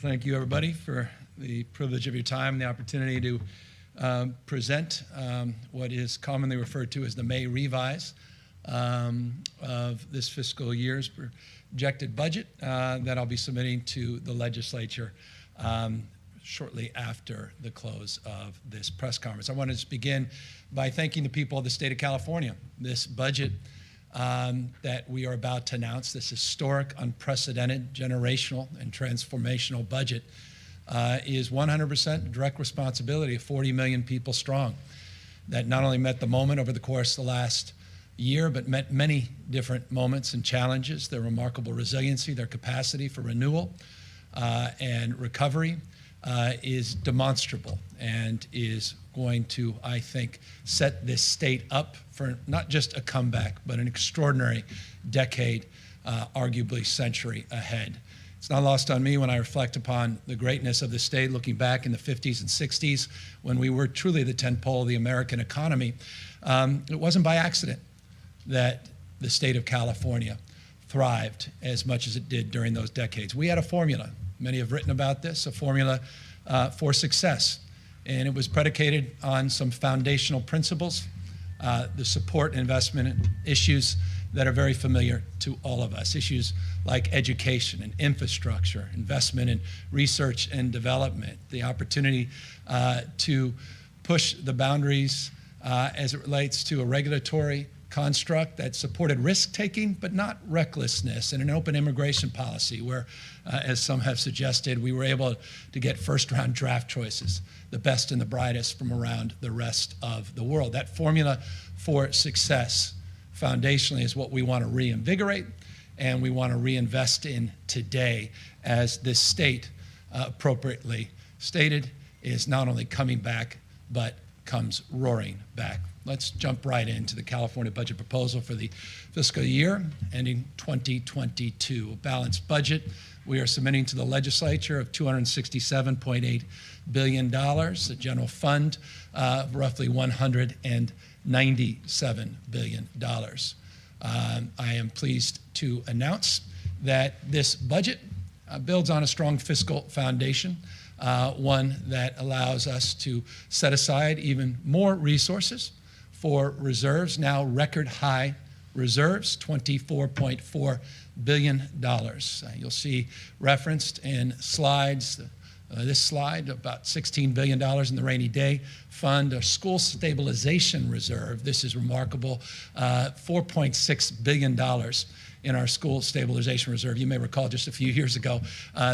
Thank you, everybody, for the privilege of your time and the opportunity to present what is commonly referred to as the May revise of this fiscal year's projected budget that I'll be submitting to the legislature shortly after the close of this press conference. I want to just begin by thanking the people of the state of California. This budget that we are about to announce, this historic, unprecedented, generational, and transformational budget is 100% direct responsibility of 40 million people strong that not only met the moment over the course of the last year, but met many different moments and challenges. Their remarkable resiliency, their capacity for renewal and recovery is demonstrable and is going to, I think, set this state up for not just a comeback, but an extraordinary decade, arguably century ahead. It's not lost on me when I reflect upon the greatness of the state, looking back in the 50s and 60s when we were truly the tentpole of the American economy. It wasn't by accident that the state of California thrived as much as it did during those decades. We had a formula. Many have written about this, a formula for success. And it was predicated on some foundational principles, the support and investment in issues that are very familiar to all of us, issues like education and infrastructure, investment in research and development, the opportunity to push the boundaries as it relates to a regulatory construct that supported risk-taking but not recklessness, and an open immigration policy where, as some have suggested, we were able to get first-round draft choices, the best and the brightest from around the rest of the world. That formula for success, foundationally, is what we want to reinvigorate and we want to reinvest in today as this state, appropriately stated, is not only coming back but comes roaring back. Let's jump right into the California budget proposal for the fiscal year ending 2022. A balanced budget we are submitting to the legislature of $267.8 billion, a general fund of roughly $197 billion. I am pleased to announce that this budget builds on a strong fiscal foundation, one that allows us to set aside even more resources for reserves, now record high reserves, $24.4 billion. You'll see referenced in slides, this slide, about $16 billion in the rainy day fund, a school stabilization reserve. This is remarkable, $4.6 billion in our school stabilization reserve. You may recall just a few years ago,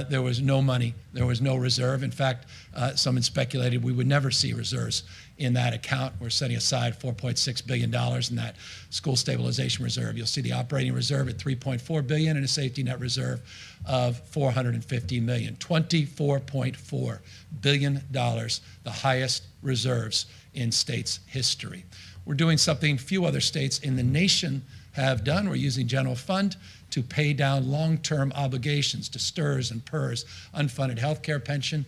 there was no money, there was no reserve. In fact, some had speculated we would never see reserves in that account. We're setting aside $4.6 billion in that school stabilization reserve. You'll see the operating reserve at $3.4 billion and a safety net reserve of $450 million. $24.4 billion, the highest reserves in states' history. We're doing something few other states in the nation have done. We're using general fund to pay down long-term obligations to STRS and PERS, unfunded health care pension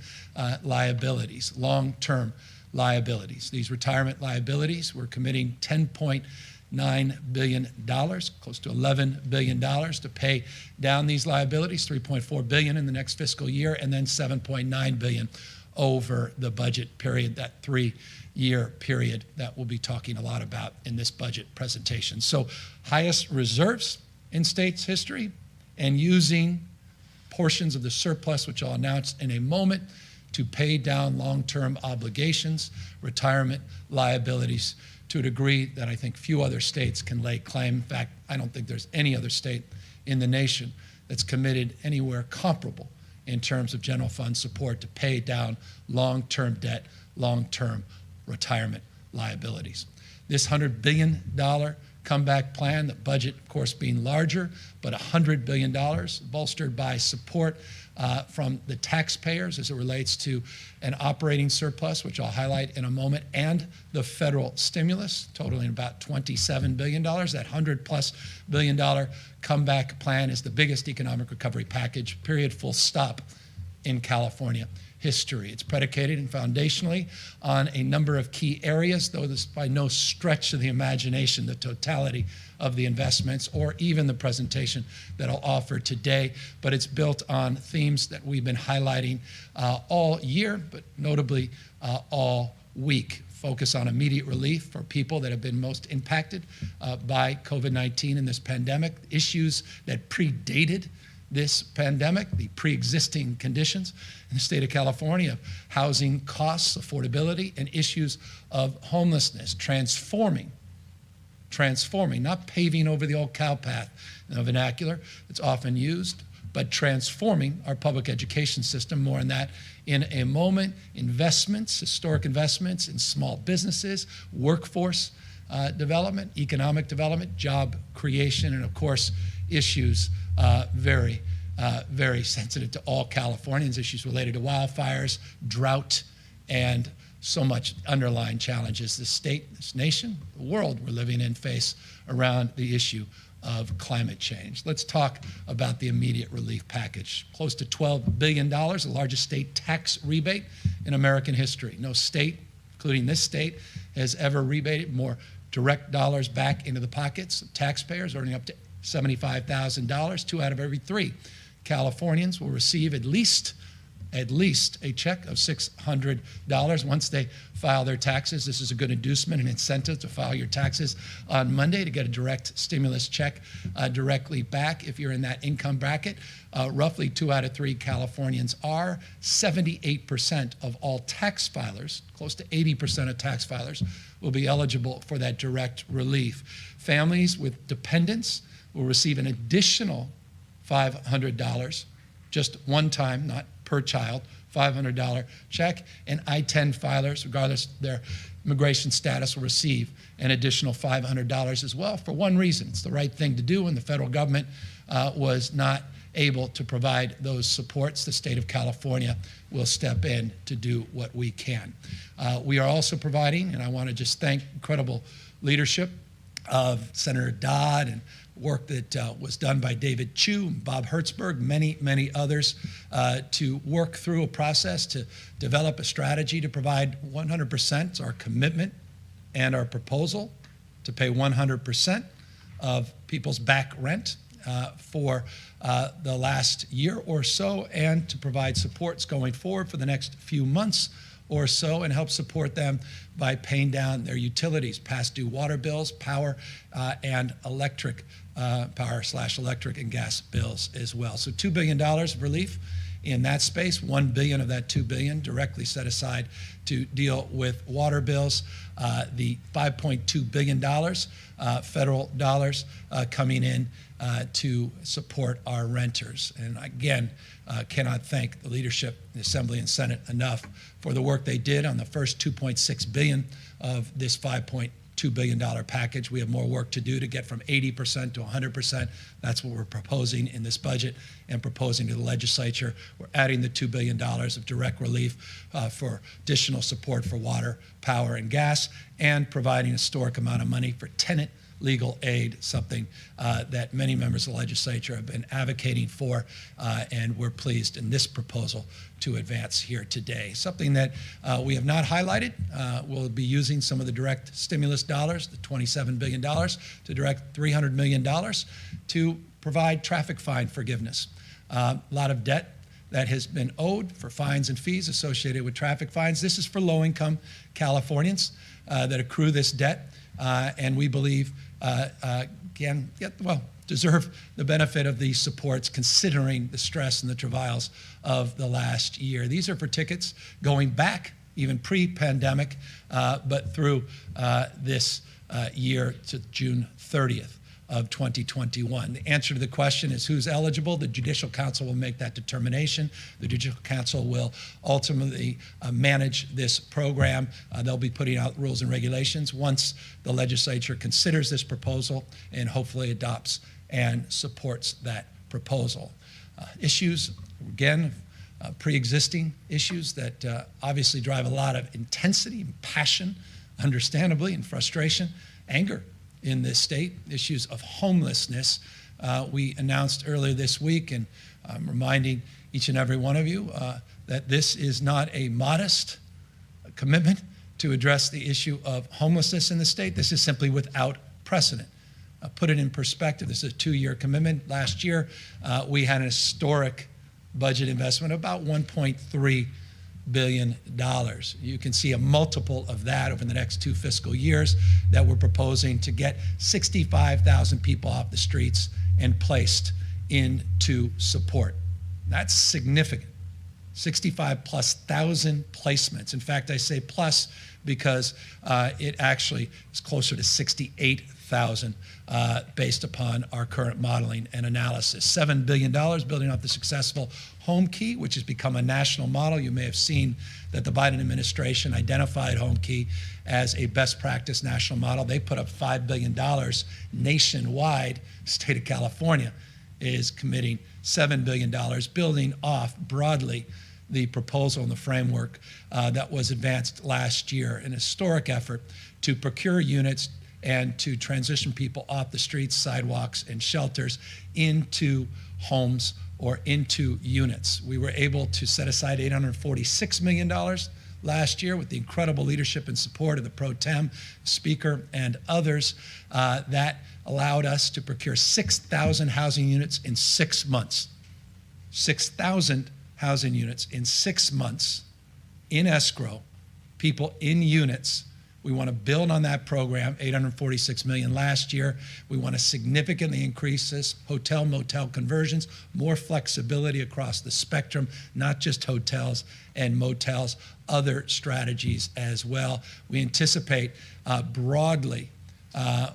liabilities, long-term liabilities. These retirement liabilities, we're committing $10.9 billion, close to $11 billion to pay down these liabilities, $3.4 billion in the next fiscal year, and then $7.9 billion over the budget period, that 3-year period that we'll be talking a lot about in this budget presentation. So highest reserves in states' history, and using portions of the surplus, which I'll announce in a moment, to pay down long-term obligations, retirement liabilities, to a degree that I think few other states can lay claim. In fact, I don't think there's any other state in the nation that's committed anywhere comparable in terms of general fund support to pay down long-term debt, long-term retirement liabilities. This $100 billion comeback plan, the budget, of course, being larger, but $100 billion bolstered by support from the taxpayers as it relates to an operating surplus, which I'll highlight in a moment, and the federal stimulus, totaling about $27 billion. That $100+ billion comeback plan is the biggest economic recovery package, period, full stop, in California history. It's predicated and foundationally on a number of key areas, though this by no stretch of the imagination, the totality of the investments or even the presentation that I'll offer today, but it's built on themes that we've been highlighting all year, but notably all week. Focus on immediate relief for people that have been most impacted by COVID-19 and this pandemic, issues that predated this pandemic, the pre-existing conditions in the state of California, housing costs, affordability, and issues of homelessness, transforming, not paving over the old cow path in the vernacular that's often used, but transforming our public education system. More on that in a moment. Investments, historic investments in small businesses, workforce development, economic development, job creation, and of course, issues very sensitive to all Californians, issues related to wildfires, drought, and so much underlying challenges this state, this nation, the world we're living in face around the issue of climate change. Let's talk about the immediate relief package. Close to $12 billion, the largest state tax rebate in American history. No state, including this state, has ever rebated more direct dollars back into the pockets of taxpayers, earning up to $75,000. 2 out of every 3 Californians will receive at least a check of $600 once they file their taxes. This is a good inducement and incentive to file your taxes on Monday to get a direct stimulus check directly back if you're in that income bracket. Roughly 2 out of 3 Californians are. 78% of all tax filers, close to 80% of tax filers, will be eligible for that direct relief. Families with dependents will receive an additional $500, just one time, not per child, $500 check, and I-10 filers, regardless of their immigration status, will receive an additional $500 as well for one reason. It's the right thing to do when the federal government was not able to provide those supports. The state of California will step in to do what we can. We are also providing, and I want to just thank incredible leadership of Senator Dodd and work that was done by David Chu, Bob Hertzberg, many others, to work through a process to develop a strategy to provide 100%, our commitment and our proposal to pay 100% of people's back rent for the last year or so, and to provide supports going forward for the next few months or so, and help support them by paying down their utilities, past due water bills, power and electric, power/electric and gas bills as well. So $2 billion of relief in that space. $1 billion of that $2 billion directly set aside to deal with water bills. The $5.2 billion federal dollars coming in to support our renters. And again, cannot thank the leadership, the Assembly and Senate enough for the work they did on the first $2.6 billion of this $5.2 billion package. We have more work to do to get from 80% to 100%. That's what we're proposing in this budget and proposing to the legislature. We're adding the $2 billion of direct relief for additional support for water, power, and gas, and providing a historic amount of money for tenant legal aid, something that many members of the legislature have been advocating for, and we're pleased in this proposal to advance here today. Something that we have not highlighted, we'll be using some of the direct stimulus dollars, the $27 billion, to direct $300 million to provide traffic fine forgiveness. A lot of debt that has been owed for fines and fees associated with traffic fines. This is for low-income Californians that accrue this debt, and we believe deserve the benefit of these supports considering the stress and the travails of the last year. These are for tickets going back even pre-pandemic, but through this year to June 30th of 2021. The answer to the question is who's eligible. The Judicial Council will make that determination. The Judicial Council will ultimately manage this program. They'll be putting out rules and regulations once the legislature considers this proposal and hopefully adopts and supports that proposal. Issues, again, pre-existing issues that obviously drive a lot of intensity and passion, understandably, and frustration, anger in this state. Issues of homelessness. We announced earlier this week, and I'm reminding each and every one of you, that this is not a modest commitment to address the issue of homelessness in the state. This is simply without precedent. Put it in perspective, this is a 2-year commitment. Last year, we had an historic budget investment of about $1.3 billion. You can see a multiple of that over the next 2 fiscal years that we're proposing to get 65,000 people off the streets and placed into support. That's significant. 65,000+ placements. In fact, I say plus because it actually is closer to 68,000 based upon our current modeling and analysis. $7 billion building off the successful Home Key, which has become a national model. You may have seen that the Biden administration identified Home Key as a best practice national model. They put up $5 billion nationwide. The state of California is committing $7 billion, building off broadly the proposal and the framework that was advanced last year, an historic effort to procure units and to transition people off the streets, sidewalks, and shelters into homes or into units. We were able to set aside $846 million last year with the incredible leadership and support of the Pro Tem Speaker and others that allowed us to procure 6,000 housing units in 6 months. 6,000 housing units in 6 months in escrow, people in units. We want to build on that program, $846 million last year. We want to significantly increase this, hotel, motel conversions, more flexibility across the spectrum, not just hotels and motels, other strategies as well. We anticipate broadly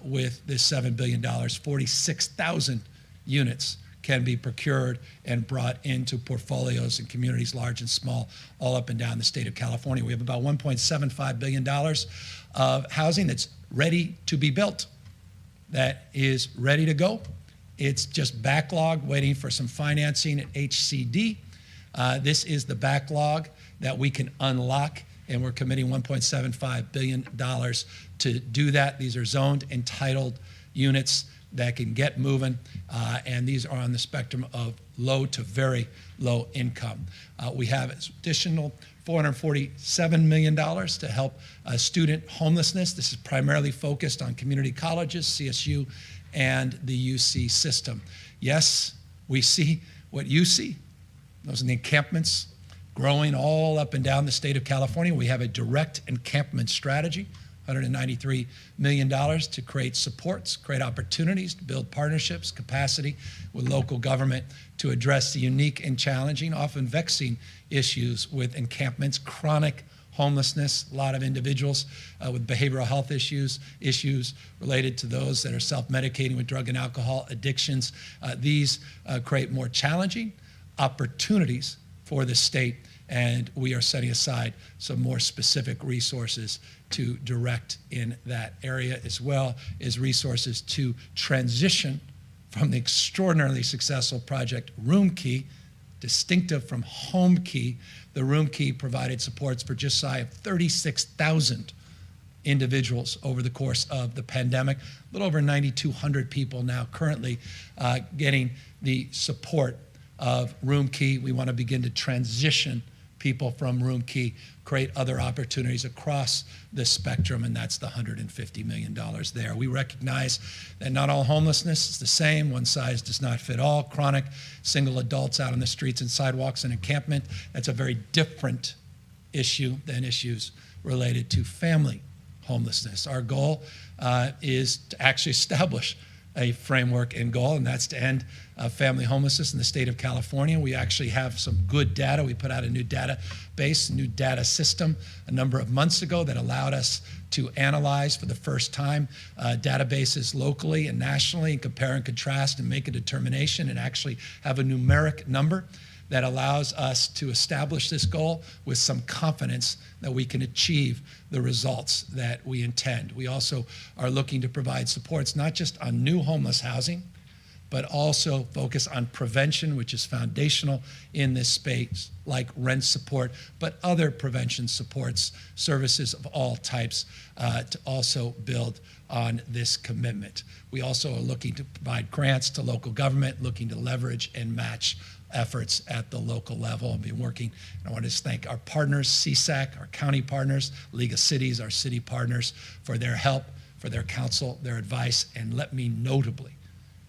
with this $7 billion, 46,000 units can be procured and brought into portfolios and communities large and small all up and down the state of California. We have about $1.75 billion of housing that's ready to be built, that is ready to go. It's just backlog waiting for some financing at HCD. This is the backlog that we can unlock, and we're committing $1.75 billion to do that. These are zoned, entitled units that can get moving, and these are on the spectrum of low to very low income. We have additional $447 million to help student homelessness. This is primarily focused on community colleges, CSU, and the UC system. Yes, we see what you see. Those are the encampments growing all up and down the state of California. We have a direct encampment strategy, $193 million to create supports, create opportunities, to build partnerships, capacity with local government to address the unique and challenging, often vexing issues with encampments, chronic homelessness, a lot of individuals with behavioral health issues related to those that are self-medicating with drug and alcohol addictions. These create more challenging opportunities for the state, and we are setting aside some more specific resources to direct in that area, as well as resources to transition from the extraordinarily successful project Room Key, distinctive from Home Key. The Room Key provided supports for just shy of 36,000 individuals over the course of the pandemic. A little over 9,200 people now currently getting the support of Room Key. We want to begin to transition people from Room Key, create other opportunities across the spectrum, and that's the $150 million there. We recognize that not all homelessness is the same. One size does not fit all. Chronic single adults out on the streets and sidewalks and encampment, that's a very different issue than issues related to family homelessness. Our goal is to actually establish a framework and goal, and that's to end family homelessness in the state of California. We actually have some good data. We put out a new database, new data system a number of months ago that allowed us to analyze for the first time databases locally and nationally and compare and contrast and make a determination and actually have a numeric number that allows us to establish this goal with some confidence that we can achieve the results that we intend. We also are looking to provide supports not just on new homeless housing, but also focus on prevention, which is foundational in this space, like rent support, but other prevention supports, services of all types, to also build on this commitment. We also are looking to provide grants to local government, looking to leverage and match efforts at the local level. I've been working, and I want to just thank our partners, CSAC, our county partners, League of Cities, our city partners, for their help, for their counsel, their advice, and let me notably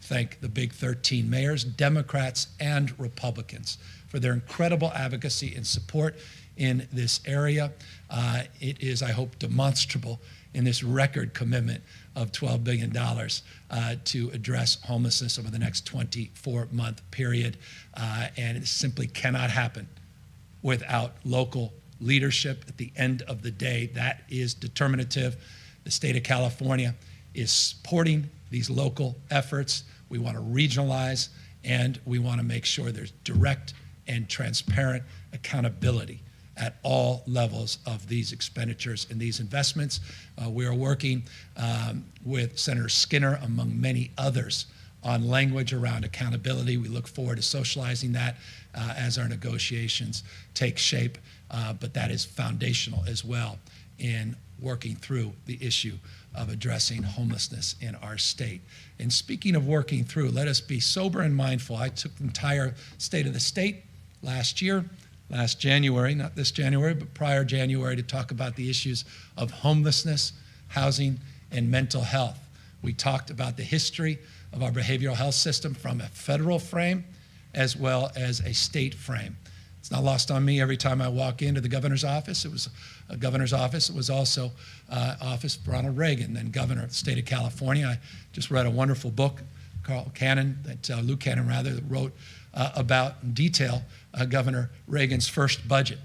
thank the Big 13 mayors, Democrats and Republicans, for their incredible advocacy and support in this area. It is, I hope, demonstrable in this record commitment of $12 billion to address homelessness over the next 24-month period. And it simply cannot happen without local leadership. At the end of the day, that is determinative. The state of California is supporting these local efforts. We want to regionalize, and we want to make sure there's direct and transparent accountability at all levels of these expenditures and these investments. We are working with Senator Skinner, among many others, on language around accountability. We look forward to socializing that as our negotiations take shape, but that is foundational as well in working through the issue of addressing homelessness in our state. And speaking of working through, let us be sober and mindful. I took the entire state of the state last January, not this January, but prior January, to talk about the issues of homelessness, housing, and mental health. We talked about the history of our behavioral health system from a federal frame as well as a state frame. It's not lost on me every time I walk into the governor's office. It was a governor's office. It was also office of Ronald Reagan, then governor of the state of California. I just read a wonderful book, Luke Cannon, that wrote about in detail Governor Reagan's first budget,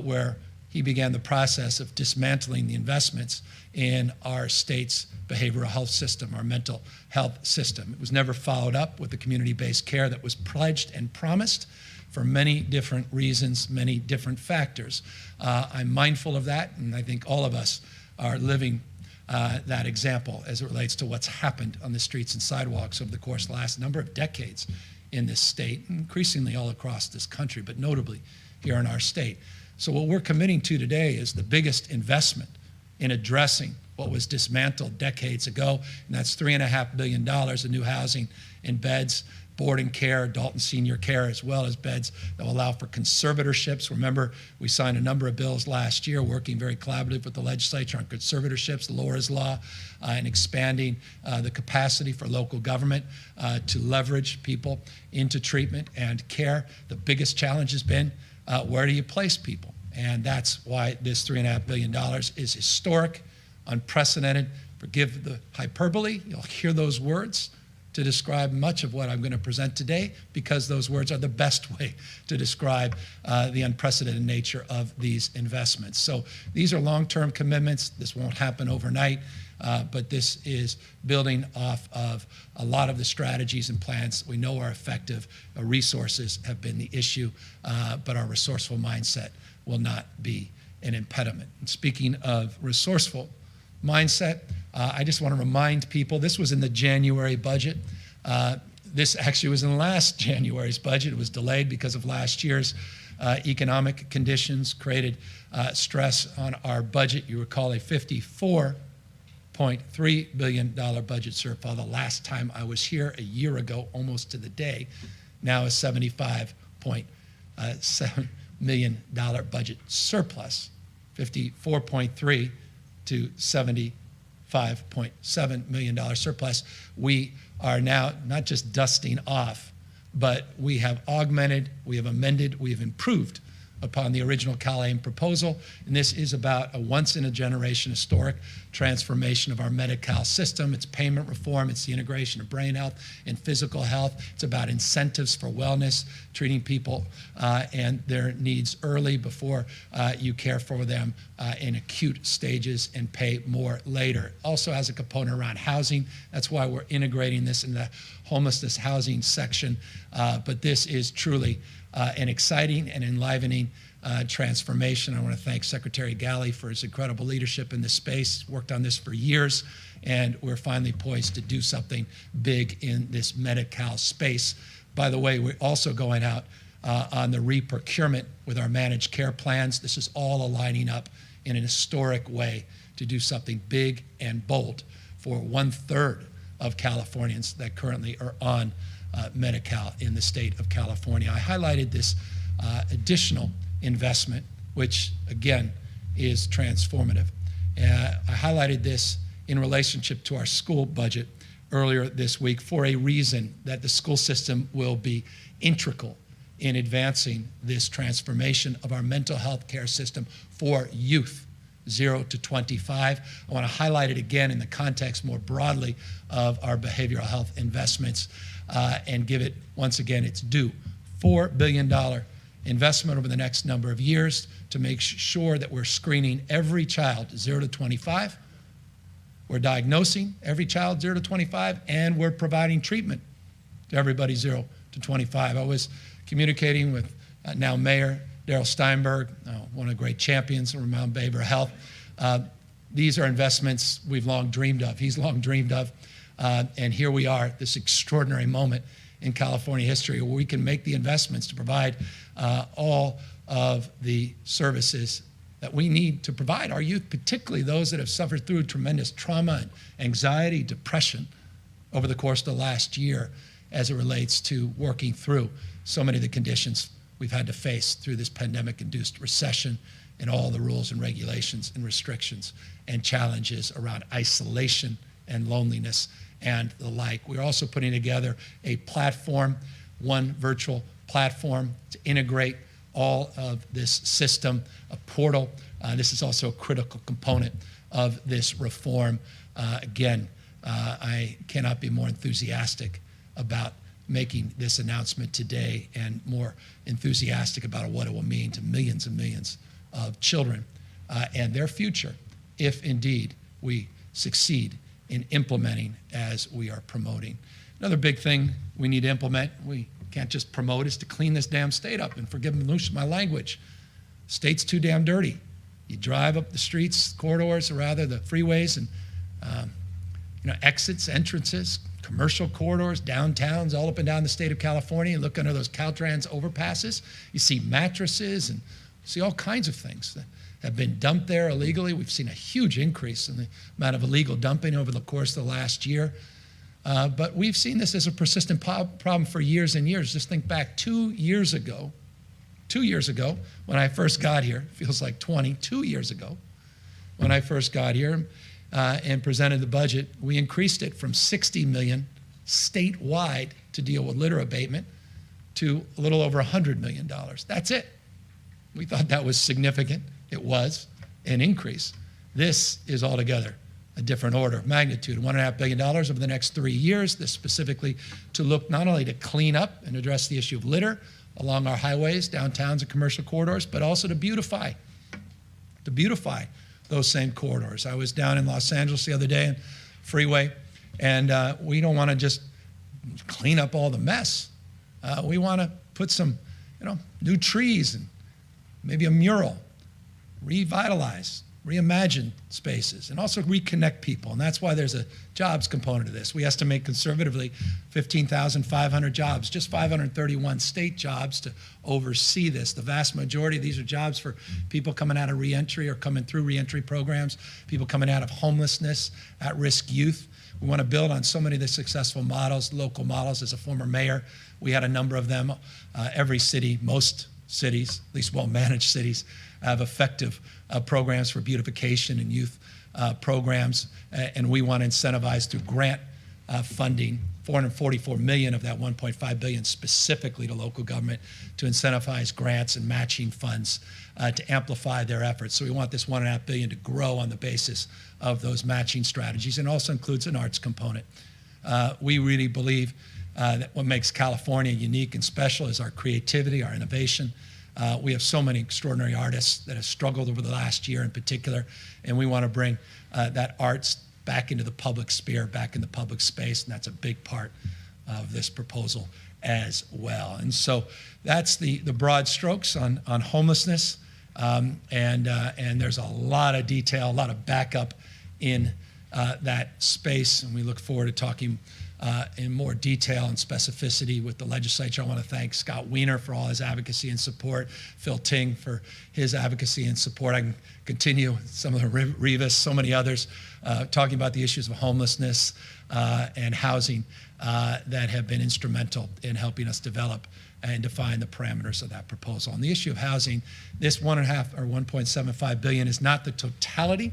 where he began the process of dismantling the investments in our state's behavioral health system, our mental health system. It was never followed up with the community-based care that was pledged and promised for many different reasons, many different factors. I'm mindful of that, and I think all of us are living that example as it relates to what's happened on the streets and sidewalks over the course of the last number of decades in this state, increasingly all across this country, but notably here in our state. So what we're committing to today is the biggest investment in addressing what was dismantled decades ago, and that's $3.5 billion of new housing and beds, boarding care, adult and senior care, as well as beds that will allow for conservatorships. Remember, we signed a number of bills last year, working very collaboratively with the legislature on conservatorships, Laura's Law, and expanding the capacity for local government to leverage people into treatment and care. The biggest challenge has been, where do you place people? And that's why this $3.5 billion is historic, unprecedented. Forgive the hyperbole, you'll hear those words to describe much of what I'm going to present today, because those words are the best way to describe the unprecedented nature of these investments. So these are long-term commitments. This won't happen overnight, but this is building off of a lot of the strategies and plans we know are effective. Resources have been the issue, but our resourceful mindset will not be an impediment. And speaking of resourceful mindset, I just want to remind people, this was in the January budget. This actually was in last January's budget. It was delayed because of last year's economic conditions created stress on our budget. You recall a $54.3 billion budget shortfall the last time I was here a year ago, almost to the day. Now a $75.7 million budget surplus, 54.3 to $75.7 million surplus. We are now not just dusting off, but we have augmented, we have amended, we have improved upon the original CalAIM proposal. And this is about a once-in-a-generation historic transformation of our Medi-Cal system. It's payment reform, it's the integration of brain health and physical health. It's about incentives for wellness, treating people and their needs early before you care for them in acute stages and pay more later. Also has a component around housing. That's why we're integrating this in the homelessness housing section. But this is truly an exciting and enlivening transformation. I want to thank Secretary Galley for his incredible leadership in this space. Worked on this for years, and we're finally poised to do something big in this Medi-Cal space. By the way, we're also going out on the re-procurement with our managed care plans. This is all aligning up in an historic way to do something big and bold for 1/3 of Californians that currently are on Medi-Cal in the state of California. I highlighted this additional investment, which again is transformative. I highlighted this in relationship to our school budget earlier this week for a reason, that the school system will be integral in advancing this transformation of our mental health care system for youth 0 to 25. I want to highlight it again in the context more broadly of our behavioral health investments and give it, once again, its due. $4 billion investment over the next number of years to make sure that we're screening every child 0 to 25. We're diagnosing every child 0 to 25, and we're providing treatment to everybody 0 to 25. I was communicating with now Mayor Darrell Steinberg, one of the great champions around behavioral health. These are investments we've long dreamed of. He's long dreamed of. And here we are, this extraordinary moment in California history where we can make the investments to provide all of the services that we need to provide our youth, particularly those that have suffered through tremendous trauma and anxiety, depression over the course of the last year as it relates to working through so many of the conditions we've had to face through this pandemic-induced recession and all the rules and regulations and restrictions and challenges around isolation and loneliness and the like. We're also putting together a platform, one virtual platform to integrate all of this system, a portal. This is also a critical component of this reform. Again, I cannot be more enthusiastic about making this announcement today and more enthusiastic about what it will mean to millions and millions of children and their future if indeed we succeed in implementing as we are promoting. Another big thing we need to implement, we can't just promote, is to clean this damn state up. And forgive my language, state's too damn dirty. You drive up the streets, corridors, or rather the freeways, and exits, entrances, commercial corridors, downtowns, all up and down the state of California. You look under those Caltrans overpasses, you see mattresses and see all kinds of things that have been dumped there illegally. We've seen a huge increase in the amount of illegal dumping over the course of the last year. But we've seen this as a persistent problem for years and years. Just think back 2 years ago, when I first got here, feels like 22 years ago, when I first got here and presented the budget, we increased it from $60 million statewide to deal with litter abatement to a little over $100 million. That's it. We thought that was significant. It was an increase. This is altogether a different order of magnitude, $1.5 billion over the next 3 years, this specifically to look not only to clean up and address the issue of litter along our highways, downtowns, and commercial corridors, but also to beautify those same corridors. I was down in Los Angeles the other day on freeway, and we don't want to just clean up all the mess. We want to put some, new trees and maybe a mural, revitalize, reimagine spaces, and also reconnect people. And that's why there's a jobs component to this. We estimate conservatively 15,500 jobs, just 531 state jobs to oversee this. The vast majority of these are jobs for people coming out of reentry or coming through reentry programs, people coming out of homelessness, at-risk youth. We want to build on so many of the successful models, local models. As a former mayor, we had a number of them. Every city, most cities, at least well-managed cities, have effective programs for beautification and youth programs, and we want to incentivize through grant funding, $444 million of that $1.5 billion specifically to local government to incentivize grants and matching funds to amplify their efforts. So we want this $1.5 billion to grow on the basis of those matching strategies, and also includes an arts component. We really believe that what makes California unique and special is our creativity, our innovation. We have so many extraordinary artists that have struggled over the last year in particular, and we want to bring that arts back into the public sphere, back in the public space, and that's a big part of this proposal as well. And so that's the broad strokes on homelessness, and there's a lot of detail, a lot of backup in that space, and we look forward to talking in more detail and specificity with the legislature. I want to thank Scott Wiener for all his advocacy and support, Phil Ting for his advocacy and support. I can continue some of the Rivas, so many others, talking about the issues of homelessness and housing that have been instrumental in helping us develop and define the parameters of that proposal. On the issue of housing, this 1.5 or 1.75 billion is not the totality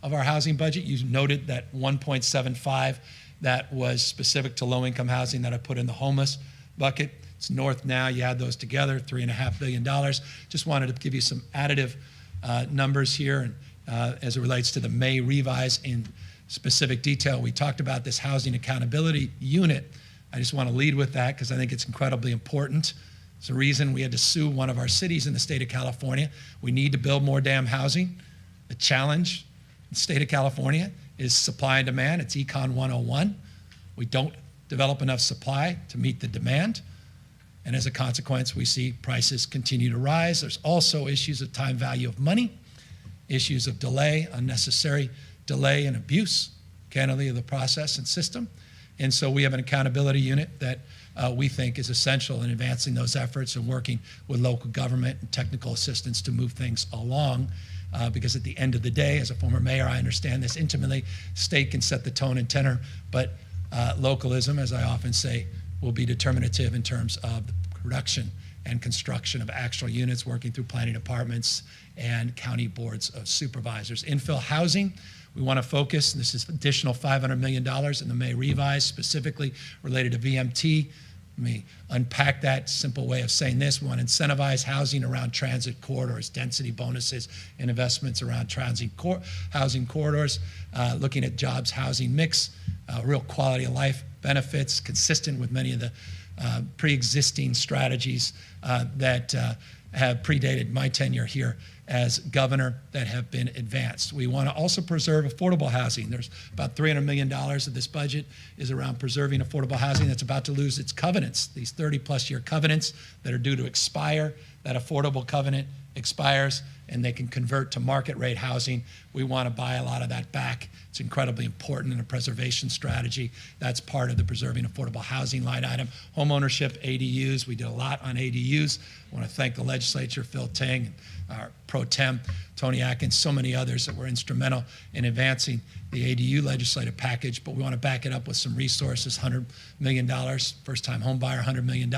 of our housing budget. You noted that 1.75 that was specific to low-income housing that I put in the homeless bucket. It's north now. You add those together, $3.5 billion. Just wanted to give you some additive numbers here and, as it relates to the May revise in specific detail. We talked about this housing accountability unit. I just want to lead with that because I think it's incredibly important. It's the reason we had to sue one of our cities in the state of California. We need to build more damn housing. The challenge in the state of California is supply and demand. It's Econ 101. We don't develop enough supply to meet the demand. And as a consequence, we see prices continue to rise. There's also issues of time value of money, issues of delay, unnecessary delay and abuse, candidly, of the process and system. And so we have an accountability unit that we think is essential in advancing those efforts and working with local government and technical assistance to move things along. Because at the end of the day, as a former mayor, I understand this intimately. State can set the tone and tenor, but localism, as I often say, will be determinative in terms of the production and construction of actual units, working through planning departments and county boards of supervisors. Infill housing, we want to focus, and this is additional $500 million in the May revise, specifically related to VMT. Let me unpack that simple way of saying this. We want to incentivize housing around transit corridors, density bonuses, and investments around housing corridors, looking at jobs housing mix, real quality of life benefits, consistent with many of the pre-existing strategies that have predated my tenure here as governor that have been advanced. We want to also preserve affordable housing. There's about $300 million of this budget is around preserving affordable housing that's about to lose its covenants, these 30-plus year covenants that are due to expire. That affordable covenant expires and they can convert to market rate housing. We want to buy a lot of that back. It's incredibly important in a preservation strategy. That's part of the preserving affordable housing line item. Home ownership, ADUs, we did a lot on ADUs. I want to thank the legislature, Phil Ting, our pro tem, Tony Atkins, so many others that were instrumental in advancing the ADU legislative package, but we want to back it up with some resources, $100 million, first-time home buyer, $100 million,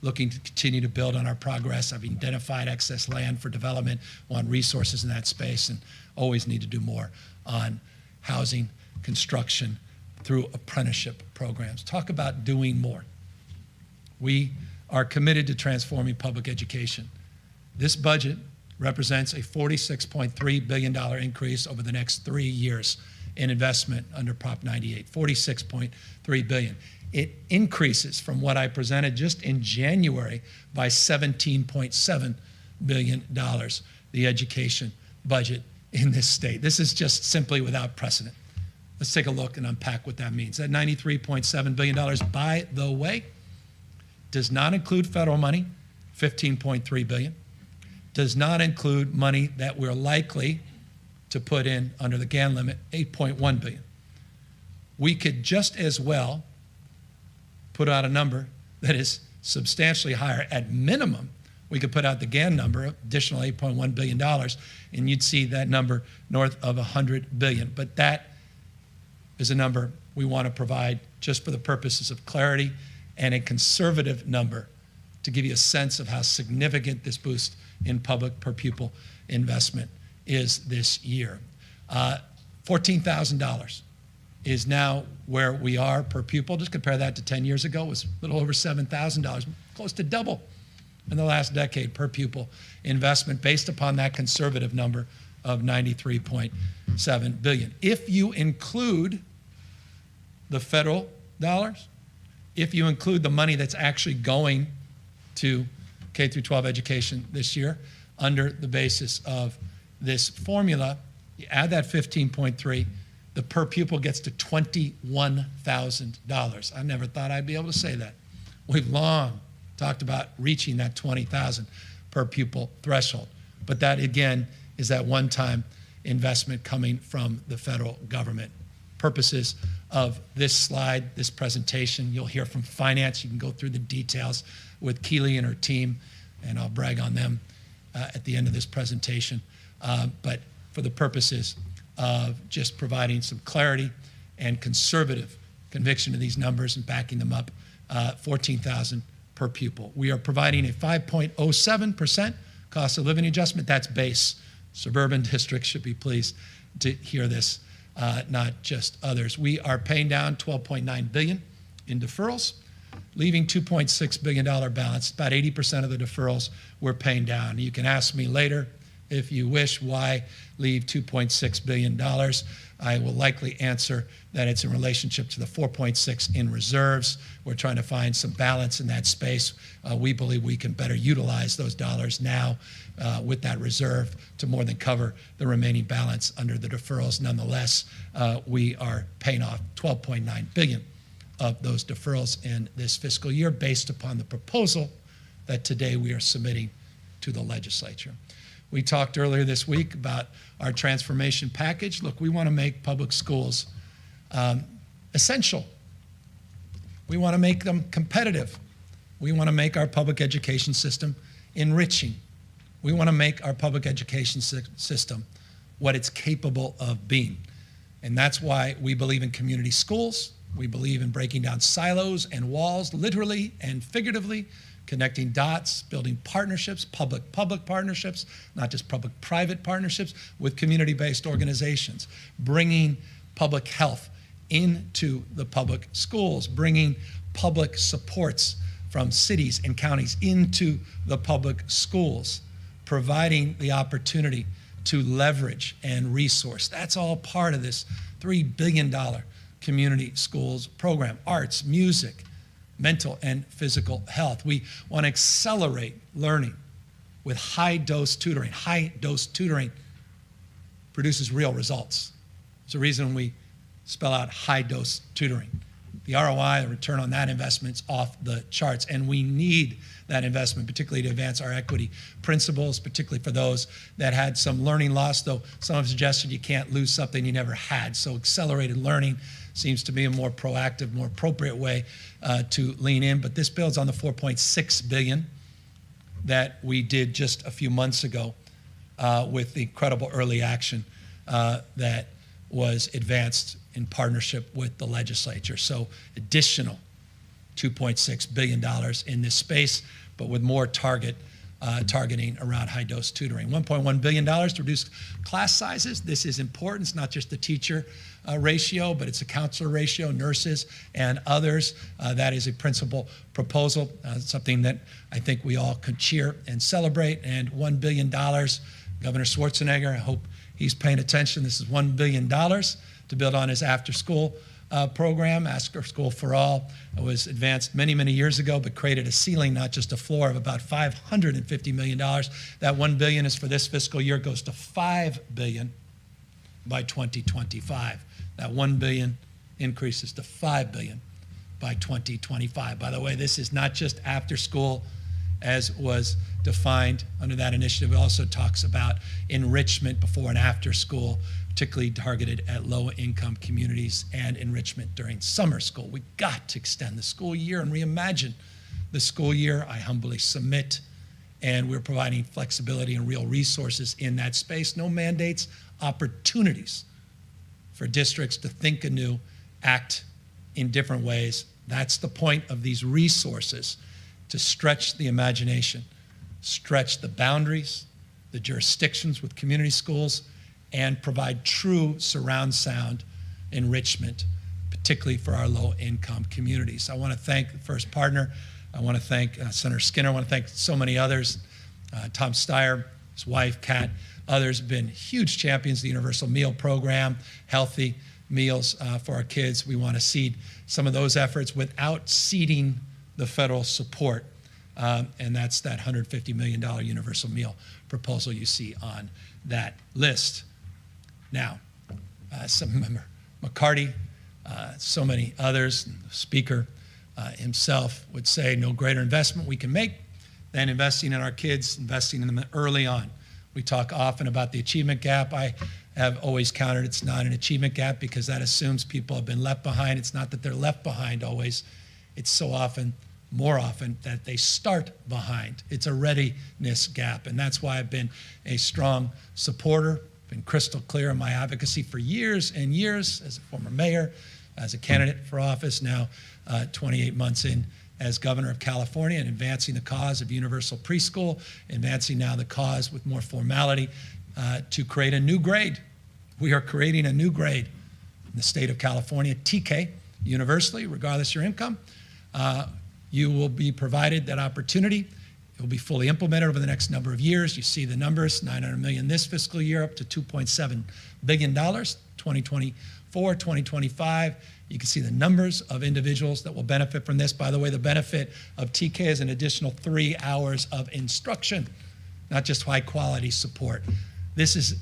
looking to continue to build on our progress. I've identified excess land for development, want resources in that space, and always need to do more on housing, construction, through apprenticeship programs. Talk about doing more. We are committed to transforming public education. This budget represents a $46.3 billion increase over the next 3 years in investment under Prop 98, $46.3 billion. It increases from what I presented just in January by $17.7 billion, the education budget in this state. This is just simply without precedent. Let's take a look and unpack what that means. That $93.7 billion, by the way, does not include federal money, $15.3 billion. Does not include money that we're likely to put in under the GAN limit, $8.1 billion. We could just as well put out a number that is substantially higher. At minimum, we could put out the GAN number, additional $8.1 billion, and you'd see that number north of $100 billion. But that is a number we want to provide just for the purposes of clarity and a conservative number to give you a sense of how significant this boost in public per pupil investment is this year. $14,000 is now where we are per pupil. Just compare that to 10 years ago. It was a little over $7,000, close to double in the last decade per pupil investment based upon that conservative number of $93.7 billion. If you include the federal dollars, if you include the money that's actually going to K through 12 education this year under the basis of this formula, you add that 15.3, the per pupil gets to $21,000. I never thought I'd be able to say that. We've long talked about reaching that 20,000 per pupil threshold. But that, again, is that one-time investment coming from the federal government. purposes of this slide, this presentation. You'll hear from finance. You can go through the details with Keely and her team, and I'll brag on them at the end of this presentation. But for the purposes of just providing some clarity and conservative conviction to these numbers and backing them up, $14,000 per pupil. We are providing a 5.07% cost of living adjustment. That's base. Suburban districts should be pleased to hear this, not just others. We are paying down $12.9 billion in deferrals, leaving $2.6 billion balance. About 80% of the deferrals we're paying down. You can ask me later, if you wish, why leave $2.6 billion. I will likely answer that it's in relationship to the 4.6 in reserves. We're trying to find some balance in that space. We believe we can better utilize those dollars now with that reserve to more than cover the remaining balance under the deferrals. Nonetheless, we are paying off $12.9 billion of those deferrals in this fiscal year based upon the proposal that today we are submitting to the legislature. We talked earlier this week about our transformation package. Look, we want to make public schools essential. We want to make them competitive. We want to make our public education system enriching. We want to make our public education system what it's capable of being. And that's why we believe in community schools. We believe in breaking down silos and walls, literally and figuratively, connecting dots, building partnerships, public-public partnerships, not just public-private partnerships, with community-based organizations, bringing public health into the public schools, bringing public supports from cities and counties into the public schools, providing the opportunity to leverage and resource. That's all part of this $3 billion community schools program. Arts, music, mental and physical health. We want to accelerate learning with high-dose tutoring. High-dose tutoring produces real results. There's a reason we spell out high-dose tutoring. The ROI, the return on that investment's off the charts, and we need that investment, particularly to advance our equity principles, particularly for those that had some learning loss, though some have suggested you can't lose something you never had. So accelerated learning seems to be a more proactive, more appropriate way to lean in. But this builds on the $4.6 billion that we did just a few months ago with the incredible early action that was advanced in partnership with the legislature. So additional $2.6 billion in this space, but with more targeting around high-dose tutoring. $1.1 billion to reduce class sizes. This is important. It's not just the teacher ratio, but it's a counselor ratio, nurses, and others. That is a principal proposal, something that I think we all could cheer and celebrate. And $1 billion, Governor Schwarzenegger, I hope he's paying attention. This is $1 billion to build on his after-school program. After School for All was advanced many, many years ago, but created a ceiling, not just a floor, of about $550 million. That $1 billion is for this fiscal year, goes to $5 billion by 2025. That $1 billion increases to $5 billion by 2025. By the way, this is not just after school as was defined under that initiative. It also talks about enrichment before and after school, particularly targeted at low-income communities, and enrichment during summer school. We've got to extend the school year and reimagine the school year. I humbly submit, and we're providing flexibility and real resources in that space. No mandates, opportunities for districts to think anew, act in different ways. That's the point of these resources, to stretch the imagination, stretch the boundaries, the jurisdictions with community schools, and provide true surround sound enrichment, particularly for our low-income communities. I want to thank the first partner. I want to thank Senator Skinner. I want to thank so many others. Tom Steyer, his wife, Kat, others have been huge champions of the Universal Meal Program, healthy meals for our kids. We want to seed some of those efforts without ceding the federal support, and that's that $150 million universal meal proposal you see on that list. Now, some member McCarty, so many others, the Speaker himself would say no greater investment we can make than investing in our kids, investing in them early on. We talk often about the achievement gap. I have always countered it's not an achievement gap because that assumes people have been left behind. It's not that they're left behind always. It's so often, more often, that they start behind. It's a readiness gap, and that's why I've been a strong supporter, been crystal clear in my advocacy for years and years as a former mayor, as a candidate for office, now 28 months in as governor of California, and advancing the cause of universal preschool, advancing now the cause with more formality to create a new grade. We are creating a new grade in the state of California, TK, universally, regardless of your income. You will be provided that opportunity. It will be fully implemented over the next number of years. You see the numbers, $900 million this fiscal year, up to $2.7 billion, 2024, 2025. You can see the numbers of individuals that will benefit from this. By the way, the benefit of TK is an additional 3 hours of instruction, not just high quality support. This is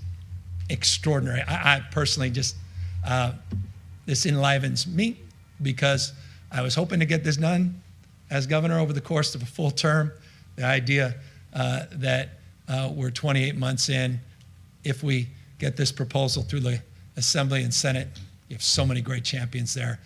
extraordinary. I personally just, this enlivens me because I was hoping to get this done as governor over the course of a full term. The idea that we're 28 months in, if we get this proposal through the Assembly and Senate, you have so many great champions there,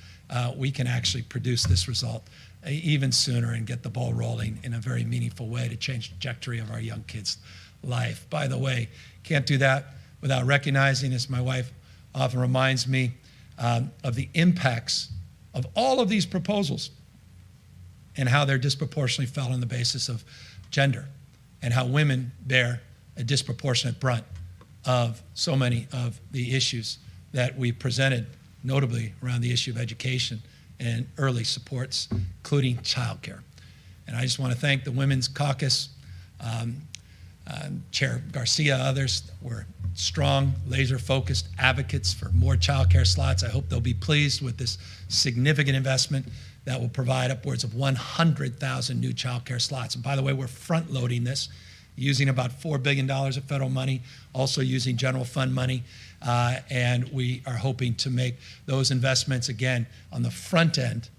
we can actually produce this result even sooner and get the ball rolling in a very meaningful way to change the trajectory of our young kids' life. By the way, can't do that without recognizing, as my wife often reminds me, of the impacts of all of these proposals and how they're disproportionately felt on the basis of gender and how women bear a disproportionate brunt of so many of the issues that we presented, notably around the issue of education and early supports, including childcare. And I just want to thank the Women's Caucus, Chair Garcia, others were strong, laser-focused advocates for more childcare slots. I hope they'll be pleased with this significant investment that will provide upwards of 100,000 new childcare slots. And by the way, we're front-loading this, using about $4 billion of federal money, also using general fund money, and we are hoping to make those investments, again, on the front end,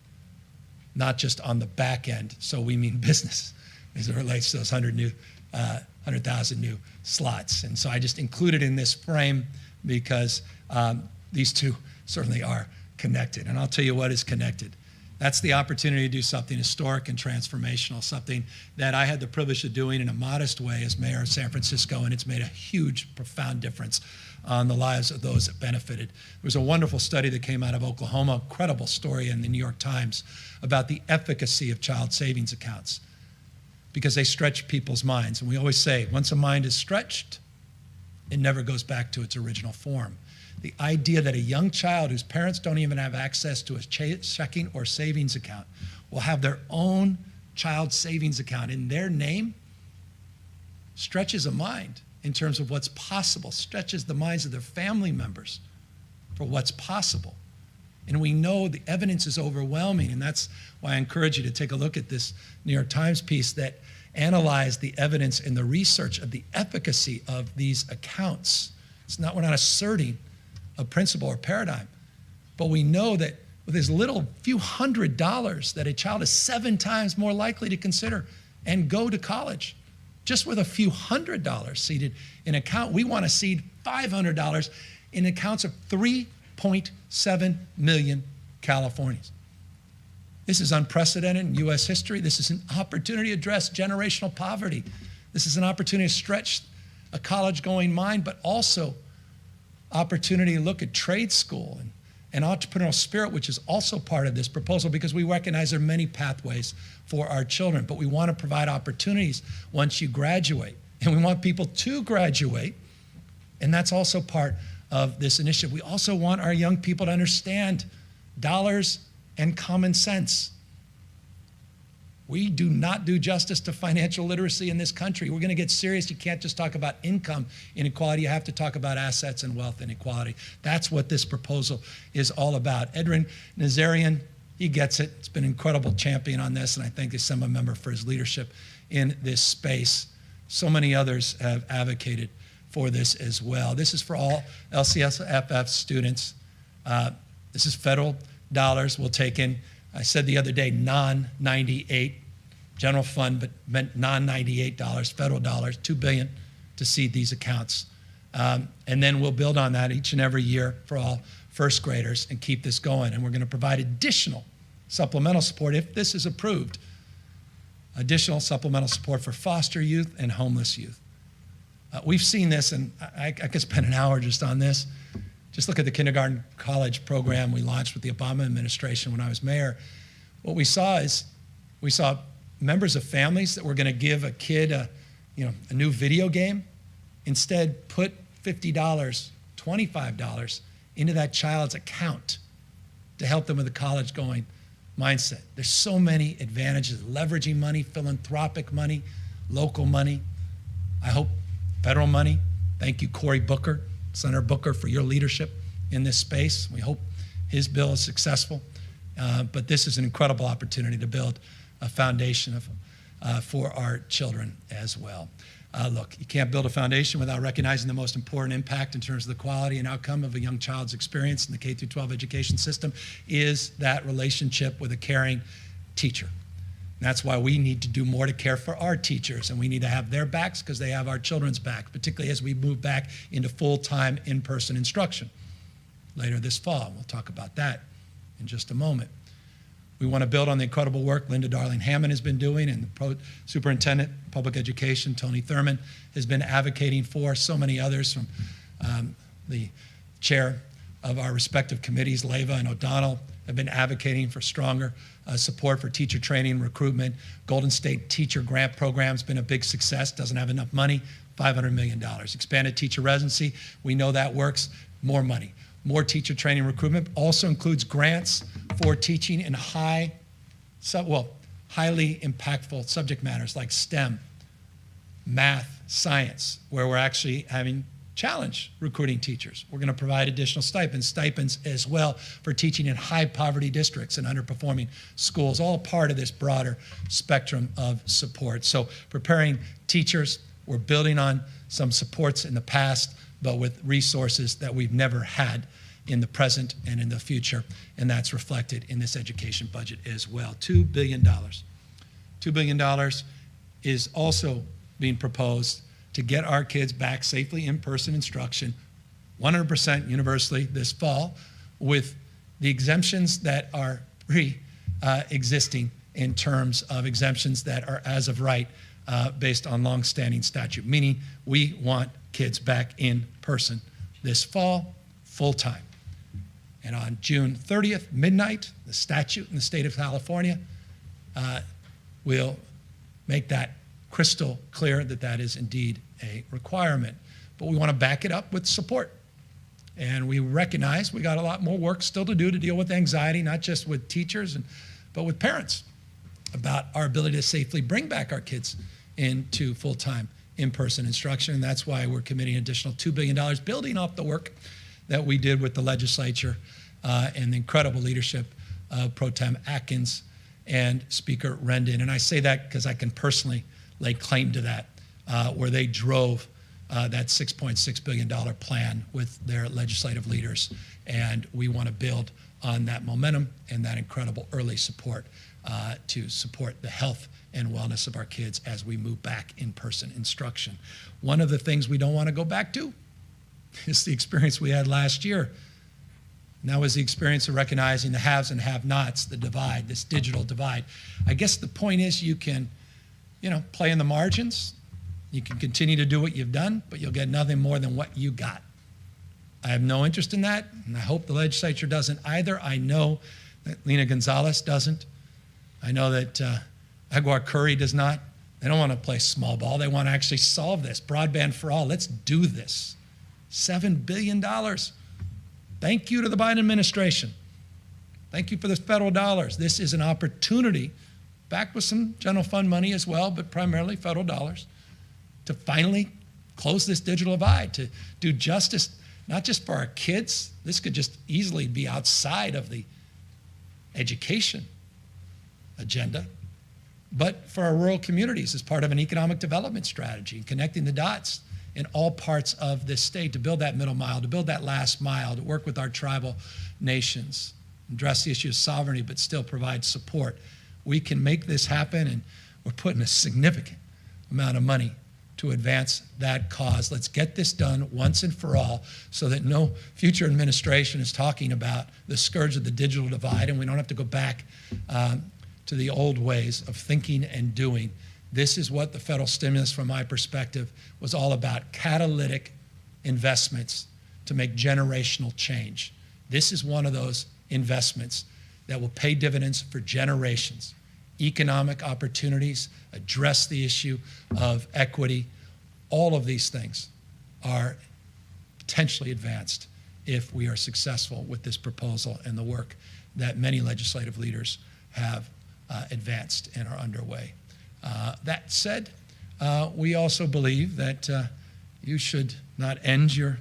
not just on the back end. So we mean business as it relates to those 100,000 new slots. And so I just included in this frame because these two certainly are connected. And I'll tell you what is connected. That's the opportunity to do something historic and transformational, something that I had the privilege of doing in a modest way as mayor of San Francisco, and it's made a huge, profound difference on the lives of those that benefited. There was a wonderful study that came out of Oklahoma, incredible story in the New York Times, about the efficacy of child savings accounts, because they stretch people's minds. And we always say, once a mind is stretched, it never goes back to its original form. The idea that a young child whose parents don't even have access to a checking or savings account will have their own child savings account in their name stretches a mind in terms of what's possible, stretches the minds of their family members for what's possible. And we know the evidence is overwhelming, and that's why I encourage you to take a look at this New York Times piece that analyzed the evidence and the research of the efficacy of these accounts. We're not asserting a principle or paradigm, but we know that with as little few $100s that a child is 7 times more likely to consider and go to college. Just with a few $100 seeded in an account, we want to seed $500 in accounts of 3.7 million Californians. This is unprecedented in U.S. history. This is an opportunity to address generational poverty. This is an opportunity to stretch a college-going mind, but also opportunity to look at trade school and entrepreneurial spirit, which is also part of this proposal, because we recognize there are many pathways for our children, but we want to provide opportunities once you graduate. And we want people to graduate, and that's also part of this initiative. We also want our young people to understand dollars and common sense. We do not do justice to financial literacy in this country. We're going to get serious. You can't just talk about income inequality. You have to talk about assets and wealth inequality. That's what this proposal is all about. Edwin Nazarian, he gets it. He's been an incredible champion on this, and I thank the Assembly member for his leadership in this space. So many others have advocated for this as well. This is for all LCSFF students. This is federal dollars we'll take in. I said the other day, non-98 general fund, but meant non-98 dollars, federal dollars, $2 billion to seed these accounts. And then we'll build on that each and every year for all first graders and keep this going. And we're going to provide additional supplemental support if this is approved, additional supplemental support for foster youth and homeless youth. We've seen this, and I could spend an hour just on this. Just look at the kindergarten college program we launched with the Obama administration when I was mayor. What we saw members of families that were going to give a kid a new video game, instead put $50, $25 into that child's account to help them with a college-going mindset. There's so many advantages, leveraging money, philanthropic money, local money. I hope federal money. Thank you, Cory Booker, Senator Booker, for your leadership in this space. We hope his bill is successful. But this is an incredible opportunity to build a foundation for our children as well. Look, you can't build a foundation without recognizing the most important impact in terms of the quality and outcome of a young child's experience in the K-12 education system is that relationship with a caring teacher. And that's why we need to do more to care for our teachers, and we need to have their backs because they have our children's back, particularly as we move back into full-time in-person instruction later this fall. We'll talk about that in just a moment. We want to build on the incredible work Linda Darling-Hammond has been doing, and the Superintendent of Public Education, Tony Thurmond, has been advocating for. So many others from the chair of our respective committees, Leva and O'Donnell, have been advocating for stronger support for teacher training and recruitment. Golden State Teacher Grant Program has been a big success, doesn't have enough money, $500 million. Expanded teacher residency, we know that works, more money. More teacher training and recruitment also includes grants for teaching in highly impactful subject matters like STEM, math, science, where we're actually having challenge recruiting teachers. We're going to provide additional stipends as well for teaching in high poverty districts and underperforming schools, all part of this broader spectrum of support. So preparing teachers, we're building on some supports in the past, but with resources that we've never had in the present and in the future, and that's reflected in this education budget as well. $2 billion. $2 billion is also being proposed to get our kids back safely in-person instruction, 100% universally this fall, with the exemptions that are pre-existing in terms of exemptions that are as of right based on long-standing statute, meaning we want kids back in person this fall, full-time. And on June 30th, midnight, the statute in the state of California will make that crystal clear that that is indeed a requirement. But we want to back it up with support. And we recognize we got a lot more work still to do to deal with anxiety, not just with teachers, but with parents, about our ability to safely bring back our kids into full-time in-person instruction. And that's why we're committing an additional $2 billion, building off the work that we did with the legislature and the incredible leadership of Pro Tem Atkins and Speaker Rendon. And I say that because I can personally lay claim to that, where they drove that $6.6 billion plan with their legislative leaders. And we want to build on that momentum and that incredible early support to support the health and wellness of our kids as we move back in-person instruction. One of the things we don't want to go back to is the experience we had last year. And that was the experience of recognizing the haves and have-nots, the divide, this digital divide. I guess the point is you can, play in the margins. You can continue to do what you've done, but you'll get nothing more than what you got. I have no interest in that, and I hope the legislature doesn't either. I know that Lena Gonzalez doesn't. I know that Aguilar Curry does not. They don't want to play small ball. They want to actually solve this. Broadband for all. Let's do this. $7 billion. Thank you to the Biden administration. Thank you for the federal dollars. This is an opportunity, backed with some general fund money as well, but primarily federal dollars, to finally close this digital divide, to do justice, not just for our kids. This could just easily be outside of the education agenda, but for our rural communities as part of an economic development strategy and connecting the dots in all parts of this state to build that middle mile, to build that last mile, to work with our tribal nations, address the issue of sovereignty, but still provide support. We can make this happen, and we're putting a significant amount of money to advance that cause. Let's get this done once and for all so that no future administration is talking about the scourge of the digital divide, and we don't have to go back to the old ways of thinking and doing. This is what the federal stimulus, from my perspective, was all about: catalytic investments to make generational change. This is one of those investments that will pay dividends for generations. Economic opportunities, address the issue of equity. All of these things are potentially advanced if we are successful with this proposal and the work that many legislative leaders have advanced and are underway. That said, we also believe that you should not end your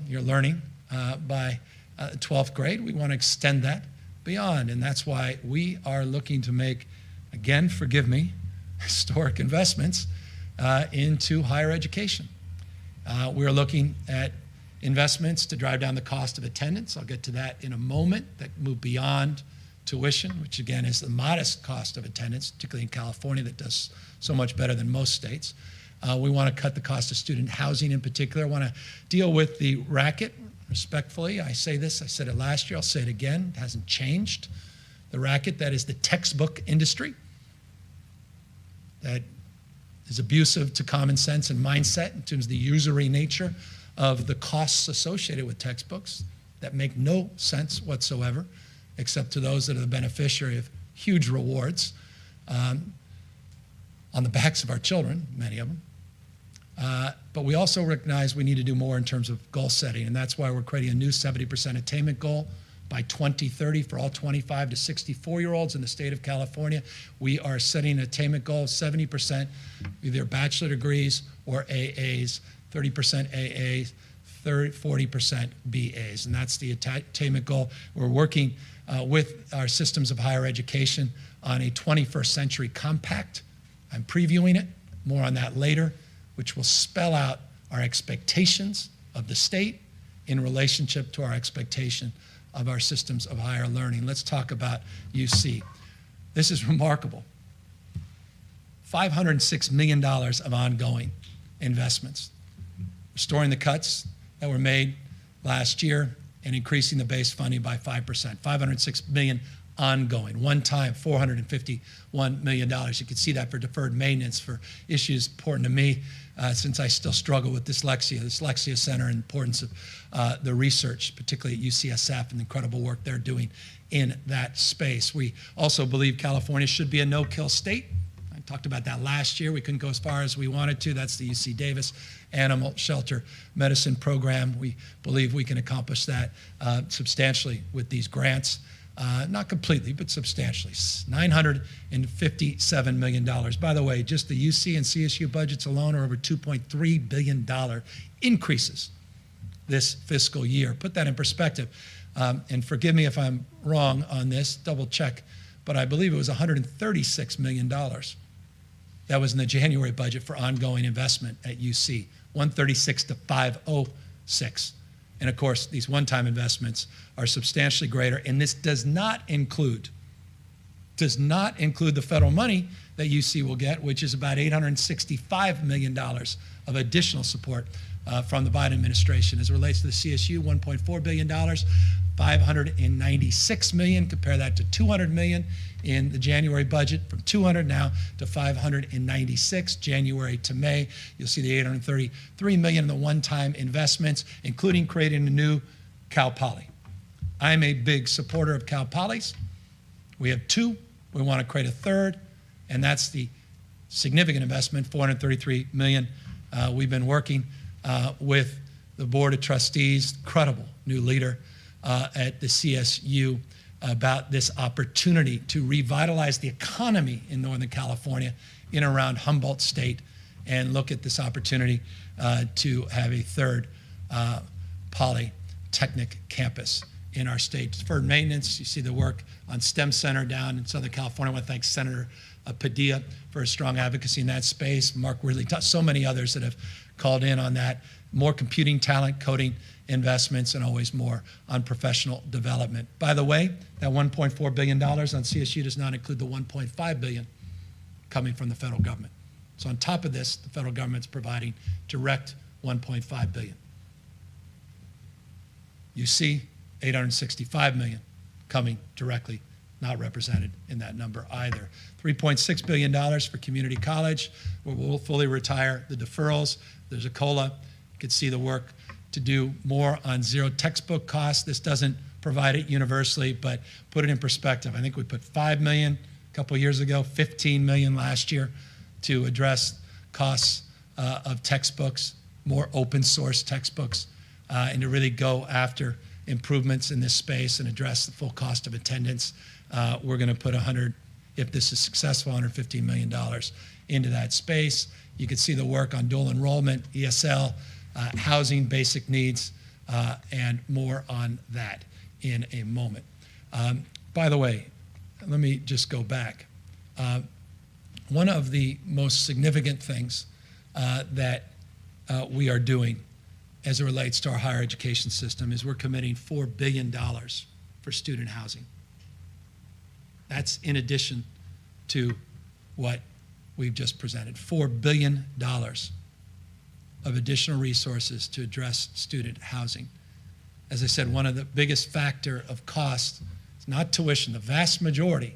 your learning by 12th grade. We want to extend that beyond, and that's why we are looking to make, again, forgive me, historic investments into higher education. We're looking at investments to drive down the cost of attendance. I'll get to that in a moment, that move beyond tuition, which again is the modest cost of attendance, particularly in California, that does so much better than most states. We want to cut the cost of student housing in particular. I want to deal with the racket. Respectfully, I say this, I said it last year, I'll say it again, it hasn't changed. The racket that is the textbook industry, that is abusive to common sense and mindset in terms of the usury nature of the costs associated with textbooks that make no sense whatsoever, except to those that are the beneficiary of huge rewards on the backs of our children, many of them. But we also recognize we need to do more in terms of goal setting, and that's why we're creating a new 70% attainment goal by 2030 for all 25 to 64-year-olds in the state of California. We are setting an attainment goal of 70%, either bachelor degrees or AAs, 30% AAs, 40% BAs, and that's the attainment goal. We're working with our systems of higher education on a 21st century compact. I'm previewing it, more on that later, which will spell out our expectations of the state in relationship to our expectation of our systems of higher learning. Let's talk about UC. This is remarkable. $506 million of ongoing investments, restoring the cuts that were made last year and increasing the base funding by 5%. $506 million ongoing, one time $451 million. You can see that for deferred maintenance, for issues important to me since I still struggle with Dyslexia Center, and the importance of the research, particularly at UCSF, and the incredible work they're doing in that space. We also believe California should be a no-kill state. I talked about that last year. We couldn't go as far as we wanted to. That's the UC Davis Animal Shelter Medicine Program. We believe we can accomplish that substantially with these grants. Not completely, but substantially. $957 million. By the way, just the UC and CSU budgets alone are over $2.3 billion increases this fiscal year. Put that in perspective. And forgive me if I'm wrong on this, double check, but I believe it was $136 million that was in the January budget for ongoing investment at UC, 136 to 506. And of course, these one-time investments are substantially greater, and this does not include the federal money that UC will get, which is about $865 million of additional support from the Biden administration. As it relates to the CSU, $1.4 billion, $596 million. Compare that to $200 million in the January budget, from $200 now to $596, January to May. You'll see the $833 million in the one-time investments, including creating a new Cal Poly. I'm a big supporter of Cal Polys. We have two. We want to create a third, and that's the significant investment, $433 million. We've been working with the Board of Trustees, incredible new leader at the CSU, about this opportunity to revitalize the economy in Northern California, in and around Humboldt State, and look at this opportunity to have a third polytechnic campus in our state. Deferred maintenance, you see the work on STEM Center down in Southern California. I want to thank Senator Padilla for his strong advocacy in that space. Mark Ridley, so many others that have called in on that. More computing talent, coding investments, and always more on professional development. By the way, that $1.4 billion on CSU does not include the $1.5 billion coming from the federal government. So on top of this, the federal government's providing direct $1.5 billion. You see $865 million coming directly, not represented in that number either. $3.6 billion for community college, where we'll fully retire the deferrals. There's a COLA. You can see the work to do more on zero textbook costs. This doesn't provide it universally, but put it in perspective. I think we put $5 million a couple years ago, $15 million last year to address costs of textbooks, more open source textbooks, and to really go after improvements in this space and address the full cost of attendance. We're going to put if this is successful, $115 million into that space. You can see the work on dual enrollment, ESL, housing, basic needs, and more on that in a moment. By the way, let me just go back. One of the most significant things that we are doing as it relates to our higher education system is we're committing $4 billion for student housing. That's in addition to what we've just presented, $4 billion of additional resources to address student housing. As I said, one of the biggest factor of cost is not tuition. The vast majority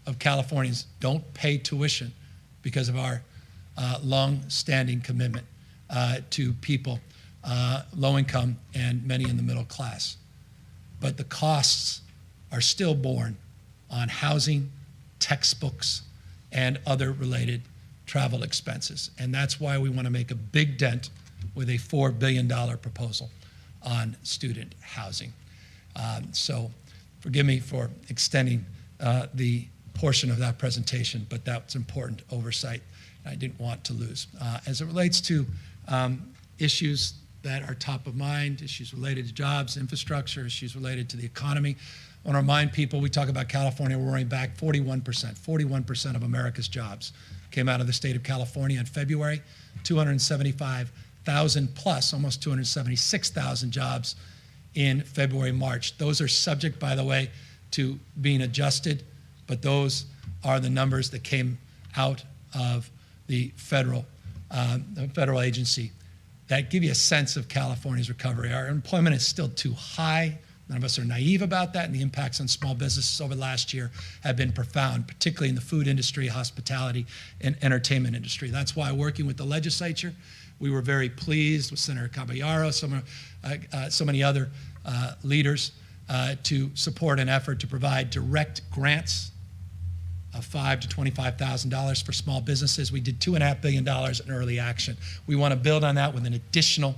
of Californians don't pay tuition because of our long-standing commitment to people, low income and many in the middle class. But the costs are still borne on housing, textbooks, and other related travel expenses. And that's why we want to make a big dent with a $4 billion proposal on student housing. So forgive me for extending the portion of that presentation, but that's important oversight I didn't want to lose. As it relates to issues that are top of mind, issues related to jobs, infrastructure, issues related to the economy, I want to remind people, we talk about California roaring back 41% of America's jobs came out of the state of California in February, 275,000 plus, almost 276,000 jobs in February, March. Those are subject, by the way, to being adjusted, but those are the numbers that came out of the federal agency that give you a sense of California's recovery. Our employment is still too high. None of us are naive about that, and the impacts on small businesses over the last year have been profound, particularly in the food industry, hospitality, and entertainment industry. That's why, working with the legislature, we were very pleased with Senator Caballero, so many other leaders, to support an effort to provide direct grants of $5,000 to $25,000 for small businesses. We did $2.5 billion in early action. We want to build on that with an additional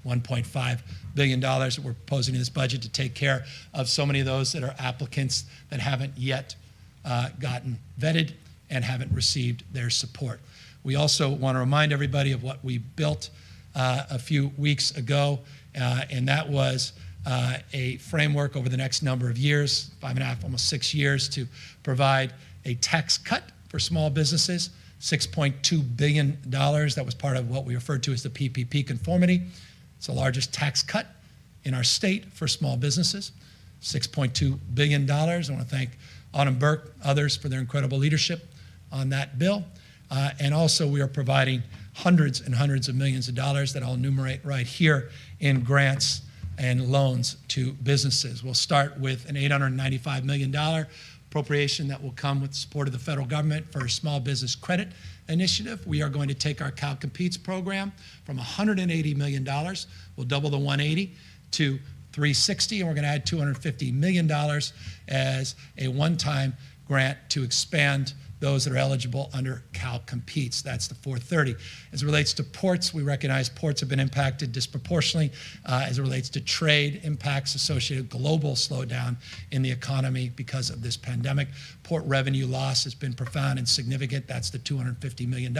$1.5 billion that we're proposing in this budget to take care of so many of those that are applicants that haven't yet gotten vetted and haven't received their support. We also want to remind everybody of what we built a few weeks ago, and that was a framework over the next number of years, 5.5, almost 6 years, to provide a tax cut for small businesses, $6.2 billion. That was part of what we referred to as the PPP conformity. It's the largest tax cut in our state for small businesses, $6.2 billion. I want to thank Autumn Burke, others for their incredible leadership on that bill. And also we are providing hundreds and hundreds of millions of dollars that I'll enumerate right here in grants and loans to businesses. We'll start with an $895 million appropriation that will come with the support of the federal government for a small business credit initiative. We are going to take our Cal Competes program from $180 million, we'll double the 180 to 360, and we're going to add $250 million as a one-time grant to expand those that are eligible under Cal Competes. That's the 430. As it relates to ports, we recognize ports have been impacted disproportionately as it relates to trade impacts associated with global slowdown in the economy because of this pandemic. Port revenue loss has been profound and significant. That's the $250 million.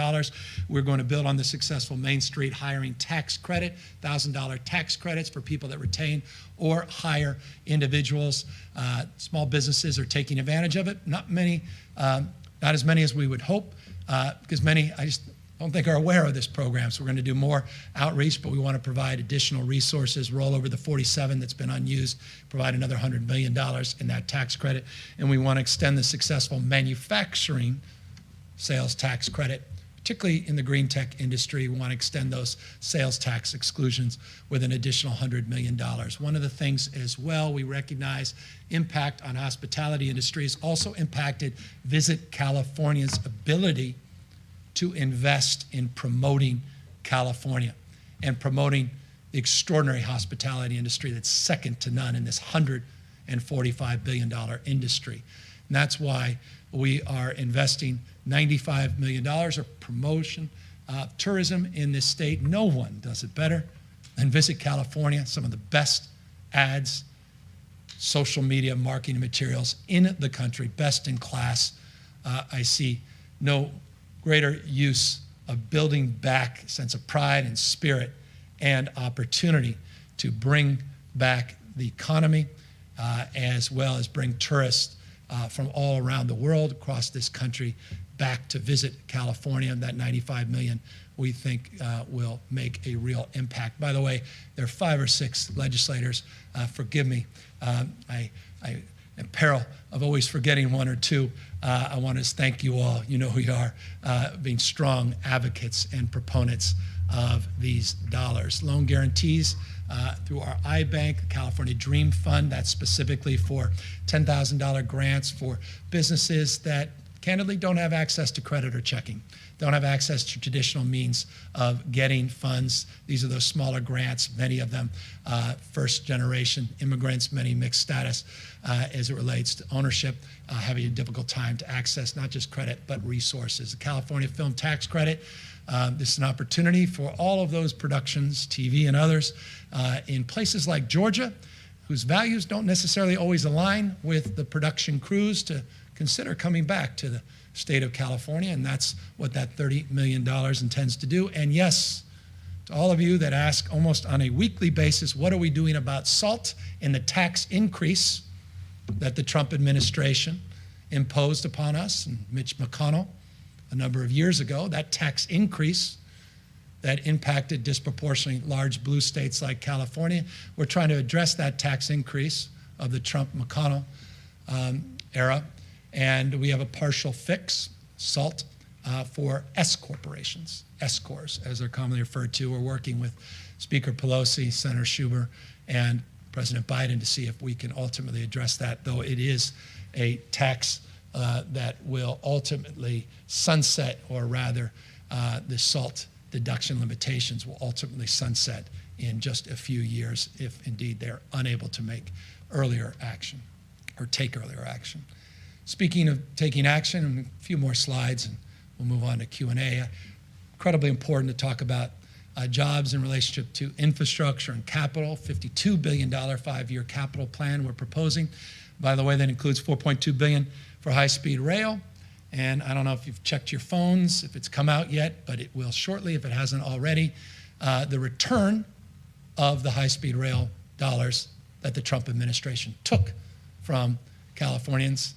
We're going to build on the successful Main Street hiring tax credit, $1,000 tax credits for people that retain or hire individuals. Small businesses are taking advantage of it. Not as many as we would hope, because many, I just don't think, are aware of this program. So we're going to do more outreach, but we want to provide additional resources, roll over the 47 that's been unused, provide another $100 million in that tax credit. And we want to extend the successful manufacturing sales tax credit particularly in the green tech industry. We want to extend those sales tax exclusions with an additional $100 million. One of the things as well, we recognize impact on hospitality industry has also impacted Visit California's ability to invest in promoting California and promoting the extraordinary hospitality industry that's second to none in this $145 billion industry. And that's why we are investing $95 million of promotion tourism in this state. No one does it better than Visit California. Some of the best ads, social media marketing materials in the country, best in class. I see no greater use of building back a sense of pride and spirit and opportunity to bring back the economy as well as bring tourists from all around the world across this country back to visit California. That $95 million we think will make a real impact. By the way, there are 5 or 6 legislators. Forgive me, I in peril of always forgetting 1 or 2. I want to thank you all. You know who you are, being strong advocates and proponents of these dollars. Loan guarantees through our iBank, the California Dream Fund, that's specifically for $10,000 grants for businesses that candidly don't have access to credit or checking, don't have access to traditional means of getting funds. These are those smaller grants, many of them first generation immigrants, many mixed status as it relates to ownership, having a difficult time to access not just credit, but resources. The California Film Tax Credit, this is an opportunity for all of those productions, TV and others, in places like Georgia, whose values don't necessarily always align with the production crews, to consider coming back to the state of California, and that's what that $30 million intends to do. And yes, to all of you that ask almost on a weekly basis, what are we doing about SALT and the tax increase that the Trump administration imposed upon us and Mitch McConnell a number of years ago, that tax increase that impacted disproportionately large blue states like California. We're trying to address that tax increase of the Trump-McConnell era, and we have a partial fix, SALT, for S corporations, S-corps, as they're commonly referred to. We're working with Speaker Pelosi, Senator Schumer, and President Biden to see if we can ultimately address that, though it is a tax that will ultimately sunset, or rather the SALT deduction limitations will ultimately sunset in just a few years if indeed they're unable to make earlier action or take earlier action. Speaking of taking action, a few more slides and we'll move on to Q&A. Incredibly important to talk about jobs in relationship to infrastructure and capital. $52 billion 5-year capital plan we're proposing. By the way, that includes $4.2 billion for high-speed rail. And I don't know if you've checked your phones, if it's come out yet, but it will shortly if it hasn't already. The return of the high-speed rail dollars that the Trump administration took from Californians.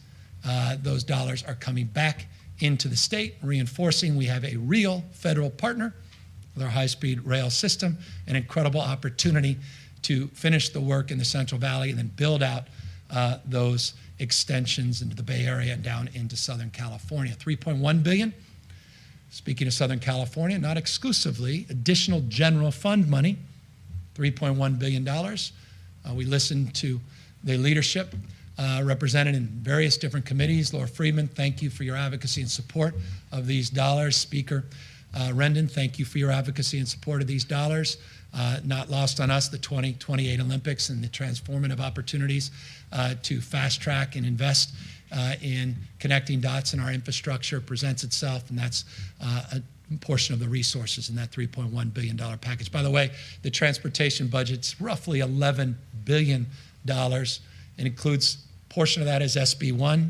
Those dollars are coming back into the state, reinforcing we have a real federal partner with our high-speed rail system, an incredible opportunity to finish the work in the Central Valley and then build out those extensions into the Bay Area and down into Southern California. $3.1 billion. Speaking of Southern California, not exclusively, additional general fund money, $3.1 billion. We listened to the leadership represented in various different committees. Laura Friedman, thank you for your advocacy and support of these dollars. Speaker Rendon, thank you for your advocacy and support of these dollars. Not lost on us, the 2028 Olympics and the transformative opportunities to fast track and invest in connecting dots in our infrastructure presents itself, and that's a portion of the resources in that $3.1 billion package. By the way, the transportation budget's roughly $11 billion. It includes, a portion of that is SB1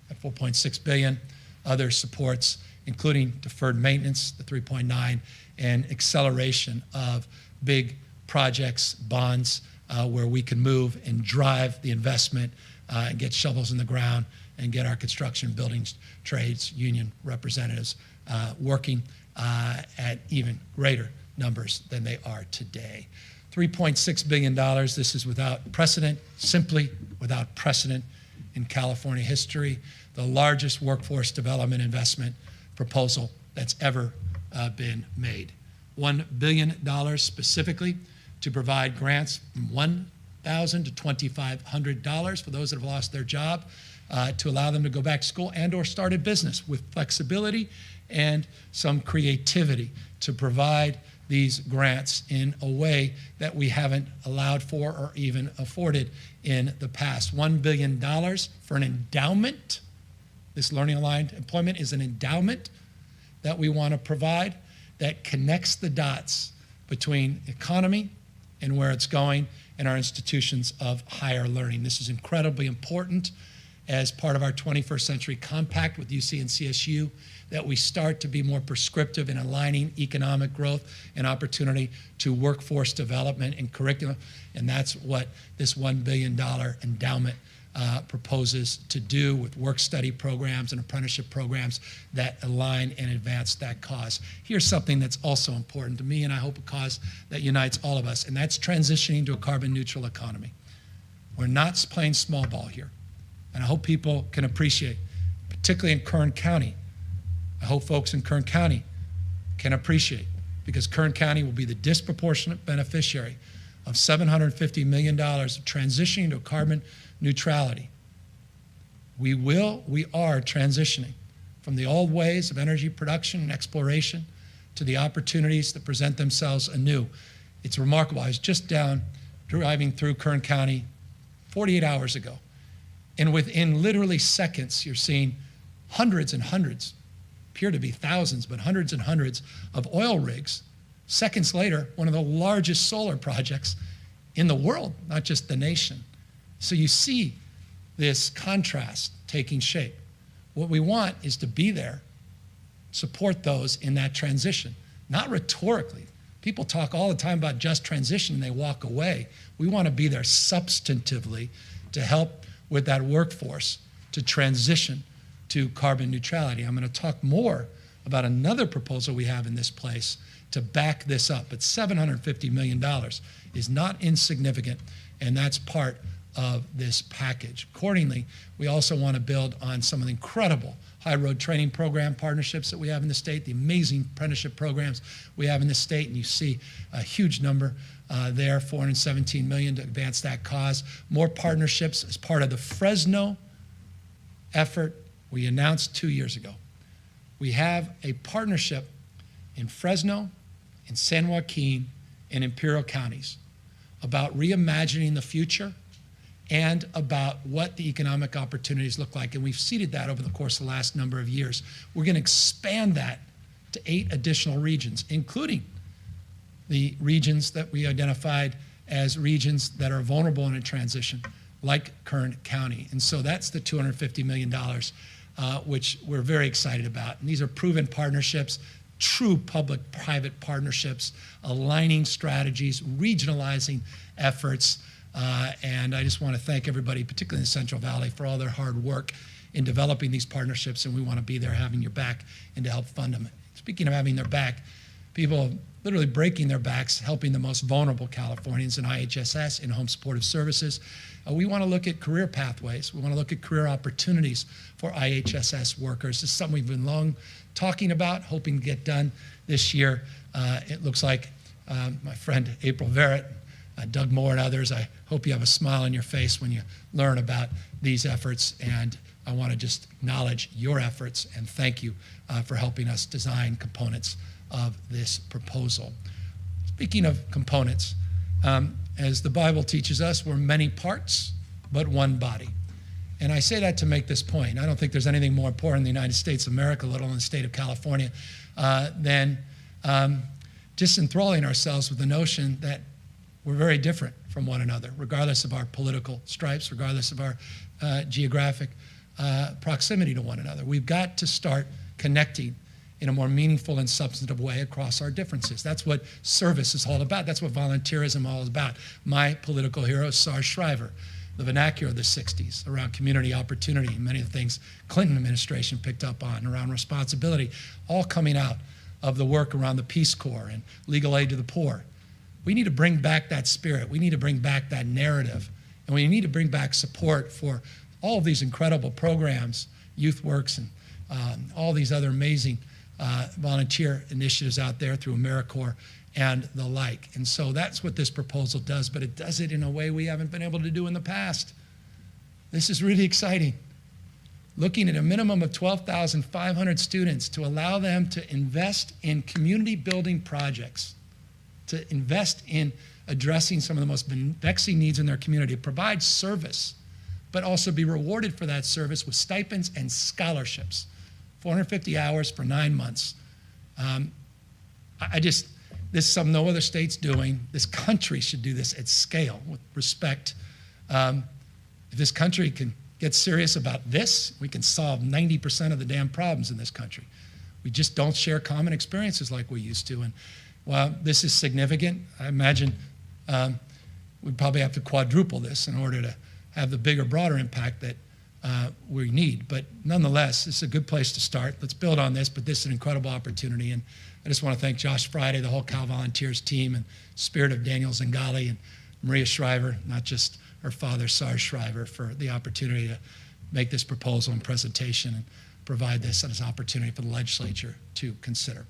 at $4.6 billion, other supports, including deferred maintenance, the 3.9, and acceleration of big projects, bonds, where we can move and drive the investment and get shovels in the ground and get our construction buildings trades union representatives working at even greater numbers than they are today. $3.6 billion, this is without precedent, simply without precedent in California history, the largest workforce development investment proposal that's ever been made. $1 billion specifically to provide grants from $1,000 to $2,500 for those that have lost their job, to allow them to go back to school and or start a business with flexibility and some creativity to provide these grants in a way that we haven't allowed for or even afforded in the past. $1 billion for an endowment. This Learning Aligned Employment is an endowment that we want to provide that connects the dots between economy and where it's going in our institutions of higher learning. This is incredibly important as part of our 21st Century Compact with UC and CSU, that we start to be more prescriptive in aligning economic growth and opportunity to workforce development and curriculum. And that's what this $1 billion endowment proposes to do with work-study programs and apprenticeship programs that align and advance that cause. Here's something that's also important to me, and I hope a cause that unites all of us, and that's transitioning to a carbon-neutral economy. We're not playing small ball here, and I hope people can appreciate, particularly in Kern County. I hope folks in Kern County can appreciate, because Kern County will be the disproportionate beneficiary of $750 million of transitioning to carbon neutrality. We are transitioning from the old ways of energy production and exploration to the opportunities that present themselves anew. It's remarkable. I was just driving through Kern County 48 hours ago, and within literally seconds, you're seeing hundreds and hundreds, appear to be thousands, but hundreds and hundreds of oil rigs. Seconds later, one of the largest solar projects in the world, not just the nation. So you see this contrast taking shape. What we want is to be there, support those in that transition, not rhetorically. People talk all the time about just transition and they walk away. We want to be there substantively to help with that workforce to transition to carbon neutrality. I'm going to talk more about another proposal we have in this place to back this up, but $750 million is not insignificant, and that's part of this package. Accordingly, we also want to build on some of the incredible high road training program partnerships that we have in the state, the amazing apprenticeship programs we have in the state, and you see a huge number there, $417 million to advance that cause. More partnerships as part of the Fresno effort we announced 2 years ago. We have a partnership in Fresno, in San Joaquin, and Imperial counties about reimagining the future and about what the economic opportunities look like. And we've seeded that over the course of the last number of years. We're going to expand that to 8 additional regions, including the regions that we identified as regions that are vulnerable in a transition, like Kern County. And so that's the $250 million, which we're very excited about. And these are proven partnerships, true public-private partnerships, aligning strategies, regionalizing efforts. And I just want to thank everybody, particularly in the Central Valley, for all their hard work in developing these partnerships, and we want to be there having your back and to help fund them. Speaking of having their back, people literally breaking their backs, helping the most vulnerable Californians in IHSS, in home supportive services. We want to look at career pathways. We want to look at career opportunities for IHSS workers. This is something we've been long talking about, hoping to get done this year. It looks like my friend April Verrett, Doug Moore, and others, I hope you have a smile on your face when you learn about these efforts. And I want to just acknowledge your efforts and thank you for helping us design components of this proposal. Speaking of components, as the Bible teaches us, we're many parts, but one body. And I say that to make this point. I don't think there's anything more important in the United States of America, let alone the state of California, than just enthralling ourselves with the notion that we're very different from one another, regardless of our political stripes, regardless of our geographic proximity to one another. We've got to start connecting in a more meaningful and substantive way across our differences. That's what service is all about. That's what volunteerism is all about. My political hero is Sarge Shriver, the vernacular of the 60s around community opportunity, many of the things Clinton administration picked up on around responsibility, all coming out of the work around the Peace Corps and legal aid to the poor. We need to bring back that spirit. We need to bring back that narrative. And we need to bring back support for all of these incredible programs, YouthWorks and all these other amazing volunteer initiatives out there through AmeriCorps and the like. And so that's what this proposal does, but it does it in a way we haven't been able to do in the past. This is really exciting. Looking at a minimum of 12,500 students to allow them to invest in community building projects, to invest in addressing some of the most vexing needs in their community, provide service, but also be rewarded for that service with stipends and scholarships. 450 hours for 9 months. This is something no other state's doing. This country should do this at scale with respect. If this country can get serious about this, we can solve 90% of the damn problems in this country. We just don't share common experiences like we used to. And while this is significant, I imagine we'd probably have to quadruple this in order to have the bigger, broader impact that we need. But nonetheless, it's a good place to start. Let's build on this, but this is an incredible opportunity. And I just want to thank Josh Friday, the whole Cal Volunteers team, and spirit of Daniel Zingali and Maria Shriver, not just her father, Sarge Shriver, for the opportunity to make this proposal and presentation and provide this as an opportunity for the legislature to consider.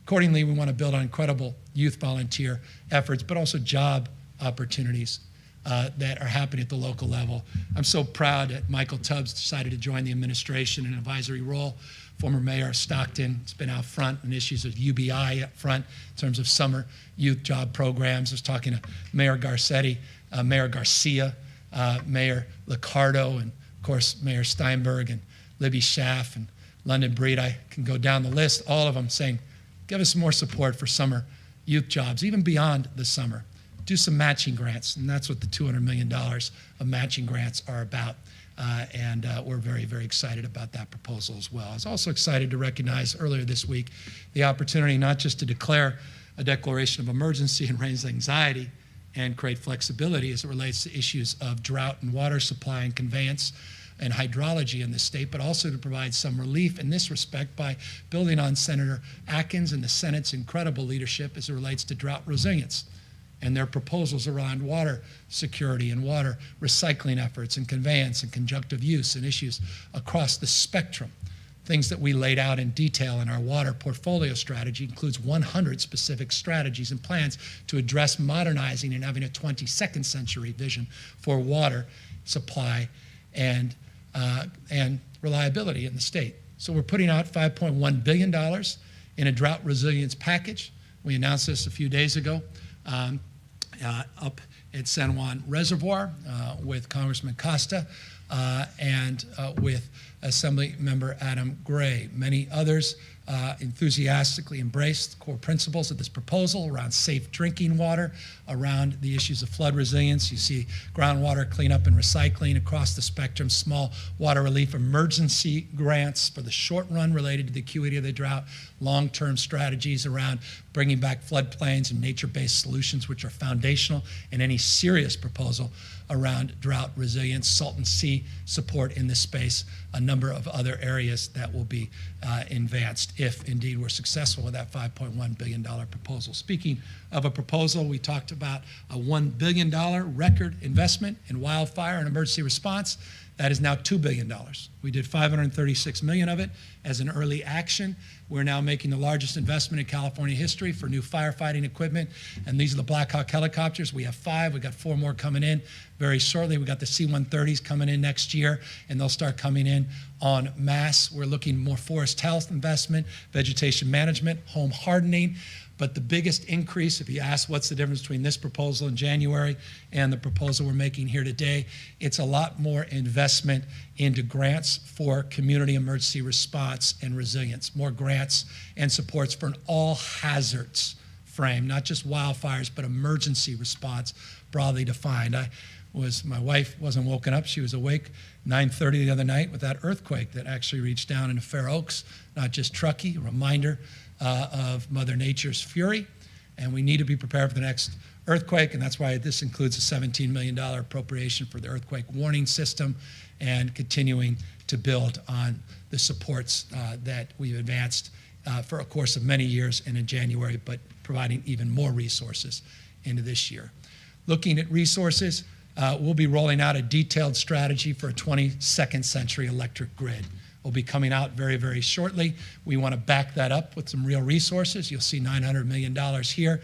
Accordingly, we want to build on incredible youth volunteer efforts, but also job opportunities that are happening at the local level. I'm so proud that Michael Tubbs decided to join the administration in an advisory role. Former Mayor Stockton has been out front on issues of UBI up front in terms of summer youth job programs. I was talking to Mayor Garcetti, Mayor Garcia, Mayor Liccardo, and of course Mayor Steinberg and Libby Schaff and London Breed. I can go down the list, all of them saying, give us more support for summer youth jobs, even beyond the summer. Do some matching grants, and that's what the $200 million of matching grants are about. And we're very, very excited about that proposal as well. I was also excited to recognize earlier this week the opportunity not just to declare a declaration of emergency and raise anxiety and create flexibility as it relates to issues of drought and water supply and conveyance and hydrology in the state, but also to provide some relief in this respect by building on Senator Atkins and the Senate's incredible leadership as it relates to drought resilience and their proposals around water security and water recycling efforts and conveyance and conjunctive use and issues across the spectrum. Things that we laid out in detail in our water portfolio strategy includes 100 specific strategies and plans to address modernizing and having a 22nd century vision for water supply and reliability in the state. So we're putting out $5.1 billion in a drought resilience package. We announced this a few days ago up at San Juan Reservoir with Congressman Costa and with Assembly Member Adam Gray. Many others enthusiastically embraced core principles of this proposal around safe drinking water, around the issues of flood resilience. You see groundwater cleanup and recycling across the spectrum, small water relief emergency grants for the short run related to the acuity of the drought, long-term strategies around bringing back floodplains and nature-based solutions, which are foundational in any serious proposal around drought resilience, Salton Sea support in this space, a number of other areas that will be advanced if indeed we're successful with that $5.1 billion proposal. Speaking of a proposal, we talked about a $1 billion record investment in wildfire and emergency response. That is now $2 billion. We did $536 million of it as an early action. We're now making the largest investment in California history for new firefighting equipment. And these are the Black Hawk helicopters. We have 5. We've got 4 more coming in very shortly. We've got the C-130s coming in next year, and they'll start coming in en masse. We're looking more forest health investment, vegetation management, home hardening. But the biggest increase, if you ask what's the difference between this proposal in January and the proposal we're making here today, it's a lot more investment into grants for community emergency response and resilience, more grants and supports for an all hazards frame, not just wildfires, but emergency response broadly defined. My wife wasn't woken up, she was awake 9:30 the other night with that earthquake that actually reached down into Fair Oaks, not just Truckee, a reminder of Mother Nature's fury, and we need to be prepared for the next earthquake, and that's why this includes a $17 million appropriation for the earthquake warning system and continuing to build on the supports that we've advanced for a course of many years and in January, but providing even more resources into this year. Looking at resources, we'll be rolling out a detailed strategy for a 22nd century electric grid. will be coming out very, very shortly. We want to back that up with some real resources. You'll see $900 million here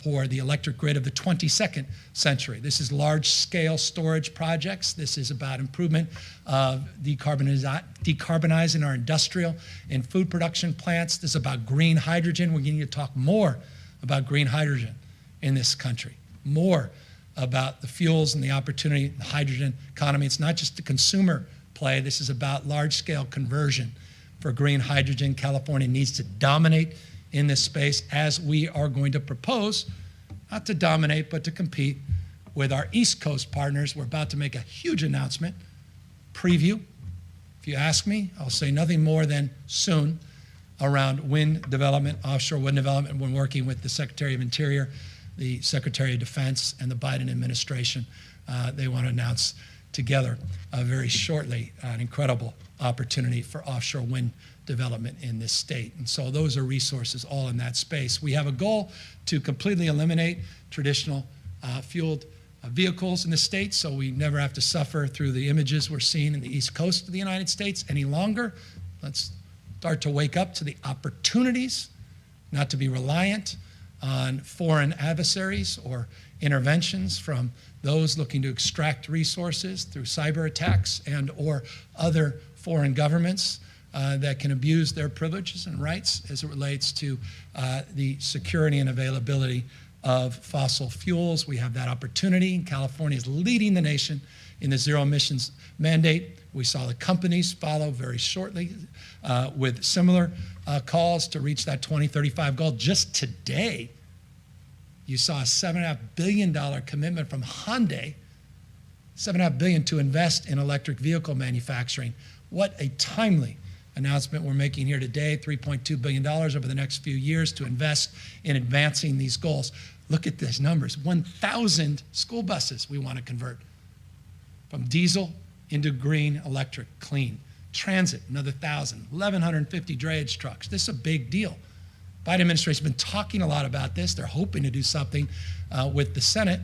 for the electric grid of the 22nd century. This is large-scale storage projects. This is about improvement of decarbonizing our industrial and food production plants. This is about green hydrogen. We're going to talk more about green hydrogen in this country, more about the fuels and the opportunity, the hydrogen economy. It's not just a consumer play. This is about large-scale conversion for green hydrogen. California needs to dominate in this space, as we are going to propose, not to dominate, but to compete with our East Coast partners. We're about to make a huge announcement, preview. If you ask me, I'll say nothing more than soon around wind development, offshore wind development. We're working with the Secretary of Interior, the Secretary of Defense, and the Biden administration. They want to announce together very shortly an incredible opportunity for offshore wind development in this state. And so those are resources all in that space. We have a goal to completely eliminate traditional fueled vehicles in the state, so we never have to suffer through the images we're seeing in the East Coast of the United States any longer. Let's start to wake up to the opportunities, not to be reliant on foreign adversaries or interventions from those looking to extract resources through cyber attacks and or other foreign governments that can abuse their privileges and rights as it relates to the security and availability of fossil fuels. We have that opportunity. California is leading the nation in the zero emissions mandate. We saw the companies follow very shortly with similar calls to reach that 2035 goal. Just today, you saw a $7.5 billion commitment from Hyundai, $7.5 billion to invest in electric vehicle manufacturing. What a timely announcement we're making here today, $3.2 billion over the next few years to invest in advancing these goals. Look at these numbers, 1,000 school buses we want to convert from diesel into green, electric, clean. Transit, another 1,000, 1,150 drayage trucks. This is a big deal. Biden administration has been talking a lot about this. They're hoping to do something with the Senate,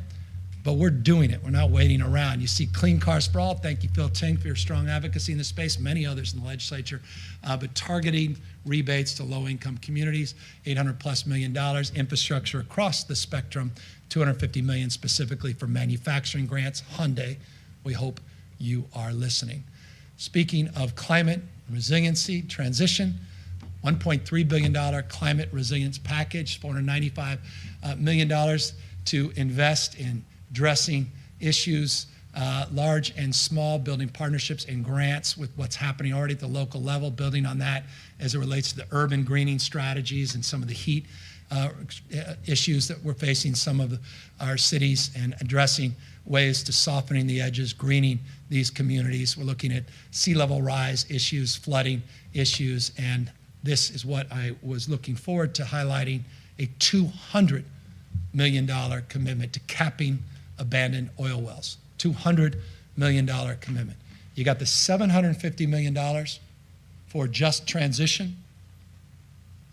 but we're doing it. We're not waiting around. You see Clean Cars for All. Thank you, Phil Ting, for your strong advocacy in this space, many others in the legislature, but targeting rebates to low-income communities, $800+ million, infrastructure across the spectrum, $250 million specifically for manufacturing grants. Hyundai, we hope you are listening. Speaking of climate resiliency, transition, $1.3 billion climate resilience package, $495 million to invest in addressing issues, large and small, building partnerships and grants with what's happening already at the local level, building on that as it relates to the urban greening strategies and some of the heat issues that we're facing some of our cities, and addressing ways to softening the edges, greening these communities. We're looking at sea level rise issues, flooding issues, and this is what I was looking forward to highlighting, a $200 million commitment to capping abandoned oil wells. $200 million commitment. You got the $750 million for just transition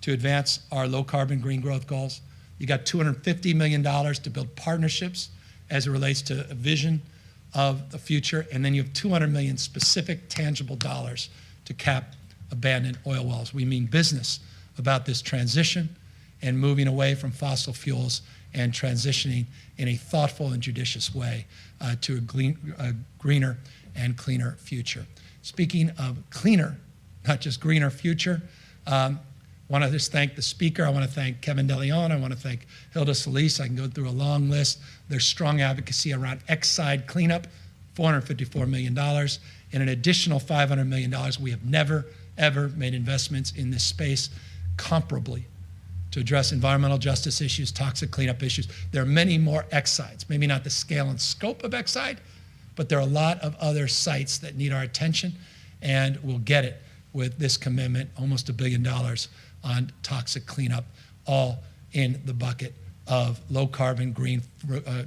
to advance our low carbon green growth goals. You got $250 million to build partnerships as it relates to a vision of the future. And then you have $200 million specific tangible dollars to cap abandoned oil wells. We mean business about this transition and moving away from fossil fuels and transitioning in a thoughtful and judicious way to a greener and cleaner future. Speaking of cleaner, not just greener future, I want to just thank the speaker. I want to thank Kevin DeLeon. I want to thank Hilda Solis. I can go through a long list. Their strong advocacy around Exide cleanup, $454 million, and an additional $500 million. We have never, ever made investments in this space comparably to address environmental justice issues, toxic cleanup issues. There are many more Exides, maybe not the scale and scope of Exide, but there are a lot of other sites that need our attention, and we'll get it with this commitment, almost $1 billion on toxic cleanup, all in the bucket of low carbon green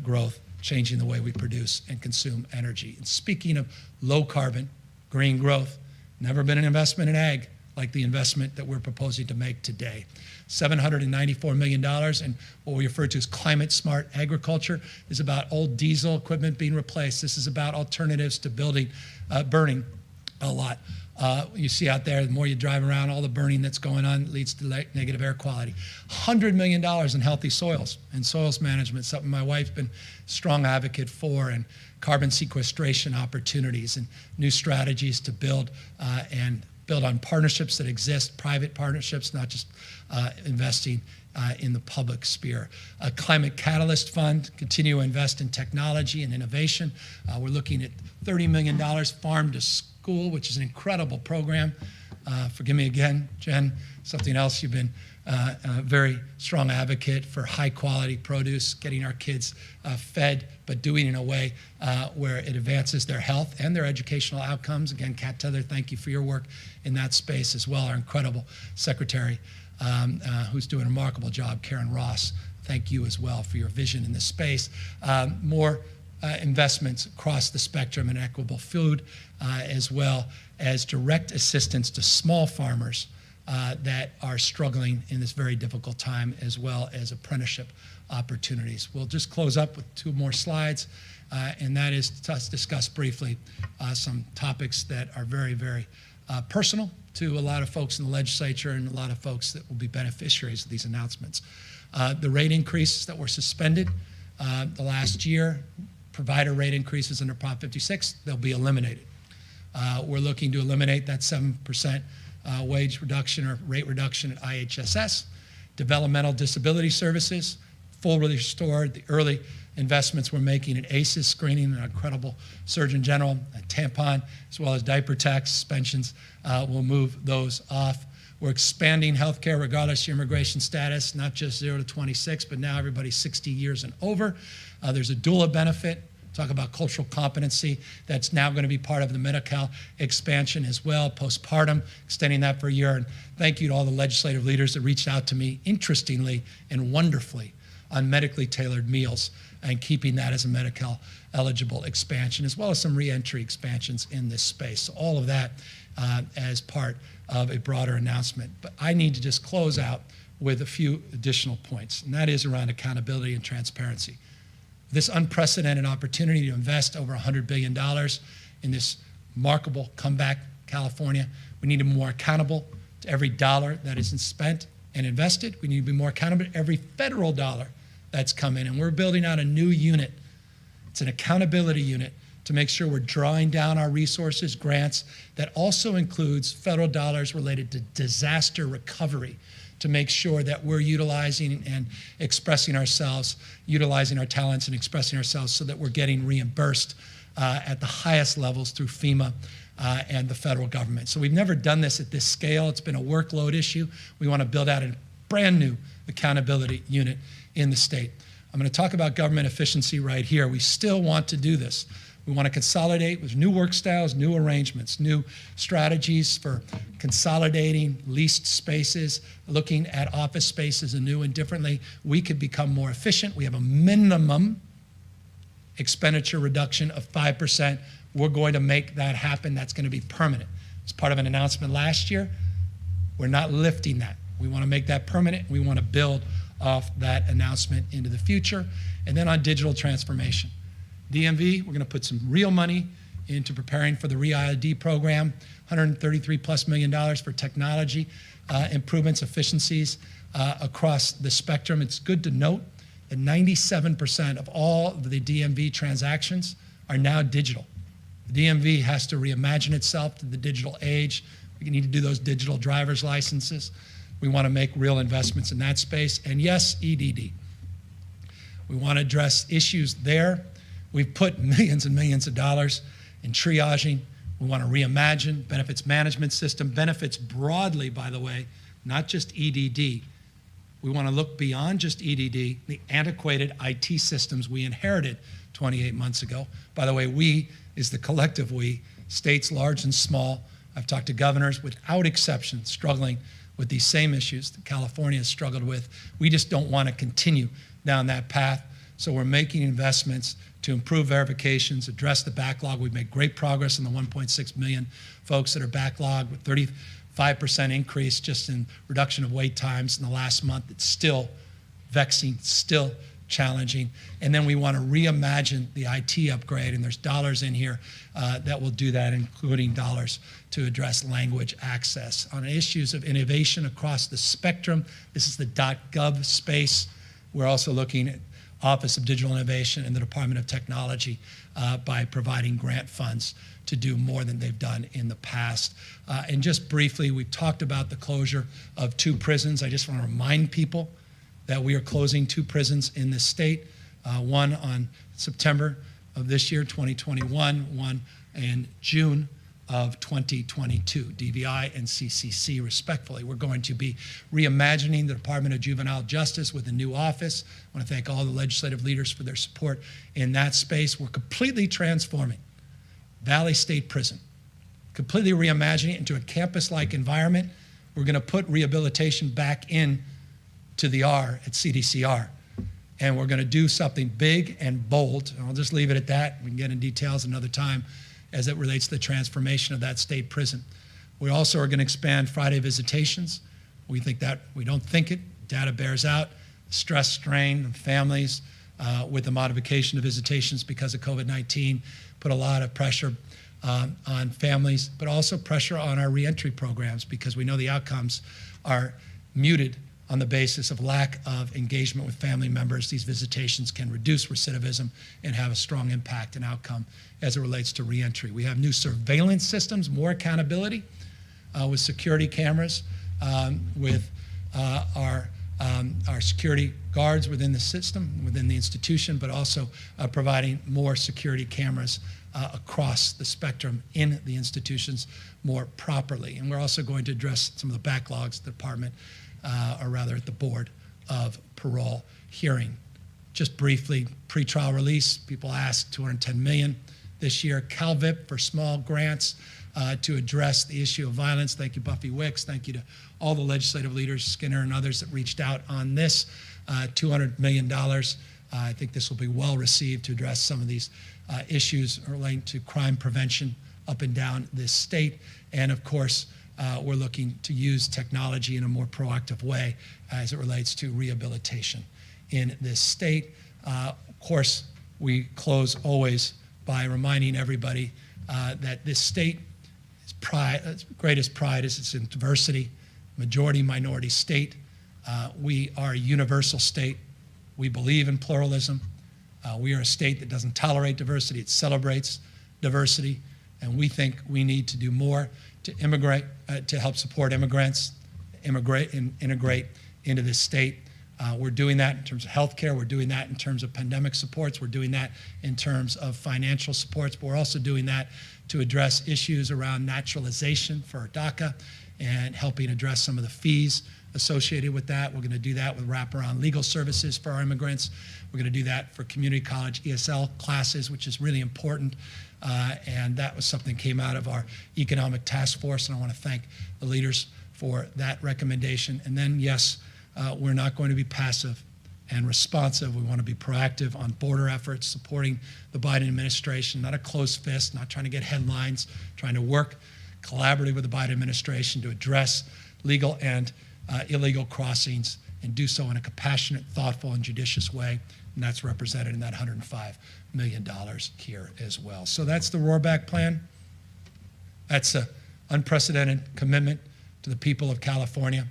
growth, changing the way we produce and consume energy. And speaking of low carbon green growth, never been an investment in ag like the investment that we're proposing to make today. $794 million, and what we refer to as climate smart agriculture is about old diesel equipment being replaced. This is about alternatives to burning a lot You see out there, the more you drive around, all the burning that's going on leads to negative air quality. $100 million in healthy soils and soils management, something my wife's been a strong advocate for, and carbon sequestration opportunities and new strategies to build on partnerships that exist, private partnerships, not just investing in the public sphere. A climate catalyst fund, continue to invest in technology and innovation. We're looking at $30 million farm to school, which is an incredible program. Forgive me again, Jen, something else you've been a very strong advocate for high quality produce, getting our kids fed, but doing it in a way where it advances their health and their educational outcomes. Again, Kat Tether, thank you for your work in that space as well. Our incredible secretary, who's doing a remarkable job, Karen Ross. Thank you as well for your vision in this space. More investments across the spectrum in equitable food, as well as direct assistance to small farmers that are struggling in this very difficult time, as well as apprenticeship opportunities. We'll just close up with 2 more slides, and that is to discuss briefly some topics that are very, very personal to a lot of folks in the legislature and a lot of folks that will be beneficiaries of these announcements. The rate increases that were suspended the last year, provider rate increases under Prop 56, they'll be eliminated. We're looking to eliminate that 7% wage reduction or rate reduction at IHSS. Developmental disability services, fully restored. The early investments we're making in ACEs screening, an incredible Surgeon General, a tampon, as well as diaper tax suspensions. We'll move those off. We're expanding healthcare regardless of your immigration status, not just 0 to 26, but now everybody's 60 years and over. There's a doula benefit. Talk about cultural competency. That's now going to be part of the Medi-Cal expansion as well, postpartum, extending that for a year. And thank you to all the legislative leaders that reached out to me, interestingly and wonderfully, on medically tailored meals and keeping that as a Medi-Cal eligible expansion, as well as some reentry expansions in this space. So all of that as part of a broader announcement. But I need to just close out with a few additional points, and that is around accountability and transparency. This unprecedented opportunity to invest over $100 billion in this remarkable comeback, California. We need to be more accountable to every dollar that is spent and invested. We need to be more accountable to every federal dollar that's come in. And we're building out a new unit. It's an accountability unit to make sure we're drawing down our resources, grants, that also includes federal dollars related to disaster recovery, to make sure that we're utilizing and expressing ourselves, utilizing our talents and expressing ourselves so that we're getting reimbursed at the highest levels through FEMA and the federal government. So we've never done this at this scale. It's been a workload issue. We want to build out a brand new accountability unit in the state. I'm going to talk about government efficiency right here. We still want to do this. We want to consolidate with new work styles, new arrangements, new strategies for consolidating leased spaces, looking at office spaces anew and differently. We could become more efficient. We have a minimum expenditure reduction of 5%. We're going to make that happen. That's going to be permanent. As part of an announcement last year, we're not lifting that. We want to make that permanent. We want to build off that announcement into the future. And then on digital transformation. DMV, we're going to put some real money into preparing for the ReID program, $133+ million for technology improvements, efficiencies across the spectrum. It's good to note that 97% of all of the DMV transactions are now digital. The DMV has to reimagine itself to the digital age. We need to do those digital driver's licenses. We want to make real investments in that space. And yes, EDD. We want to address issues there. We've put millions and millions of dollars in triaging. We want to reimagine benefits management system, benefits broadly, by the way, not just EDD. We want to look beyond just EDD, the antiquated IT systems we inherited 28 months ago. By the way, we is the collective we, states large and small. I've talked to governors without exception struggling with these same issues that California has struggled with. We just don't want to continue down that path. So we're making investments to improve verifications, address the backlog. We've made great progress on the 1.6 million folks that are backlogged with 35% increase just in reduction of wait times in the last month. It's still vexing, still challenging. And then we want to reimagine the IT upgrade, and there's dollars in here that will do that, including dollars to address language access. On issues of innovation across the spectrum, this is the .gov space. We're also looking at Office of Digital Innovation and the Department of Technology by providing grant funds to do more than they've done in the past. And just briefly, we talked about the closure of 2 prisons. I just want to remind people that we are closing 2 prisons in this state, one on September of this year, 2021, one in June of 2022, DVI and CCC, respectfully. We're going to be reimagining the Department of Juvenile Justice with a new office. I want to thank all the legislative leaders for their support in that space. We're completely transforming Valley State Prison, completely reimagining it into a campus-like environment. We're going to put rehabilitation back in to the R at CDCR. And we're going to do something big and bold. And I'll just leave it at that. We can get in details another time as it relates to the transformation of that state prison. We also are going to expand Friday visitations. We don't think it. Data bears out. Stress, strain of families with the modification of visitations because of COVID-19 put a lot of pressure on families, but also pressure on our reentry programs because we know the outcomes are muted on the basis of lack of engagement with family members. These visitations can reduce recidivism and have a strong impact and outcome as it relates to reentry. We have new surveillance systems, more accountability with security cameras, with our security guards within the system, within the institution, but also providing more security cameras across the spectrum in the institutions more properly. And we're also going to address some of the backlogs at the department, or rather at the Board of Parole hearing. Just briefly, pretrial release, people asked $210 million this year. CalVIP for small grants to address the issue of violence. Thank you, Buffy Wicks. Thank you to all the legislative leaders, Skinner and others that reached out on this. $200 million. I think this will be well received to address some of these issues relating to crime prevention up and down this state. And of course, we're looking to use technology in a more proactive way as it relates to rehabilitation in this state. Of course, we close always by reminding everybody that this state, its greatest pride is its diversity, majority-minority state. We are a universal state. We believe in pluralism. We are a state that doesn't tolerate diversity. It celebrates diversity. And we think we need to do more to immigrate, to help support immigrants, integrate into this state. We're doing that in terms of healthcare. We're doing that in terms of pandemic supports. We're doing that in terms of financial supports. But we're also doing that to address issues around naturalization for DACA and helping address some of the fees associated with that. We're going to do that with wraparound legal services for our immigrants. We're going to do that for community college ESL classes, which is really important. And that was something that came out of our economic task force, and I want to thank the leaders for that recommendation. And then, yes, we're not going to be passive and responsive. We want to be proactive on border efforts, supporting the Biden administration, not a closed fist, not trying to get headlines, trying to work collaboratively with the Biden administration to address legal and illegal crossings and do so in a compassionate, thoughtful, and judicious way. And that's represented in that $105 million here as well. So that's the Roarback Plan. That's an unprecedented commitment to the people of California,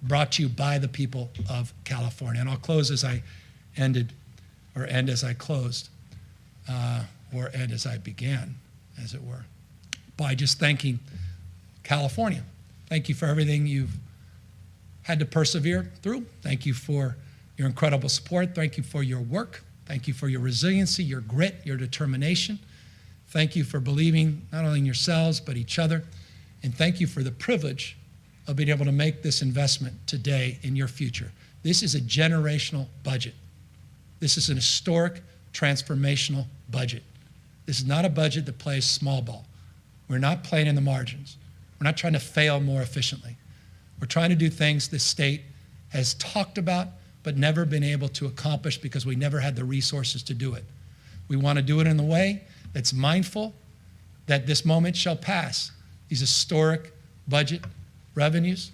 brought to you by the people of California. And I'll close as I ended, or end as I closed, or end as I began, as it were, by just thanking California. Thank you for everything you've had to persevere through. Thank you for your incredible support. Thank you for your work. Thank you for your resiliency, your grit, your determination. Thank you for believing not only in yourselves, but each other. And thank you for the privilege of being able to make this investment today in your future. This is a generational budget. This is an historic, transformational budget. This is not a budget that plays small ball. We're not playing in the margins. We're not trying to fail more efficiently. We're trying to do things this state has talked about but never been able to accomplish because we never had the resources to do it. We want to do it in a way that's mindful that this moment shall pass, these historic budget revenues,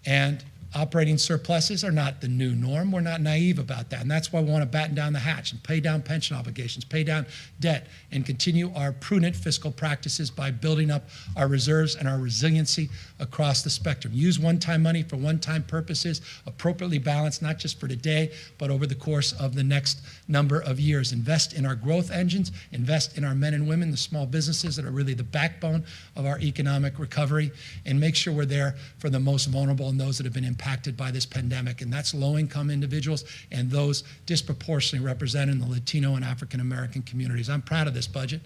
and Operating surpluses are not the new norm. We're not naive about that. And that's why we want to batten down the hatch and pay down pension obligations, pay down debt, and continue our prudent fiscal practices by building up our reserves and our resiliency across the spectrum. Use one-time money for one-time purposes, appropriately balanced, not just for today, but over the course of the next number of years. Invest in our growth engines, invest in our men and women, the small businesses that are really the backbone of our economic recovery, and make sure we're there for the most vulnerable and those that have been impacted by this pandemic, and that's low-income individuals and those disproportionately represented in the Latino and African American communities. I'm proud of this budget.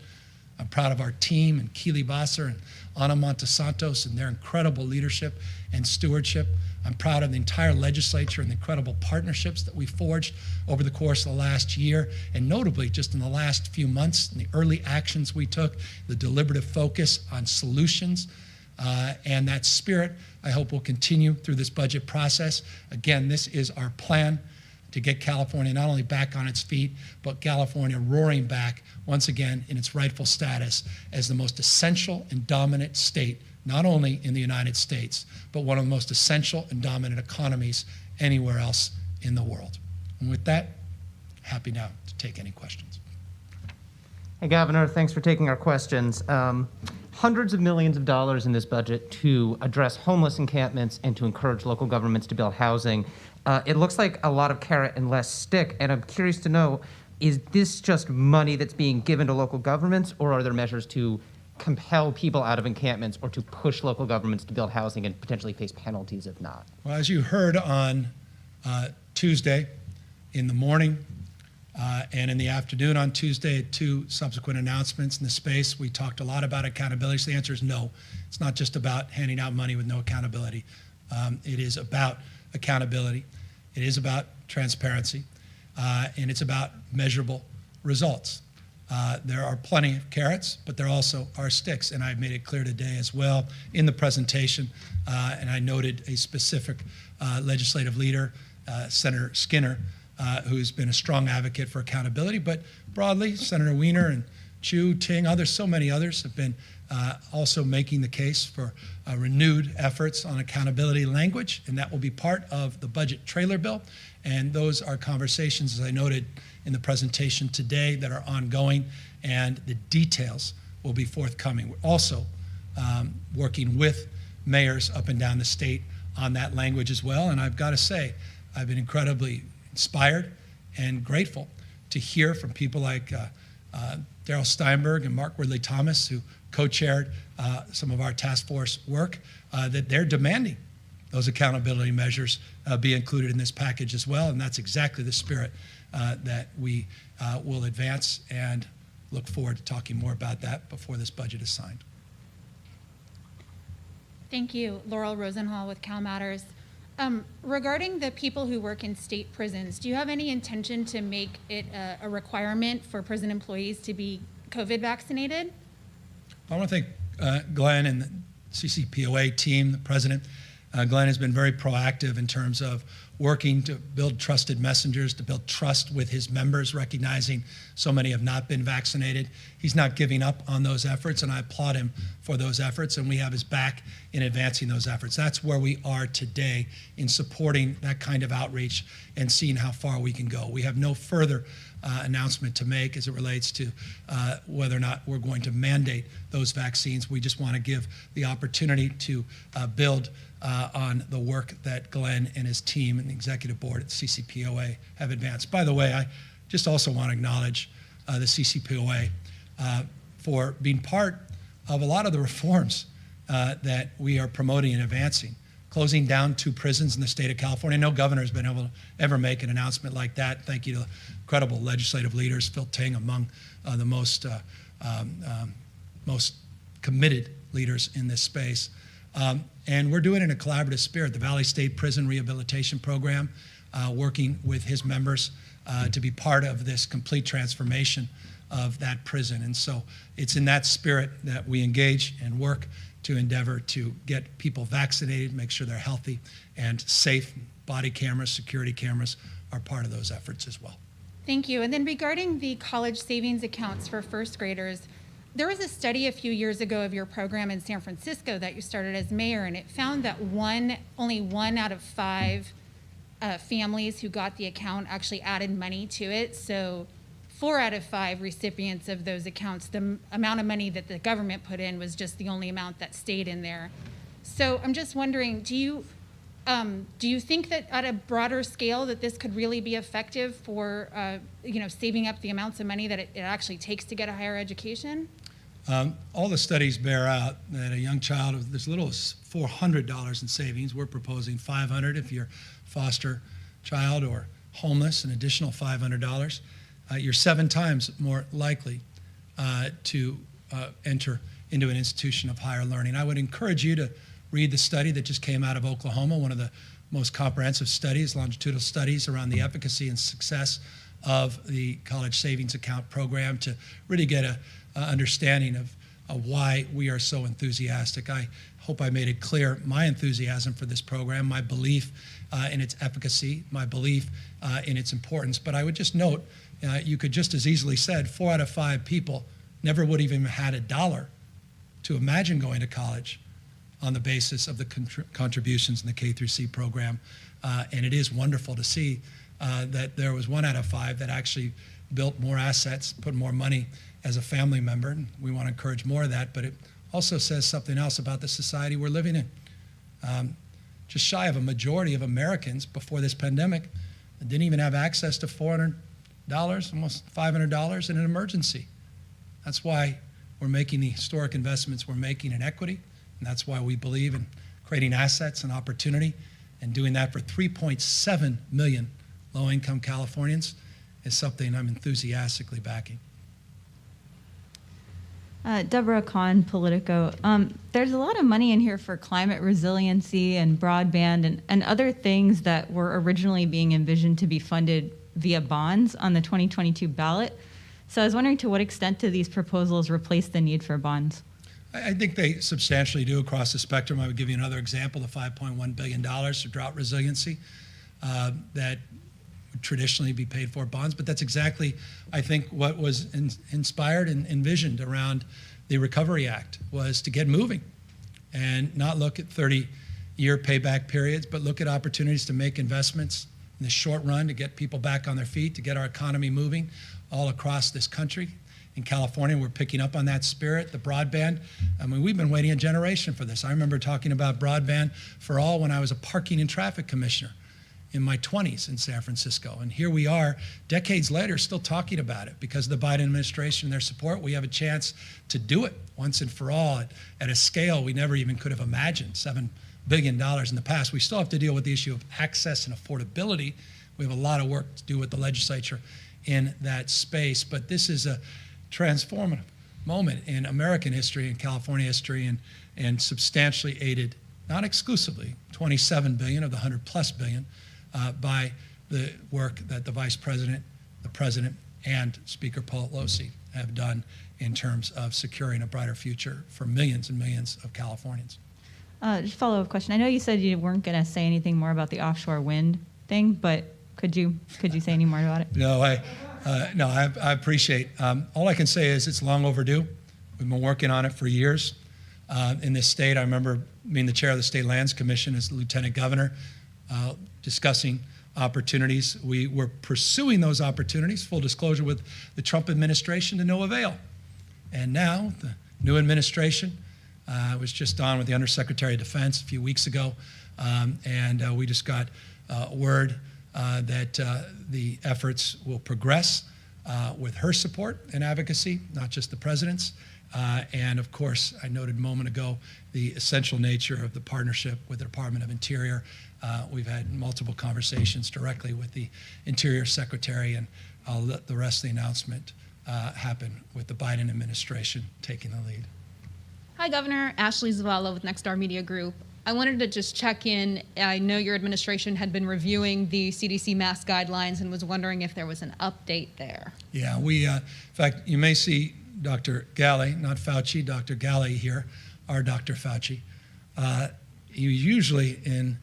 I'm proud of our team and Keely Bosser and Ana Montesantos and their incredible leadership and stewardship. I'm proud of the entire legislature and the incredible partnerships that we forged over the course of the last year, and notably just in the last few months, and the early actions we took, the deliberative focus on solutions, and that spirit, I hope, will continue through this budget process. Again, this is our plan to get California not only back on its feet, but California roaring back once again in its rightful status as the most essential and dominant state, not only in the United States, but one of the most essential and dominant economies anywhere else in the world. And with that, happy now to take any questions. Hey, Governor, thanks for taking our questions. Hundreds of millions of dollars in this budget to address homeless encampments and to encourage local governments to build housing. It looks like a lot of carrot and less stick, and I'm curious to know, is this just money that's being given to local governments, or are there measures to compel people out of encampments or to push local governments to build housing and potentially face penalties if not? Well, as you heard on Tuesday in the morning, and in the afternoon on Tuesday at two subsequent announcements in the space, we talked a lot about accountability. So the answer is no. It's not just about handing out money with no accountability. It is about accountability. It is about transparency. And it's about measurable results. There are plenty of carrots, but there also are sticks. And I made it clear today as well in the presentation. And I noted a specific legislative leader, Senator Skinner, who's been a strong advocate for accountability, but broadly, Senator Wiener and Chu, Ting, others, so many others have been also making the case for renewed efforts on accountability language, and that will be part of the budget trailer bill. And those are conversations, as I noted in the presentation today, that are ongoing, and the details will be forthcoming. We're also working with mayors up and down the state on that language as well, and I've got to say, I've been incredibly inspired and grateful to hear from people like Darrell Steinberg and Mark Ridley Thomas, who co-chaired some of our task force work, that they're demanding those accountability measures be included in this package as well. And that's exactly the spirit that we will advance, and look forward to talking more about that before this budget is signed. Thank you. Laurel Rosenhall with Cal Matters. Regarding the people who work in state prisons, do you have any intention to make it a requirement for prison employees to be COVID vaccinated? I want to thank Glenn and the CCPOA team, the president. Glenn has been very proactive in terms of working to build trusted messengers, to build trust with his members, recognizing so many have not been vaccinated. He's not giving up on those efforts, and I applaud him for those efforts, and we have his back in advancing those efforts. That's where we are today in supporting that kind of outreach and seeing how far we can go. We have no further announcement to make as it relates to whether or not we're going to mandate those vaccines. We just want to give the opportunity to build on the work that Glenn and his team and the executive board at CCPOA have advanced. By the way, I just also want to acknowledge the CCPOA for being part of a lot of the reforms that we are promoting and advancing. Closing down 2 prisons in the state of California. No governor has been able to ever make an announcement like that. Thank you to incredible legislative leaders, Phil Ting among the most committed leaders in this space. And we're doing it in a collaborative spirit. The Valley State Prison Rehabilitation Program, working with his members to be part of this complete transformation of that prison. And so it's in that spirit that we engage and work to endeavor to get people vaccinated, make sure they're healthy and safe. Body cameras, security cameras are part of those efforts as well. Thank you. And then regarding the college savings accounts for first graders, there was a study a few years ago of your program in San Francisco that you started as mayor, and it found that only 1 out of 5 families who got the account actually added money to it. So 4 out of 5 recipients of those accounts, the amount of money that the government put in was just the only amount that stayed in there. So I'm just wondering, do you think that at a broader scale that this could really be effective for saving up the amounts of money that it actually takes to get a higher education? All the studies bear out that a young child with as little as $400 in savings, we're proposing $500 if you're foster child or homeless, an additional $500, you're 7 times more likely to enter into an institution of higher learning. I would encourage you to read the study that just came out of Oklahoma, one of the most comprehensive studies, longitudinal studies around the efficacy and success of the college savings account program, to really get a understanding of why we are so enthusiastic. I hope I made it clear my enthusiasm for this program, my belief in its efficacy, my belief in its importance. But I would just note, you could just as easily said 4 out of 5 people never would have even had $1 to imagine going to college on the basis of the contributions in the K through C program. And it is wonderful to see that there was 1 out of 5 that actually built more assets, put more money as a family member. And we want to encourage more of that, but it also says something else about the society we're living in. Just shy of a majority of Americans before this pandemic didn't even have access to $400, almost $500 in an emergency. That's why we're making the historic investments we're making in equity, and that's why we believe in creating assets and opportunity, and doing that for 3.7 million low-income Californians is something I'm enthusiastically backing. Deborah Kahn, Politico. There's a lot of money in here for climate resiliency and broadband and other things that were originally being envisioned to be funded via bonds on the 2022 ballot. So I was wondering, to what extent do these proposals replace the need for bonds? I think they substantially do across the spectrum. I would give you another example, the $5.1 billion for drought resiliency that would traditionally be paid for bonds, but that's exactly, I think, what was inspired and envisioned around the Recovery Act, was to get moving and not look at 30-year payback periods, but look at opportunities to make investments in the short run to get people back on their feet, to get our economy moving all across this country. In California, we're picking up on that spirit. The broadband, I mean, we've been waiting a generation for this. I remember talking about broadband for all when I was a parking and traffic commissioner in my 20s in San Francisco. And here we are, decades later, still talking about it. Because of the Biden administration and their support, we have a chance to do it once and for all at a scale we never even could have imagined, $7 billion in the past. We still have to deal with the issue of access and affordability. We have a lot of work to do with the legislature in that space. But this is a transformative moment in American history and California history, and substantially aided, not exclusively, 27 billion of the 100+ billion by the work that the Vice President, the President, and Speaker Pelosi have done in terms of securing a brighter future for millions and millions of Californians. Just a follow-up question. I know you said you weren't going to say anything more about the offshore wind thing, but could you say any more about it? No, I appreciate. All I can say is it's long overdue. We've been working on it for years. In this state, I remember being the chair of the State Lands Commission as lieutenant governor, discussing opportunities. We were pursuing those opportunities, full disclosure, with the Trump administration to no avail. And now the new administration was just on with the Undersecretary of Defense a few weeks ago, and we just got word that the efforts will progress with her support and advocacy, not just the president's. And of course, I noted a moment ago the essential nature of the partnership with the Department of Interior. We've had multiple conversations directly with the Interior Secretary, and I'll let the rest of the announcement happen with the Biden administration taking the lead. Hi, Governor. Ashley Zavala with Nexstar Media Group. I wanted to just check in. I know your administration had been reviewing the CDC mask guidelines and was wondering if there was an update there. Yeah, in fact, you may see Dr. Galley, not Fauci, Dr. Galley here, our Dr. Fauci. He's usually in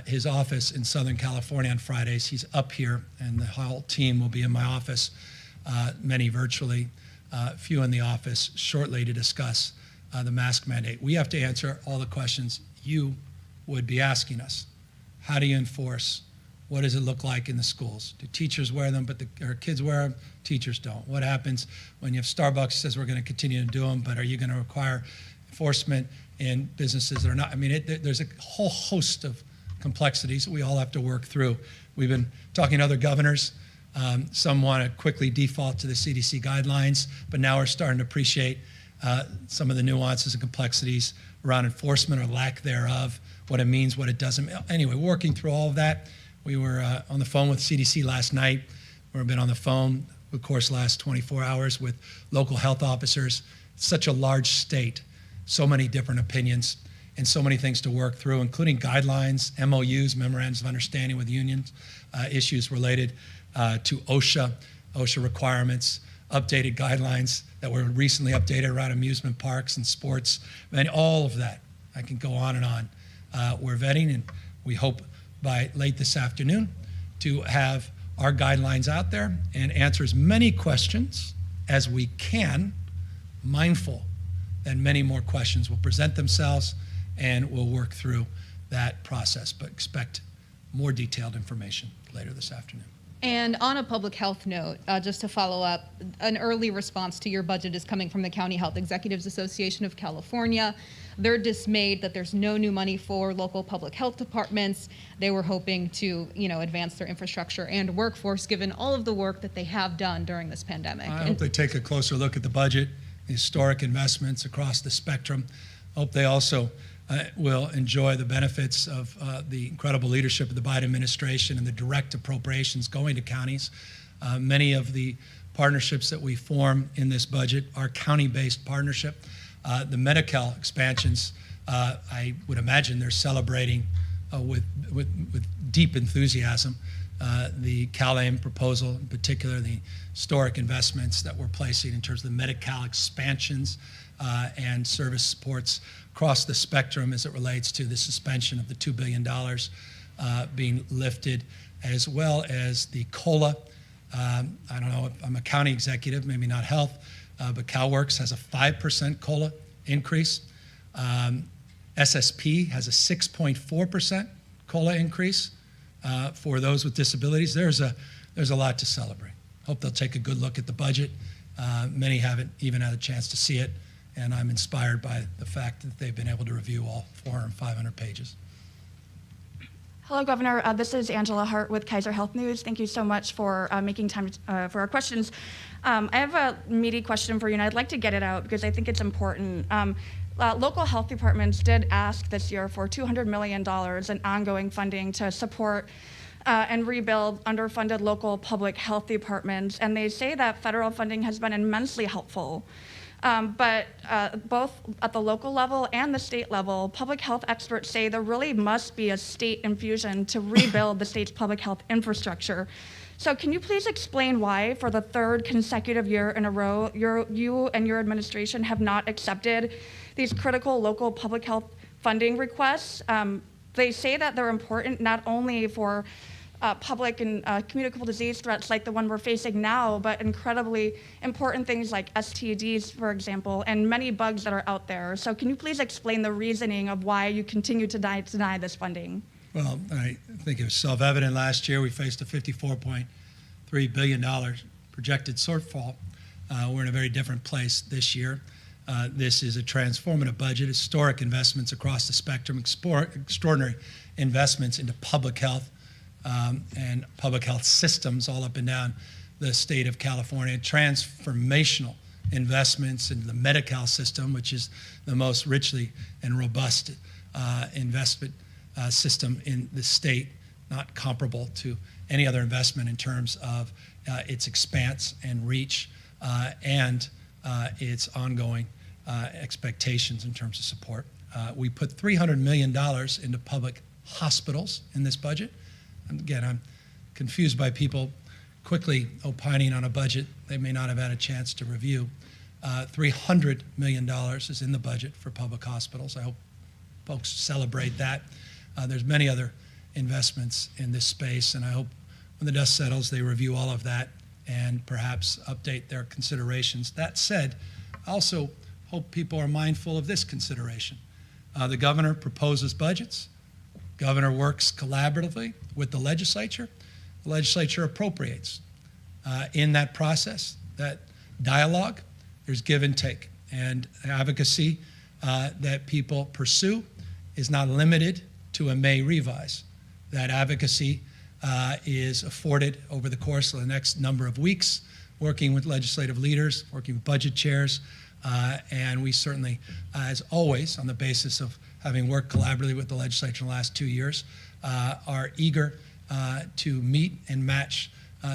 his office in Southern California on Fridays. He's up here, and the whole team will be in my office, many virtually. few in the office shortly to discuss the mask mandate. We have to answer all the questions you would be asking us. How do you enforce? What does it look like in the schools? Do teachers wear them, but or kids wear them? Teachers don't. What happens when you have Starbucks says we're going to continue to do them, but are you going to require enforcement in businesses that are not? I mean, there's a whole host of complexities that we all have to work through. We've been talking to other governors. Some want to quickly default to the CDC guidelines, but now we're starting to appreciate some of the nuances and complexities around enforcement or lack thereof, what it means, what it doesn't. Anyway, working through all of that. We were on the phone with CDC last night. We've been on the phone, of course, last 24 hours with local health officers. It's such a large state, so many different opinions, and so many things to work through, including guidelines, MOUs, memorandums of understanding with unions, issues related to OSHA requirements, updated guidelines that were recently updated around amusement parks and sports, and all of that. I can go on and on. We're vetting, and we hope by late this afternoon to have our guidelines out there and answer as many questions as we can, mindful that many more questions will present themselves, and we'll work through that process, but expect more detailed information later this afternoon. And on a public health note, just to follow up, an early response to your budget is coming from the County Health Executives Association of California. They're dismayed that there's no new money for local public health departments. They were hoping to, advance their infrastructure and workforce, given all of the work that they have done during this pandemic. I hope they take a closer look at the budget, historic investments across the spectrum. I hope they also will enjoy the benefits of the incredible leadership of the Biden administration and the direct appropriations going to counties. Many of the partnerships that we form in this budget are county-based partnership. The Medicaid expansions, I would imagine they're celebrating with deep enthusiasm. The CalAIM proposal, in particular, the historic investments that we're placing in terms of the Medicaid expansions and service supports across the spectrum as it relates to the suspension of the $2 billion being lifted, as well as the COLA. I don't know if I'm a county executive, maybe not health, but CalWorks has a 5% COLA increase. SSP has a 6.4% COLA increase for those with disabilities. There's a lot to celebrate. Hope they'll take a good look at the budget. Many haven't even had a chance to see it, and I'm inspired by the fact that they've been able to review all 400 and 500 pages. Hello, Governor. This is Angela Hart with Kaiser Health News. Thank you so much for making time for our questions. I have a meaty question for you, and I'd like to get it out because I think it's important. Local health departments did ask this year for $200 million in ongoing funding to support and rebuild underfunded local public health departments, and they say that federal funding has been immensely helpful. But both at the local level and the state level, public health experts say there really must be a state infusion to rebuild the state's public health infrastructure. So can you please explain why, for the third consecutive year in a row, you and your administration have not accepted these critical local public health funding requests? They say that they're important not only for public and communicable disease threats like the one we're facing now, but incredibly important things like STDs, for example, and many bugs that are out there. So can you please explain the reasoning of why you continue to deny this funding? Well, I think it was self-evident last year. We faced a $54.3 billion projected shortfall. We're in a very different place this year. This is a transformative budget, historic investments across the spectrum, extraordinary investments into public health and public health systems all up and down the state of California, transformational investments into the Medicaid system, which is the most richly and robust investment system in the state, not comparable to any other investment in terms of its expanse and reach and its ongoing expectations in terms of support. We put $300 million into public hospitals in this budget. And again, I'm confused by people quickly opining on a budget they may not have had a chance to review. $300 million is in the budget for public hospitals. I hope folks celebrate that. There's many other investments in this space, and I hope when the dust settles, they review all of that and perhaps update their considerations. That said, I also hope people are mindful of this consideration. The governor proposes budgets. Governor works collaboratively with the legislature. The legislature appropriates. In that process, that dialogue, there's give and take. And advocacy that people pursue is not limited to a May revise. That advocacy is afforded over the course of the next number of weeks, working with legislative leaders, working with budget chairs, and we certainly, as always, on the basis of having worked collaboratively with the legislature in the last 2 years, are eager to meet and match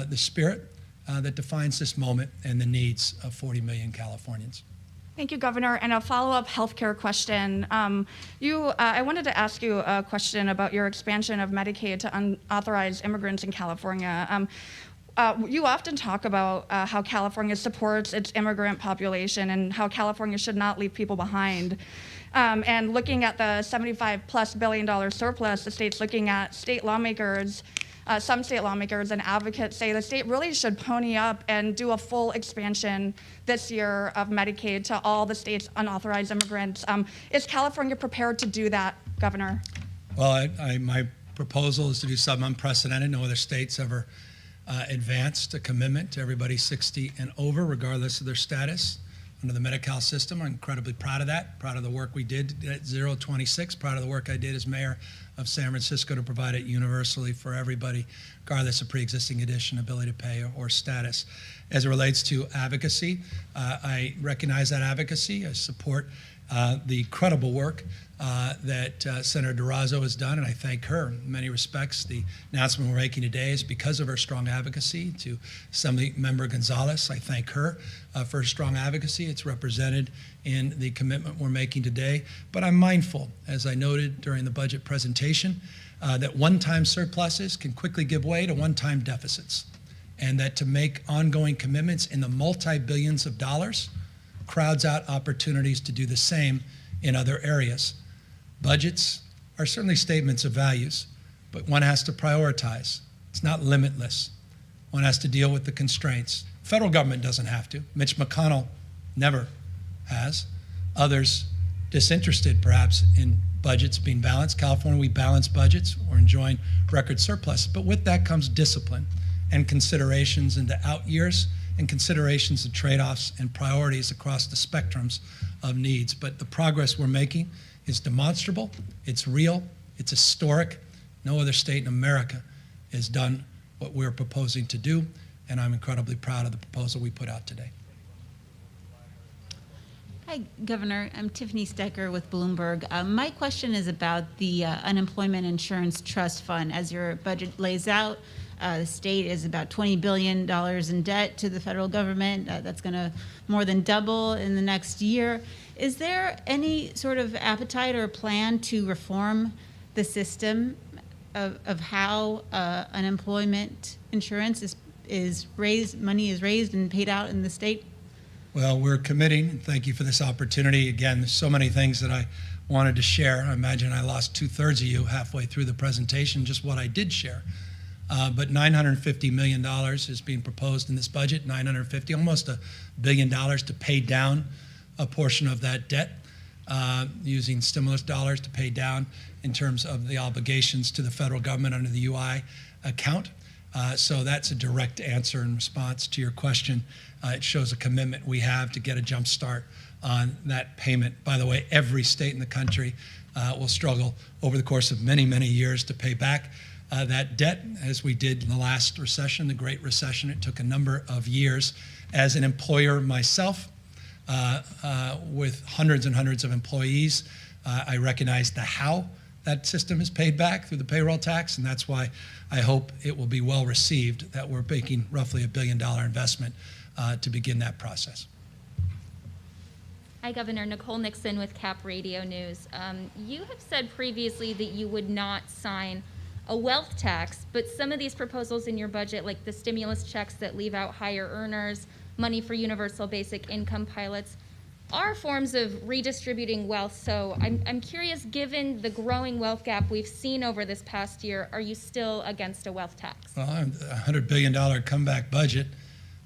the spirit that defines this moment and the needs of 40 million Californians. Thank you, Governor. And a follow-up healthcare question. I wanted to ask you a question about your expansion of Medicaid to unauthorized immigrants in California. You often talk about how California supports its immigrant population and how California should not leave people behind. And looking at the $75+ billion surplus, the state's looking at state lawmakers. Some state lawmakers and advocates say the state really should pony up and do a full expansion this year of Medicaid to all the state's unauthorized immigrants. Is California prepared to do that, Governor? Well, my proposal is to do something unprecedented. No other state's ever advanced a commitment to everybody 60 and over, regardless of their status under the Medi-Cal system. I'm incredibly proud of that, proud of the work we did at 026, proud of the work I did as mayor of San Francisco to provide it universally for everybody, regardless of pre-existing condition, ability to pay, or status. As it relates to advocacy, I recognize that advocacy. I support the credible work that Senator Durazo has done, and I thank her in many respects. The announcement we're making today is because of her strong advocacy. To Assembly Member Gonzalez, I thank her for her strong advocacy. It's represented in the commitment we're making today. But I'm mindful, as I noted during the budget presentation, that one-time surpluses can quickly give way to one-time deficits, and that to make ongoing commitments in the multi-billions of dollars crowds out opportunities to do the same in other areas. Budgets are certainly statements of values, but one has to prioritize. It's not limitless. One has to deal with the constraints. Federal government doesn't have to. Mitch McConnell never has. Others disinterested perhaps in budgets being balanced. California, we balance budgets. We're enjoying record surplus. But with that comes discipline and considerations into out years and considerations of trade-offs and priorities across the spectrums of needs. But the progress we're making is demonstrable, it's real, it's historic. No other state in America has done what we're proposing to do, and I'm incredibly proud of the proposal we put out today. Hi, Governor. I'm Tiffany Stecker with Bloomberg. My question is about the Unemployment Insurance Trust Fund. As your budget lays out, the state is about $20 billion in debt to the federal government. That's going to more than double in the next year. Is there any sort of appetite or plan to reform the system of how unemployment insurance is raised, money is raised and paid out in the state? Well, we're committing, and thank you for this opportunity. Again, there's so many things that I wanted to share. I imagine I lost 2/3 of you halfway through the presentation, just what I did share. But $950 million is being proposed in this budget, almost $1 billion to pay down a portion of that debt, using stimulus dollars to pay down in terms of the obligations to the federal government under the UI account. So that's a direct answer in response to your question. It shows a commitment we have to get a jump start on that payment. By the way, every state in the country will struggle over the course of many, many years to pay back that debt, as we did in the last recession, the Great Recession. It took a number of years. As an employer myself, with hundreds and hundreds of employees, I recognize the how that system is paid back through the payroll tax, and that's why I hope it will be well received that we're making roughly $1 billion investment to begin that process. Hi, Governor. Nicole Nixon with Cap Radio News. You have said previously that you would not sign a wealth tax, but some of these proposals in your budget, like the stimulus checks that leave out higher earners, money for universal basic income pilots, are forms of redistributing wealth. So I'm curious, given the growing wealth gap we've seen over this past year, are you still against a wealth tax? Well, a $100 billion comeback budget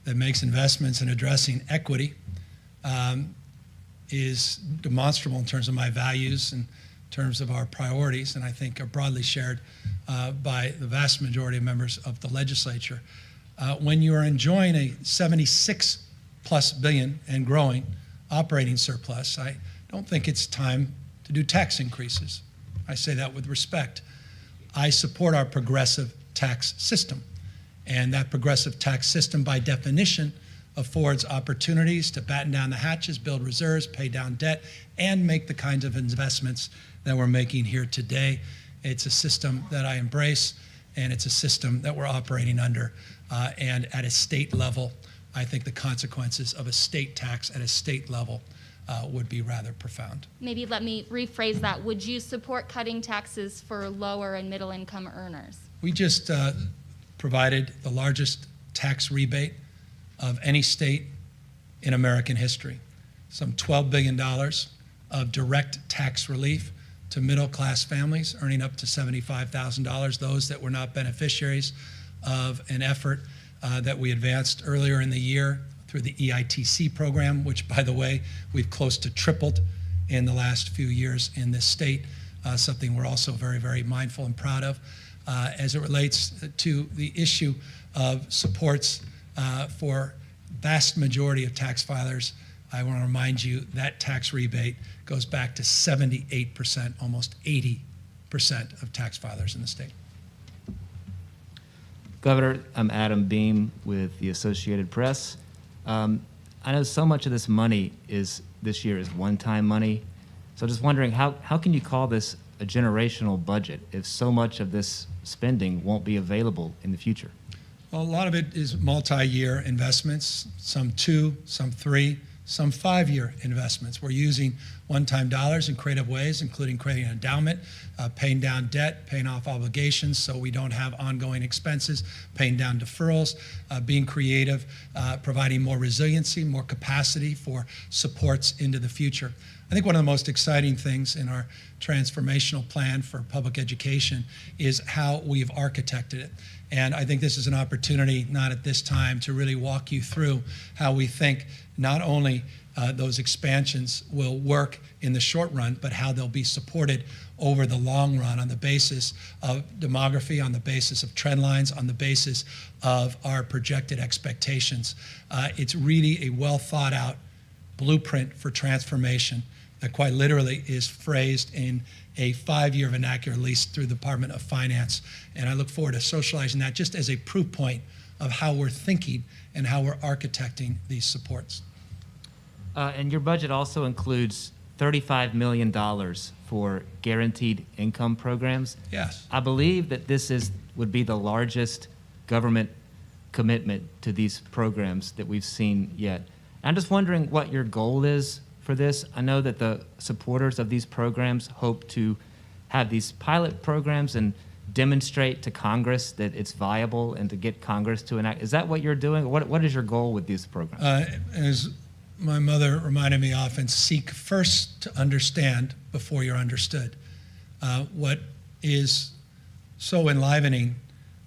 that makes investments in addressing equity is demonstrable in terms of my values and in terms of our priorities, and I think are broadly shared by the vast majority of members of the legislature. When you are enjoying a 76 plus billion and growing operating surplus, I don't think it's time to do tax increases. I say that with respect. I support our progressive tax system, and that progressive tax system by definition affords opportunities to batten down the hatches, build reserves, pay down debt, and make the kinds of investments that we're making here today. It's a system that I embrace, and it's a system that we're operating under. And at a state level, I think the consequences of a state tax at a state level would be rather profound. Maybe let me rephrase that. Would you support cutting taxes for lower and middle income earners? We just provided the largest tax rebate of any state in American history. Some $12 billion of direct tax relief to middle-class families earning up to $75,000, those that were not beneficiaries of an effort that we advanced earlier in the year through the EITC program, which, by the way, we've close to tripled in the last few years in this state, something we're also very, very mindful and proud of. As it relates to the issue of supports for vast majority of tax filers, I want to remind you that tax rebate goes back to 78%, almost 80% of tax filers in the state. Governor, I'm Adam Beam with the Associated Press. I know so much of this money this year is one-time money. So just wondering, how can you call this a generational budget if so much of this spending won't be available in the future? Well, a lot of it is multi-year investments, some 2, some 3, some 5-year investments. We're using one-time dollars in creative ways, including creating an endowment, paying down debt, paying off obligations so we don't have ongoing expenses, paying down deferrals, being creative, providing more resiliency, more capacity for supports into the future. I think one of the most exciting things in our transformational plan for public education is how we've architected it. And I think this is an opportunity, not at this time, to really walk you through how we think not only those expansions will work in the short run, but how they'll be supported over the long run on the basis of demography, on the basis of trend lines, on the basis of our projected expectations. It's really a well thought out blueprint for transformation that quite literally is phrased in a 5-year vernacular lease through the Department of Finance. And I look forward to socializing that just as a proof point of how we're thinking and how we're architecting these supports. And your budget also includes $35 million for guaranteed income programs. Yes. I believe that this would be the largest government commitment to these programs that we've seen yet. I'm just wondering what your goal is for this. I know that the supporters of these programs hope to have these pilot programs and demonstrate to Congress that it's viable and to get Congress to enact. Is that what you're doing? What is your goal with these programs? As my mother reminded me often, seek first to understand before you're understood. What is so enlivening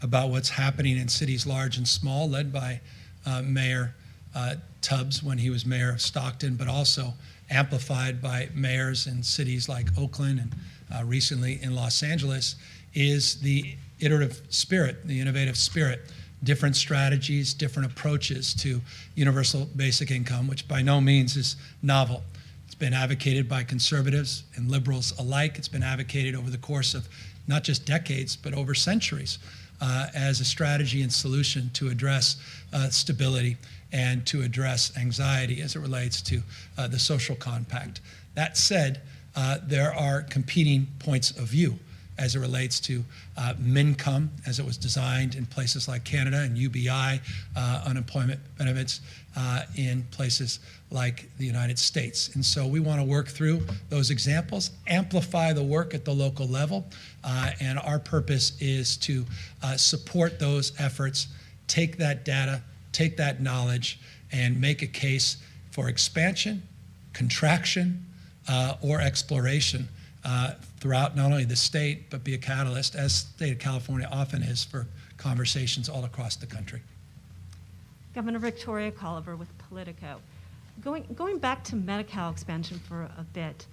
about what's happening in cities large and small, led by Mayor Tubbs when he was mayor of Stockton, but also amplified by mayors in cities like Oakland and recently in Los Angeles, is the iterative spirit, the innovative spirit, different strategies, different approaches to universal basic income, which by no means is novel. It's been advocated by conservatives and liberals alike. It's been advocated over the course of not just decades, but over centuries as a strategy and solution to address stability and to address anxiety as it relates to the social compact. That said, there are competing points of view as it relates to MINCOME, as it was designed in places like Canada, and UBI, unemployment benefits in places like the United States. And so we want to work through those examples, amplify the work at the local level, and our purpose is to support those efforts, take that data, take that knowledge, and make a case for expansion, contraction, or exploration throughout not only the state, but be a catalyst, as the state of California often is, for conversations all across the country. Governor Victoria Colliver with Politico. Going back to Medi-Cal expansion for a bit,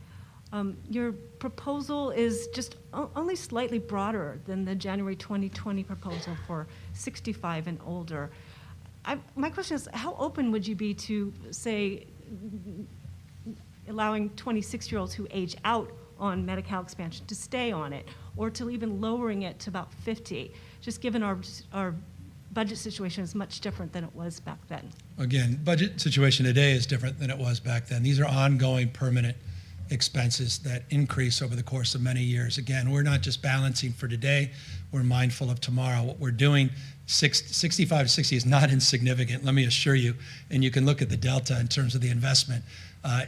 your proposal is just only slightly broader than the January 2020 proposal for 65 and older. My question is, how open would you be to, say, allowing 26-year-olds who age out on Medi-Cal expansion to stay on it, or to even lowering it to about 50, just given our budget situation is much different than it was back then? Again, budget situation today is different than it was back then. These are ongoing, permanent expenses that increase over the course of many years. Again, we're not just balancing for today, we're mindful of tomorrow. What we're doing, 65 to 60 is not insignificant, let me assure you, and you can look at the delta in terms of the investment.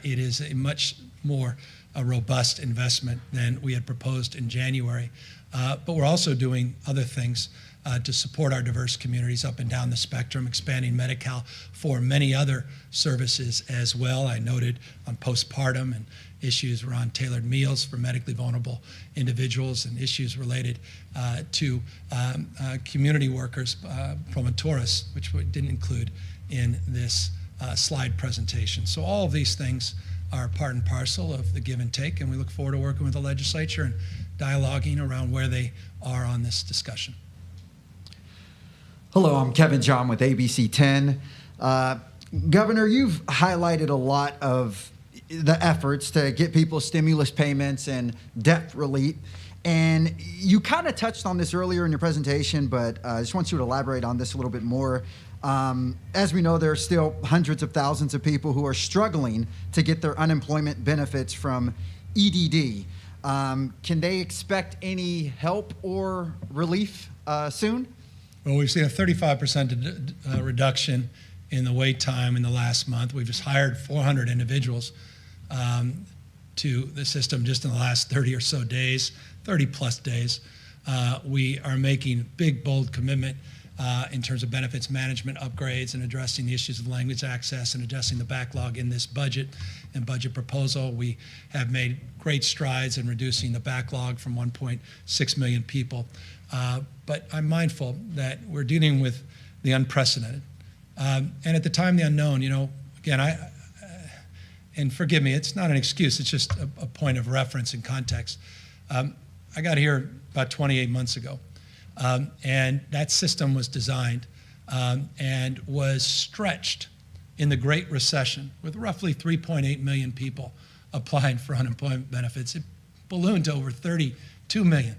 It is a much more robust investment than we had proposed in January. But we're also doing other things to support our diverse communities up and down the spectrum, expanding Medi-Cal for many other services as well. I noted on postpartum and issues around tailored meals for medically vulnerable individuals and issues related to community workers, promotorists, which we didn't include in this slide presentation. So all of these things are part and parcel of the give and take, and we look forward to working with the legislature and dialoguing around where they are on this discussion. Hello, I'm Kevin John with ABC 10. Governor, you've highlighted a lot of the efforts to get people stimulus payments and debt relief, and you kind of touched on this earlier in your presentation, but I just want you to elaborate on this a little bit more. As we know, there are still hundreds of thousands of people who are struggling to get their unemployment benefits from EDD. Can they expect any help or relief soon? Well, we've seen a 35% reduction in the wait time in the last month. We've just hired 400 individuals to the system just in the last 30 or so days, 30 plus days. We are making big, bold commitment in terms of benefits management upgrades and addressing the issues of language access and addressing the backlog in this budget and budget proposal. We have made great strides in reducing the backlog from 1.6 million people. But I'm mindful that we're dealing with the unprecedented. And at the time, the unknown, again, and forgive me, it's not an excuse, it's just a point of reference and context. I got here about 28 months ago. And that system was designed and was stretched in the Great Recession with roughly 3.8 million people applying for unemployment benefits. It ballooned to over 32 million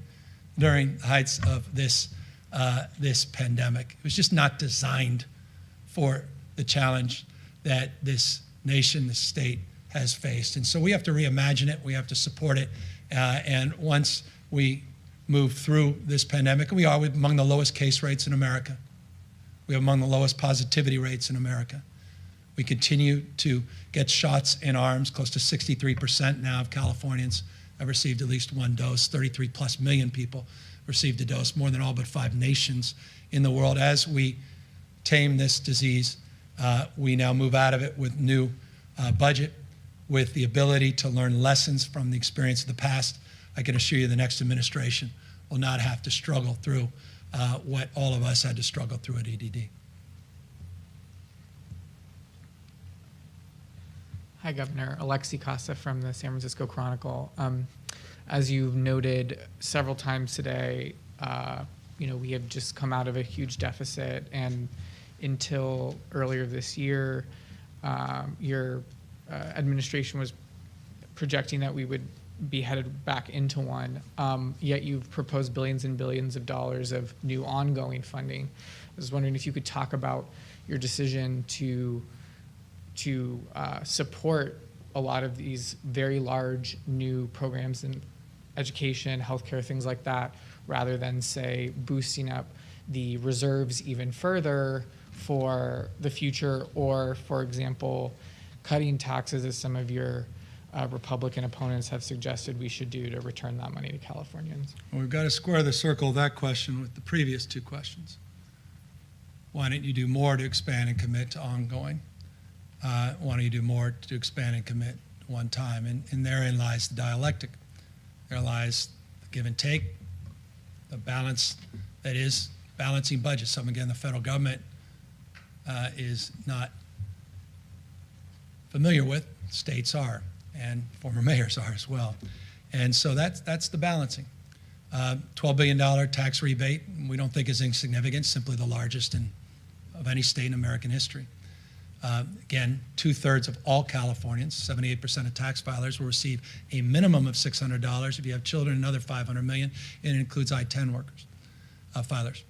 during the heights of this pandemic. It was just not designed for the challenge that this nation, this state has faced. And so we have to reimagine it, we have to support it, and once we move through this pandemic, and we are among the lowest case rates in America. We are among the lowest positivity rates in America. We continue to get shots in arms. Close to 63% now of Californians have received at least one dose. 33 plus million people received a dose, more than all but 5 nations in the world. As we tame this disease, we now move out of it with new budget, with the ability to learn lessons from the experience of the past. I can assure you the next administration will not have to struggle through what all of us had to struggle through at EDD. Hi, Governor. Alexi Casa from the San Francisco Chronicle. As you've noted several times today, we have just come out of a huge deficit, and until earlier this year, your administration was projecting that we would be headed back into one, yet you've proposed billions and billions of dollars of new ongoing funding. I was wondering if you could talk about your decision to support a lot of these very large new programs in education, healthcare, things like that, rather than, say, boosting up the reserves even further for the future, or, for example, cutting taxes as some of your Republican opponents have suggested we should do to return that money to Californians. Well, we've got to square the circle of that question with the previous two questions. Why don't you do more to expand and commit to ongoing? Why don't you do more to expand and commit one time? And therein lies the dialectic. There lies the give and take, the balance that is balancing budgets. Some, again, the federal government is not familiar with. States are, and former mayors are as well. And so that's the balancing. $12 billion tax rebate, we don't think is insignificant, simply the largest of any state in American history. Again, 2/3 of all Californians, 78% of tax filers, will receive a minimum of $600. If you have children, another $500 million, and it includes I-10 workers, filers.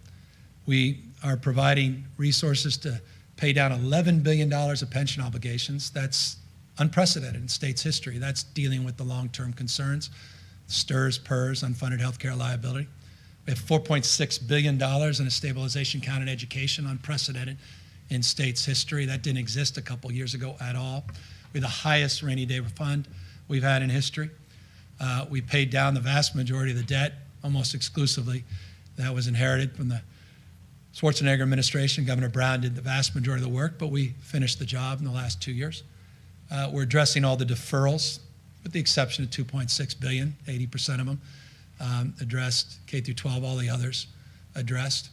We are providing resources to pay down $11 billion of pension obligations. That's unprecedented in state's history. That's dealing with the long-term concerns, STRS, PERS, unfunded healthcare liability. We have $4.6 billion in a stabilization account in education, unprecedented in state's history. That didn't exist a couple years ago at all. We have the highest rainy day fund we've had in history. We paid down the vast majority of the debt, almost exclusively, that was inherited from the Schwarzenegger administration. Governor Brown did the vast majority of the work, but we finished the job in the last 2 years. We're addressing all the deferrals, with the exception of $2.6 billion, 80% of them addressed, K through 12, all the others addressed.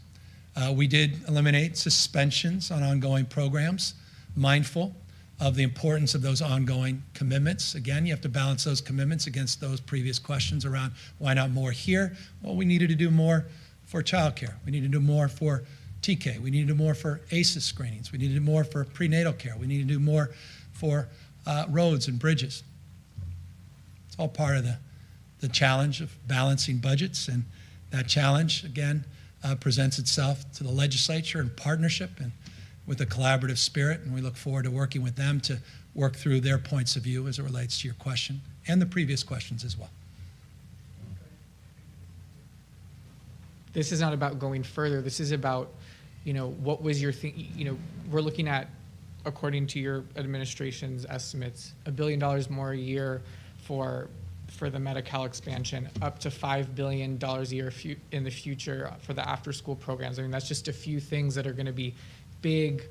We did eliminate suspensions on ongoing programs, mindful of the importance of those ongoing commitments. Again, you have to balance those commitments against those previous questions around why not more here? Well, we needed to do more for childcare. We needed to do more for TK. We needed to do more for ACEs screenings. We needed to do more for prenatal care. We needed to do more for roads and bridges. It's all part of the challenge of balancing budgets, and that challenge, again, presents itself to the legislature in partnership and with a collaborative spirit, and we look forward to working with them to work through their points of view as it relates to your question and the previous questions as well. This is not about going further. This is about, what was your thing? We're looking at, according to your administration's estimates, $1 billion more a year for the Medi-Cal expansion, up to $5 billion a year in the future for the after-school programs. I mean, that's just a few things that are going to be big,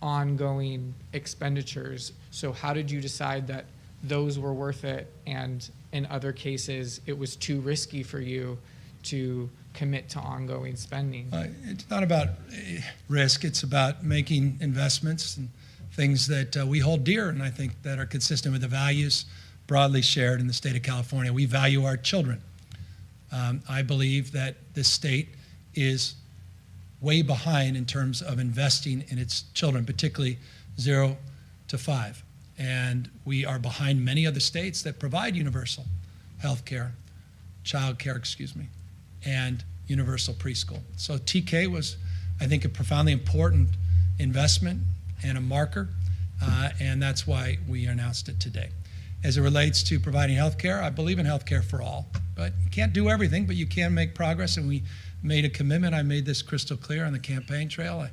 ongoing expenditures. So how did you decide that those were worth it, and in other cases it was too risky for you to commit to ongoing spending? It's not about risk. It's about making investments and things that we hold dear, and I think that are consistent with the values broadly shared in the state of California. We value our children. I believe that this state is way behind in terms of investing in its children, particularly 0 to 5. And we are behind many other states that provide universal health care, child care, and universal preschool. So TK was, I think, a profoundly important investment and a marker, and that's why we announced it today. As it relates to providing health care, I believe in health care for all, but you can't do everything, but you can make progress, and we made a commitment. I made this crystal clear on the campaign trail. I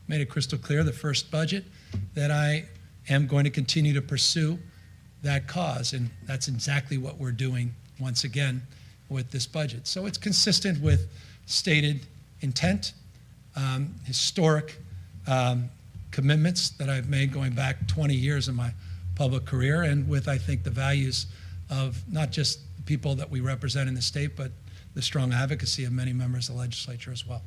made it crystal clear the first budget that I am going to continue to pursue that cause, and that's exactly what we're doing once again with this budget. So it's consistent with stated intent, historic commitments that I've made going back 20 years in my public career, and with, I think, the values of not just the people that we represent in the state, but the strong advocacy of many members of the legislature as well.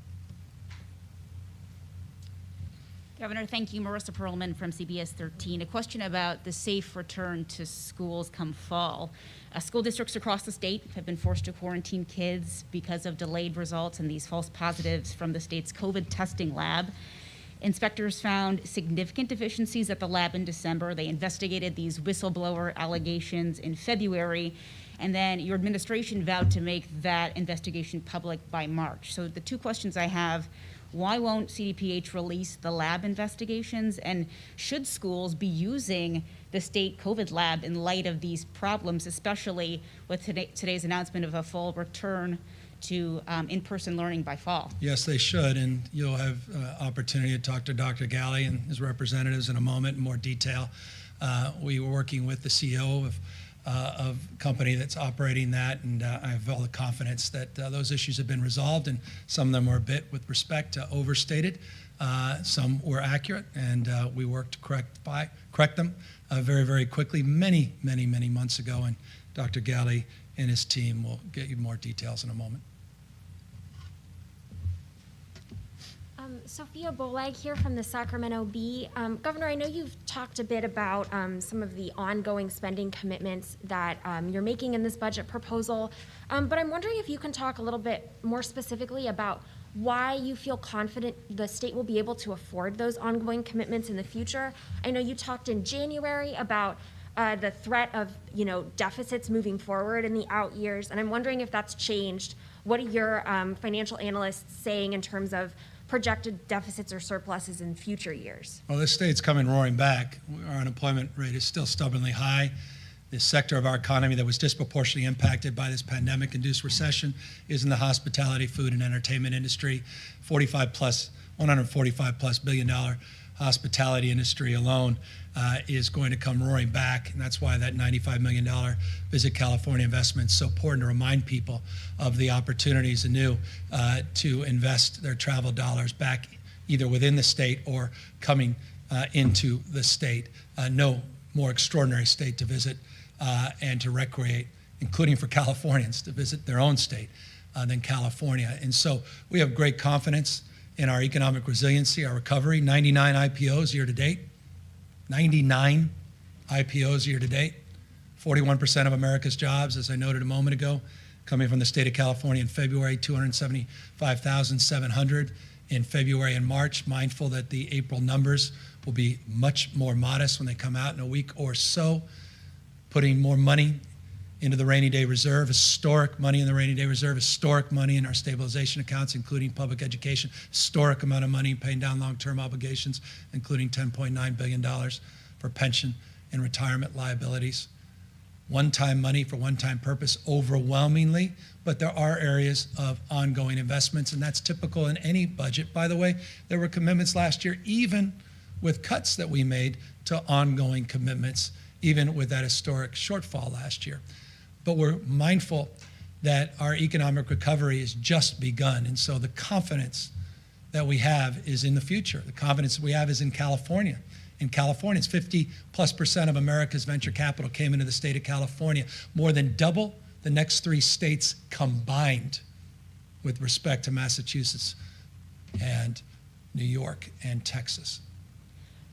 Governor, thank you. Marissa Perlman from CBS 13. A question about the safe return to schools come fall. School districts across the state have been forced to quarantine kids because of delayed results and these false positives from the state's COVID testing lab. Inspectors found significant deficiencies at the lab in December. They investigated these whistleblower allegations in February, and then your administration vowed to make that investigation public by March. So the two questions I have: why won't CDPH release the lab investigations? And should schools be using the state COVID lab in light of these problems, especially with today's announcement of a full return to in-person learning by fall? Yes, they should, and you'll have opportunity to talk to Dr. Galley and his representatives in a moment in more detail. We were working with the CEO of a company that's operating that, and I have all the confidence that those issues have been resolved, and some of them were a bit, with respect to, overstated. Some were accurate, and we worked to correct them very, very quickly, many months ago, and Dr. Galley and his team will get you more details in a moment. Sophia Bolag here from the Sacramento Bee. Governor, I know you've talked a bit about some of the ongoing spending commitments that you're making in this budget proposal, but I'm wondering if you can talk a little bit more specifically about why you feel confident the state will be able to afford those ongoing commitments in the future. I know you talked in January about the threat of, deficits moving forward in the out years, and I'm wondering if that's changed. What are your financial analysts saying in terms of projected deficits or surpluses in future years? Well, this state's coming roaring back. Our unemployment rate is still stubbornly high. The sector of our economy that was disproportionately impacted by this pandemic-induced recession is in the hospitality, food, and entertainment industry. $145+ billion hospitality industry alone is going to come roaring back, and that's why that $95 million Visit California investment is so important to remind people of the opportunities anew to invest their travel dollars back either within the state or coming into the state. No more extraordinary state to visit and to recreate, including for Californians to visit their own state than California. And so we have great confidence in our economic resiliency, our recovery. 99 IPOs year to date. 99 IPOs year to date. 41% of America's jobs, as I noted a moment ago, coming from the state of California in February, 275,700 in February and March. Mindful that the April numbers will be much more modest when they come out in a week or so. Putting more money into the rainy day reserve, historic money in the rainy day reserve, historic money in our stabilization accounts, including public education, historic amount of money paying down long-term obligations, including $10.9 billion for pension and retirement liabilities. One-time money for one-time purpose overwhelmingly, but there are areas of ongoing investments, and that's typical in any budget. By the way, there were commitments last year, even with cuts that we made to ongoing commitments, even with that historic shortfall last year. But we're mindful that our economic recovery has just begun. And so the confidence that we have is in the future. The confidence that we have is in California. In California, it's 50+% of America's venture capital came into the state of California, more than double the next 3 states combined with respect to Massachusetts and New York and Texas.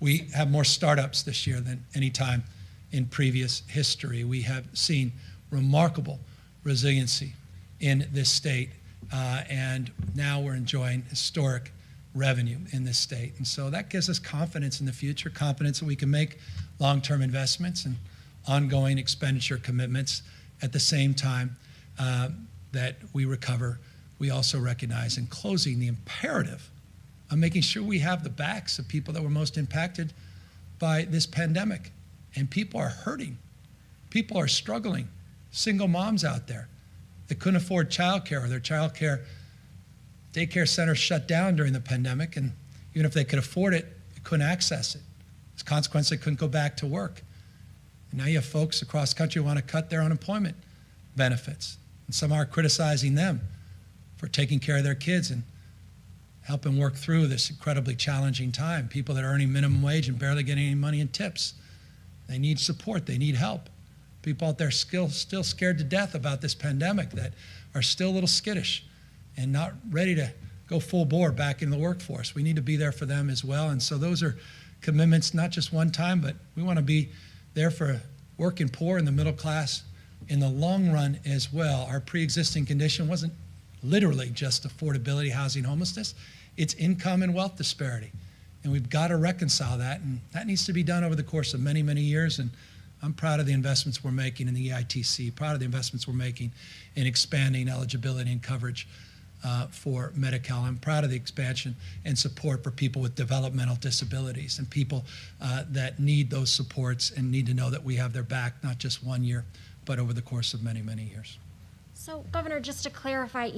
We have more startups this year than any time in previous history. We have seen remarkable resiliency in this state, and now we're enjoying historic revenue in this state. And so that gives us confidence in the future, confidence that we can make long-term investments and ongoing expenditure commitments at the same time that we recover. We also recognize in closing the imperative of making sure we have the backs of people that were most impacted by this pandemic. And people are hurting. People are struggling. Single moms out there that couldn't afford childcare, or their childcare daycare centers shut down during the pandemic, and even if they could afford it, they couldn't access it. As a consequence, they couldn't go back to work. And now you have folks across the country who want to cut their unemployment benefits. And some are criticizing them for taking care of their kids and helping work through this incredibly challenging time. People that are earning minimum wage and barely getting any money in tips. They need support, they need help. People out there still scared to death about this pandemic, that are still a little skittish and not ready to go full bore back in the workforce. We need to be there for them as well. And so those are commitments, not just one time, but we want to be there for working poor and the middle class in the long run as well. Our pre-existing condition wasn't literally just affordability, housing, homelessness. It's income and wealth disparity. And we've got to reconcile that, and that needs to be done over the course of many, many years. And I'm proud of the investments we're making in the EITC, proud of the investments we're making in expanding eligibility and coverage for Medi-Cal. I'm proud of the expansion and support for people with developmental disabilities and people that need those supports and need to know that we have their back, not just 1 year, but over the course of many, many years. So, Governor, just to clarify,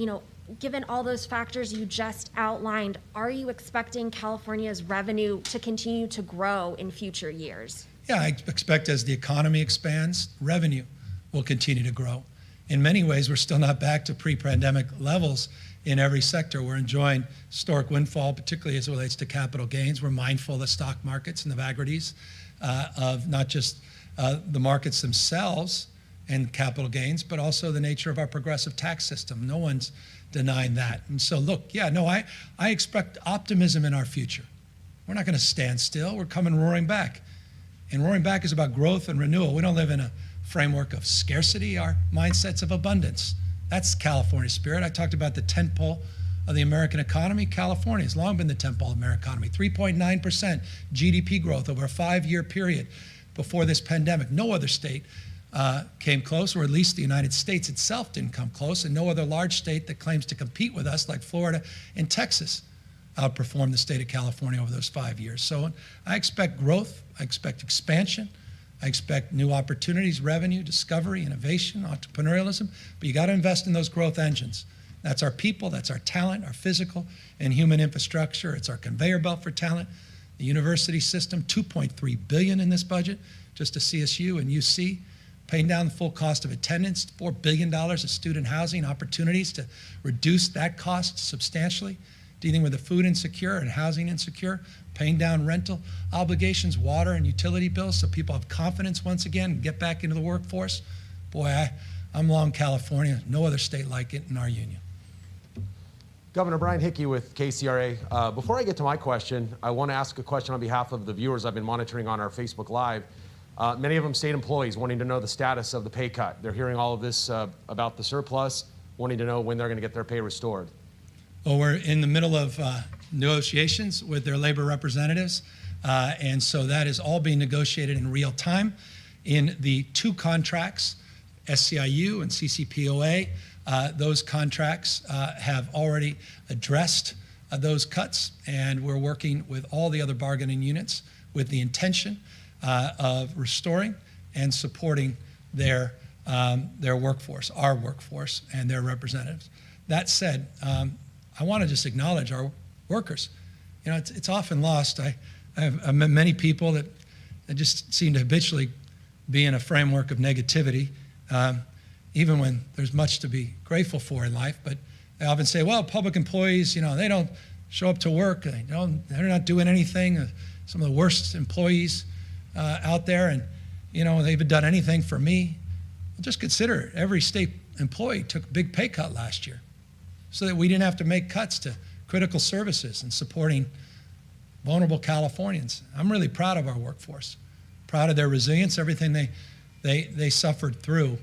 given all those factors you just outlined, are you expecting California's revenue to continue to grow in future years? Yeah, I expect as the economy expands, revenue will continue to grow. In many ways, we're still not back to pre-pandemic levels in every sector. We're enjoying historic windfall, particularly as it relates to capital gains. We're mindful of the stock markets and the vagaries of not just the markets themselves and capital gains, but also the nature of our progressive tax system. No one's denying that. And so look, yeah, no, I expect optimism in our future. We're not going to stand still. We're coming roaring back. And roaring back is about growth and renewal. We don't live in a framework of scarcity. Our mindset's of abundance. That's California's spirit. I talked about the tentpole of the American economy. California has long been the tentpole of the American economy. 3.9% GDP growth over a 5-year period before this pandemic. No other state came close, or at least the United States itself didn't come close, and no other large state that claims to compete with us, like Florida and Texas, outperformed the state of California over those 5 years. So I expect growth, I expect expansion, I expect new opportunities, revenue, discovery, innovation, entrepreneurialism, but you got to invest in those growth engines. That's our people, that's our talent, our physical and human infrastructure. It's our conveyor belt for talent, the university system, $2.3 billion in this budget, just to CSU and UC, paying down the full cost of attendance, $4 billion of student housing opportunities to reduce that cost substantially, dealing with the food insecure and housing insecure, paying down rental obligations, water and utility bills, so people have confidence once again and get back into the workforce. Boy, I'm long California, no other state like it in our union. Governor Brian Hickey with KCRA. Before I get to my question, I want to ask a question on behalf of the viewers I've been monitoring on our Facebook Live. Many of them state employees wanting to know the status of the pay cut. They're hearing all of this about the surplus, wanting to know when they're going to get their pay restored. Well, we're in the middle of negotiations with their labor representatives, and so that is all being negotiated in real time. In the 2 contracts, SCIU and CCPOA, those contracts have already addressed those cuts, and we're working with all the other bargaining units with the intention of restoring and supporting their workforce, our workforce, and their representatives. That said, I want to just acknowledge our workers. You know, it's often lost. I've met many people that just seem to habitually be in a framework of negativity, even when there's much to be grateful for in life. But they often say, well, public employees, you know, they don't show up to work. They're not doing anything. Some of the worst employees out there, and, you know, they haven't done anything for me. Well, just consider it. Every state employee took a big pay cut last year so that we didn't have to make cuts to critical services and supporting vulnerable Californians. I'm really proud of our workforce, proud of their resilience, everything they suffered through.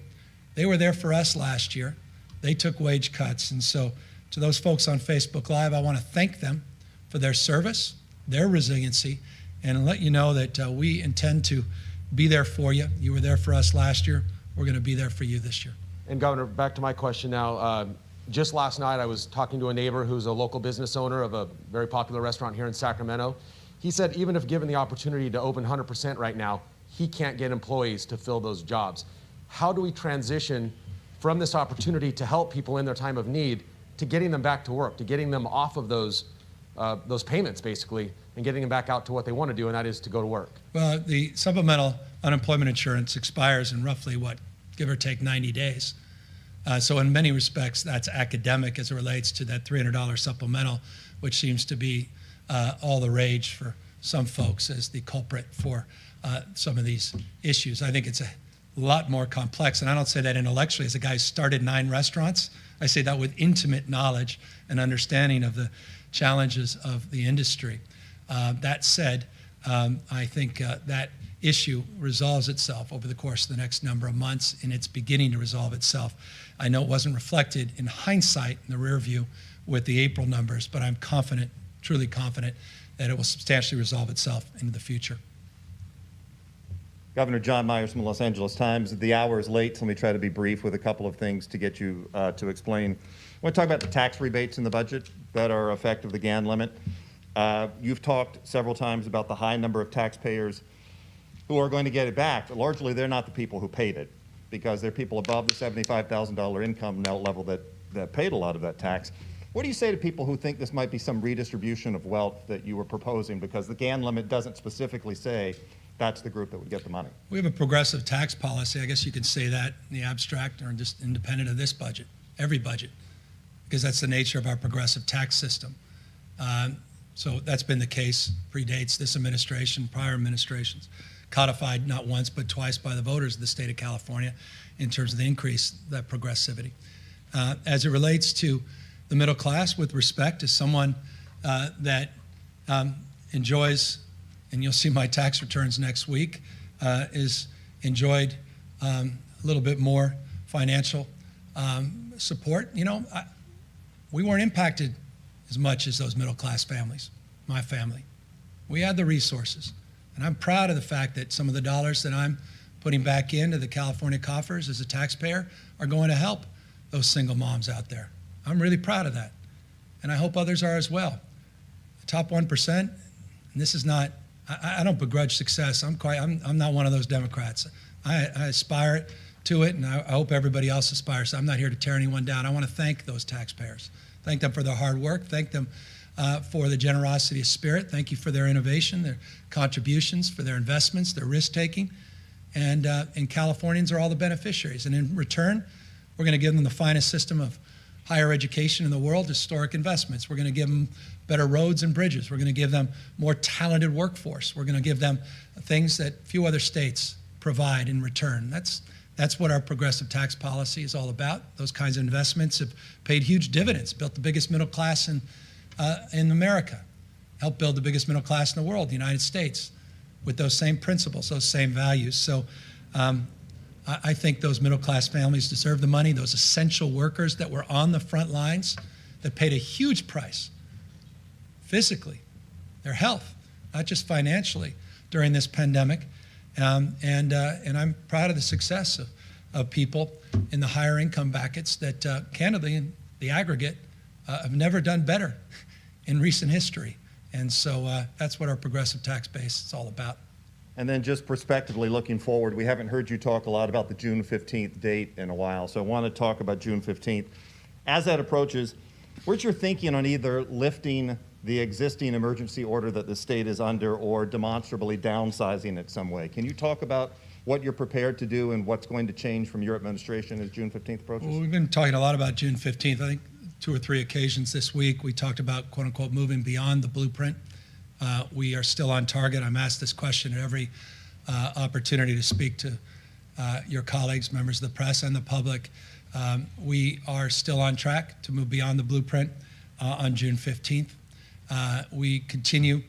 They were there for us last year. They took wage cuts. And so to those folks on Facebook Live, I want to thank them for their service, their resiliency, and let you know that we intend to be there for you. You were there for us last year. We're going to be there for you this year. And Governor, back to my question now. Just last night, I was talking to a neighbor who's a local business owner of a very popular restaurant here in Sacramento. He said even if given the opportunity to open 100% right now, he can't get employees to fill those jobs. How do we transition from this opportunity to help people in their time of need to getting them back to work, to getting them off of those payments, basically, and getting them back out to what they want to do, and that is to go to work? Well, the supplemental unemployment insurance expires in roughly, give or take 90 days. So in many respects, that's academic as it relates to that $300 supplemental, which seems to be all the rage for some folks as the culprit for some of these issues. I think it's a lot more complex, and I don't say that intellectually. As a guy who started 9 restaurants, I say that with intimate knowledge and understanding of the challenges of the industry. That said, I think that issue resolves itself over the course of the next number of months, and it's beginning to resolve itself. I know it wasn't reflected in hindsight in the rear view with the April numbers, but I'm confident, truly confident, that it will substantially resolve itself into the future. Governor John Myers from the Los Angeles Times. The hour is late, so let me try to be brief with a couple of things to get you to explain. I want to talk about the tax rebates in the budget that are effective the GAN limit. You've talked several times about the high number of taxpayers who are going to get it back, but largely they're not the people who paid it, because they're people above the $75,000 income level that paid a lot of that tax. What do you say to people who think this might be some redistribution of wealth that you were proposing, because the GAN limit doesn't specifically say that's the group that would get the money? We have a progressive tax policy. I guess you could say that in the abstract or just independent of this budget, every budget, because that's the nature of our progressive tax system. So that's been the case, predates this administration, prior administrations. codified not once but twice by the voters of the state of California in terms of the increase, that progressivity. As it relates to the middle class, with respect to someone that enjoys, and you'll see my tax returns next week, is enjoyed a little bit more financial support. We weren't impacted as much as those middle class families, my family. We had the resources. And I'm proud of the fact that some of the dollars that I'm putting back into the California coffers as a taxpayer are going to help those single moms out there. I'm really proud of that. And I hope others are as well. The top 1%, and this is not, I don't begrudge success. I'm not one of those Democrats. I aspire to it, and I hope everybody else aspires. I'm not here to tear anyone down. I want to thank those taxpayers. Thank them for their hard work. Thank them for the generosity of spirit. Thank you for their innovation, their contributions, for their investments, their risk-taking. And Californians are all the beneficiaries. And in return, we're going to give them the finest system of higher education in the world, historic investments. We're going to give them better roads and bridges. We're going to give them more talented workforce. We're going to give them things that few other states provide in return. That's what our progressive tax policy is all about. Those kinds of investments have paid huge dividends, built the biggest middle class in America, helped build the biggest middle class in the world, the United States, with those same principles, those same values. So I think those middle class families deserve the money, those essential workers that were on the front lines that paid a huge price, physically, their health, not just financially, during this pandemic. And I'm proud of the success of people in the higher income brackets that, candidly, in the aggregate, have never done better in recent history. And so that's what our progressive tax base is all about. And then just prospectively looking forward, we haven't heard you talk a lot about the June 15th date in a while, so I want to talk about June 15th. As that approaches, where's your thinking on either lifting the existing emergency order that the state is under or demonstrably downsizing it some way? Can you talk about what you're prepared to do and what's going to change from your administration as June 15th approaches? Well, we've been talking a lot about June 15th. I think 2 or 3 occasions this week we talked about, quote unquote, moving beyond the blueprint. We are still on target. I'm asked this question at every opportunity to speak to your colleagues, members of the press, and the public. We are still on track to move beyond the blueprint on June 15th. We continue,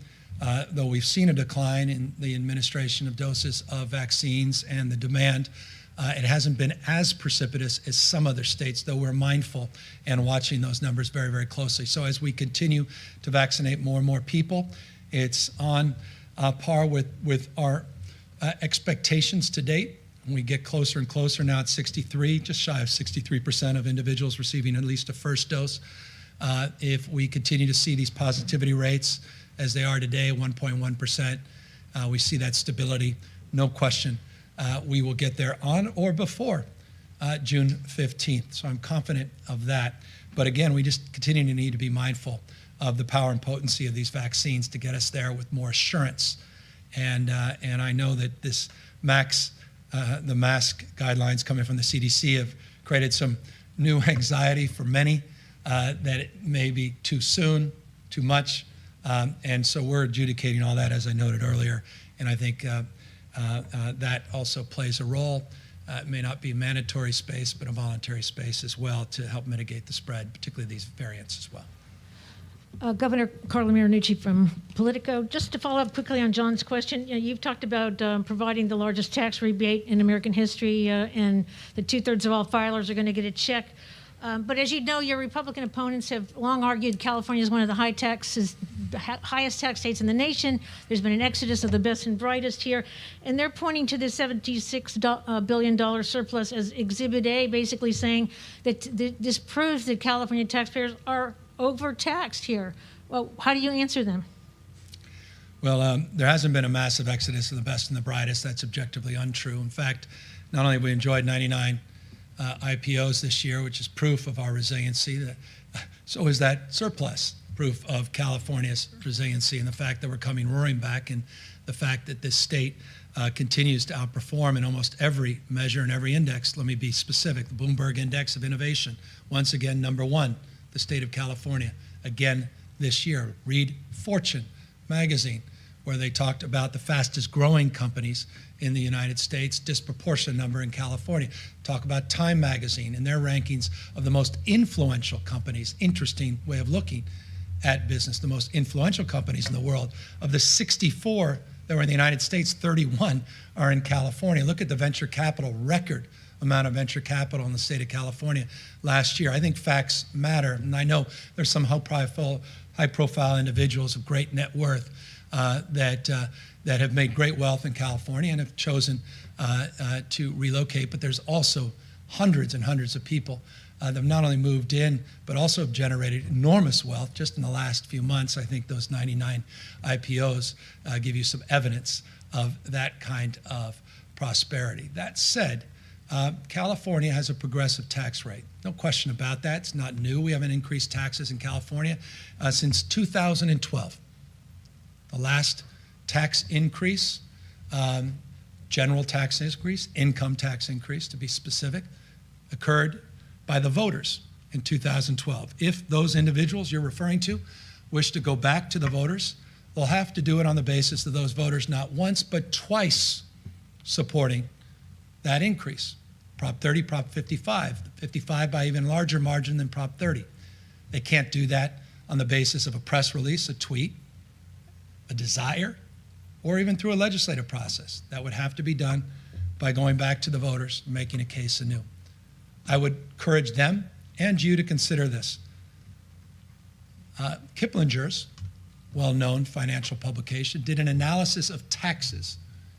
though we've seen a decline in the administration of doses of vaccines and the demand, it hasn't been as precipitous as some other states, though we're mindful and watching those numbers very, very closely. So as we continue to vaccinate more and more people, it's on par with our expectations to date. We get closer and closer now at 63, just shy of 63% of individuals receiving at least a first dose. If we continue to see these positivity rates as they are today, 1.1%, we see that stability, no question. We will get there on or before June 15th. So I'm confident of that. But again, we just continue to need to be mindful of the power and potency of these vaccines to get us there with more assurance. And I know that the mask guidelines coming from the CDC have created some new anxiety for many, that it may be too soon, too much. And so we're adjudicating all that, as I noted earlier. And I think that also plays a role. It may not be a mandatory space, but a voluntary space as well to help mitigate the spread, particularly these variants as well. Governor Carla Marinucci from Politico. Just to follow up quickly on John's question, you've talked about providing the largest tax rebate in American history, and that 2/3 of all filers are going to get a check. But as you know, your Republican opponents have long argued California is one of the highest tax states in the nation. There's been an exodus of the best and brightest here. And they're pointing to this $76 billion surplus as Exhibit A, basically saying that this proves that California taxpayers are overtaxed here. Well, how do you answer them? Well, there hasn't been a massive exodus of the best and the brightest. That's objectively untrue. In fact, not only have we enjoyed 99 IPOs this year, which is proof of our resiliency, so is that surplus proof of California's resiliency and the fact that we're coming roaring back, and the fact that this state continues to outperform in almost every measure and every index. Let me be specific. The Bloomberg Index of Innovation, once again, #1, the state of California, again this year. Read Fortune magazine, where they talked about the fastest growing companies in the United States, disproportionate number in California. Talk about Time Magazine and their rankings of the most influential companies. Interesting way of looking at business. The most influential companies in the world. Of the 64 that were in the United States, 31 are in California. Look at the venture capital, record amount of venture capital in the state of California last year. I think facts matter, and I know there's some high-profile individuals of great net worth that have made great wealth in California and have chosen to relocate, but there's also hundreds and hundreds of people that have not only moved in, but also have generated enormous wealth just in the last few months. I think those 99 IPOs give you some evidence of that kind of prosperity. That said, California has a progressive tax rate. No question about that. It's not new. We haven't increased taxes in California since 2012. The last tax increase, general tax increase, income tax increase to be specific, occurred by the voters in 2012. If those individuals you're referring to wish to go back to the voters, they'll have to do it on the basis of those voters not once but twice supporting that increase. Prop 30, Prop 55, 55 by even larger margin than Prop 30. They can't do that on the basis of a press release, a tweet, a desire, or even through a legislative process. That would have to be done by going back to the voters and making a case anew. I would encourage them and you to consider this. Kiplinger's well-known financial publication did an analysis of taxes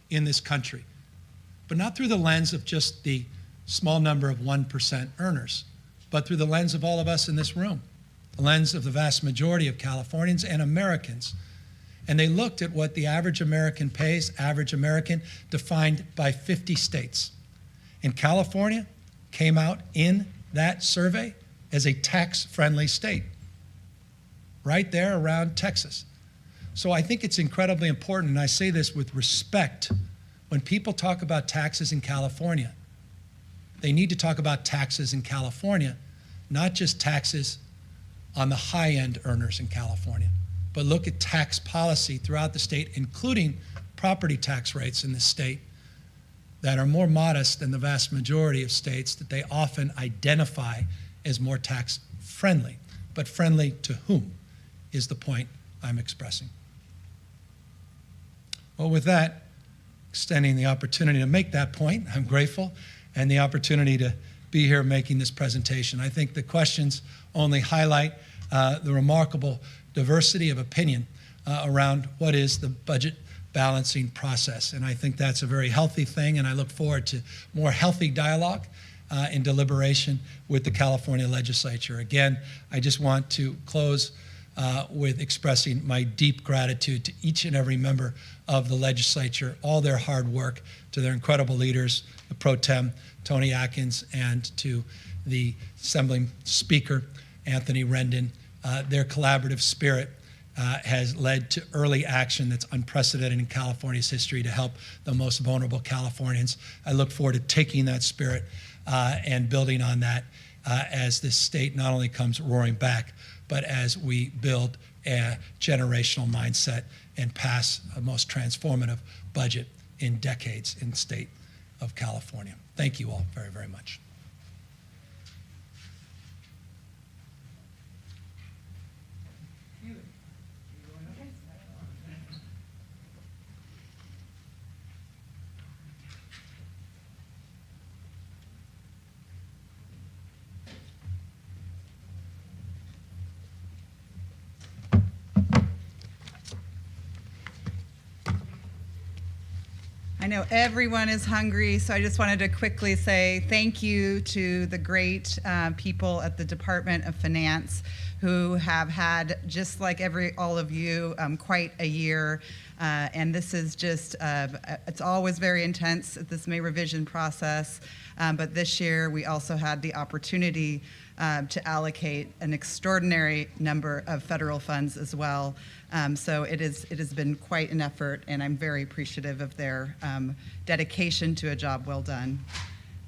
in this country, but not through the lens of just the small number of 1% earners, but through the lens of all of us in this room, the lens of the vast majority of Californians and Americans. And they looked at what the average American pays, average American defined by 50 states. And California came out in that survey as a tax-friendly state, right there around Texas. So I think it's incredibly important, and I say this with respect, when people talk about taxes in California, they need to talk about taxes in California, not just taxes on the high-end earners in California, but look at tax policy throughout the state, including property tax rates in the state that are more modest than the vast majority of states that they often identify as more tax friendly. But friendly to whom is the point I'm expressing. Well, with that, extending the opportunity to make that point, I'm grateful, and the opportunity to be here making this presentation. I think the questions only highlight the remarkable diversity of opinion around what is the budget balancing process. And I think that's a very healthy thing, and I look forward to more healthy dialogue and deliberation with the California legislature. Again, I just want to close with expressing my deep gratitude to each and every member of the legislature, all their hard work, to their incredible leaders, the Pro Tem, Tony Atkins, and to the Assembly Speaker, Anthony Rendon. Their collaborative spirit has led to early action that's unprecedented in California's history to help the most vulnerable Californians. I look forward to taking that spirit and building on that as this state not only comes roaring back, but as we build a generational mindset and pass a most transformative budget in decades in the state of California. Thank you all very, very much. I know everyone is hungry, so I just wanted to quickly say thank you to the great people at the Department of Finance who have had, just like all of you, quite a year. And this is just, it's always very intense at this May revision process. But this year we also had the opportunity to allocate an extraordinary number of federal funds as well. So it has been quite an effort, and I'm very appreciative of their dedication to a job well done.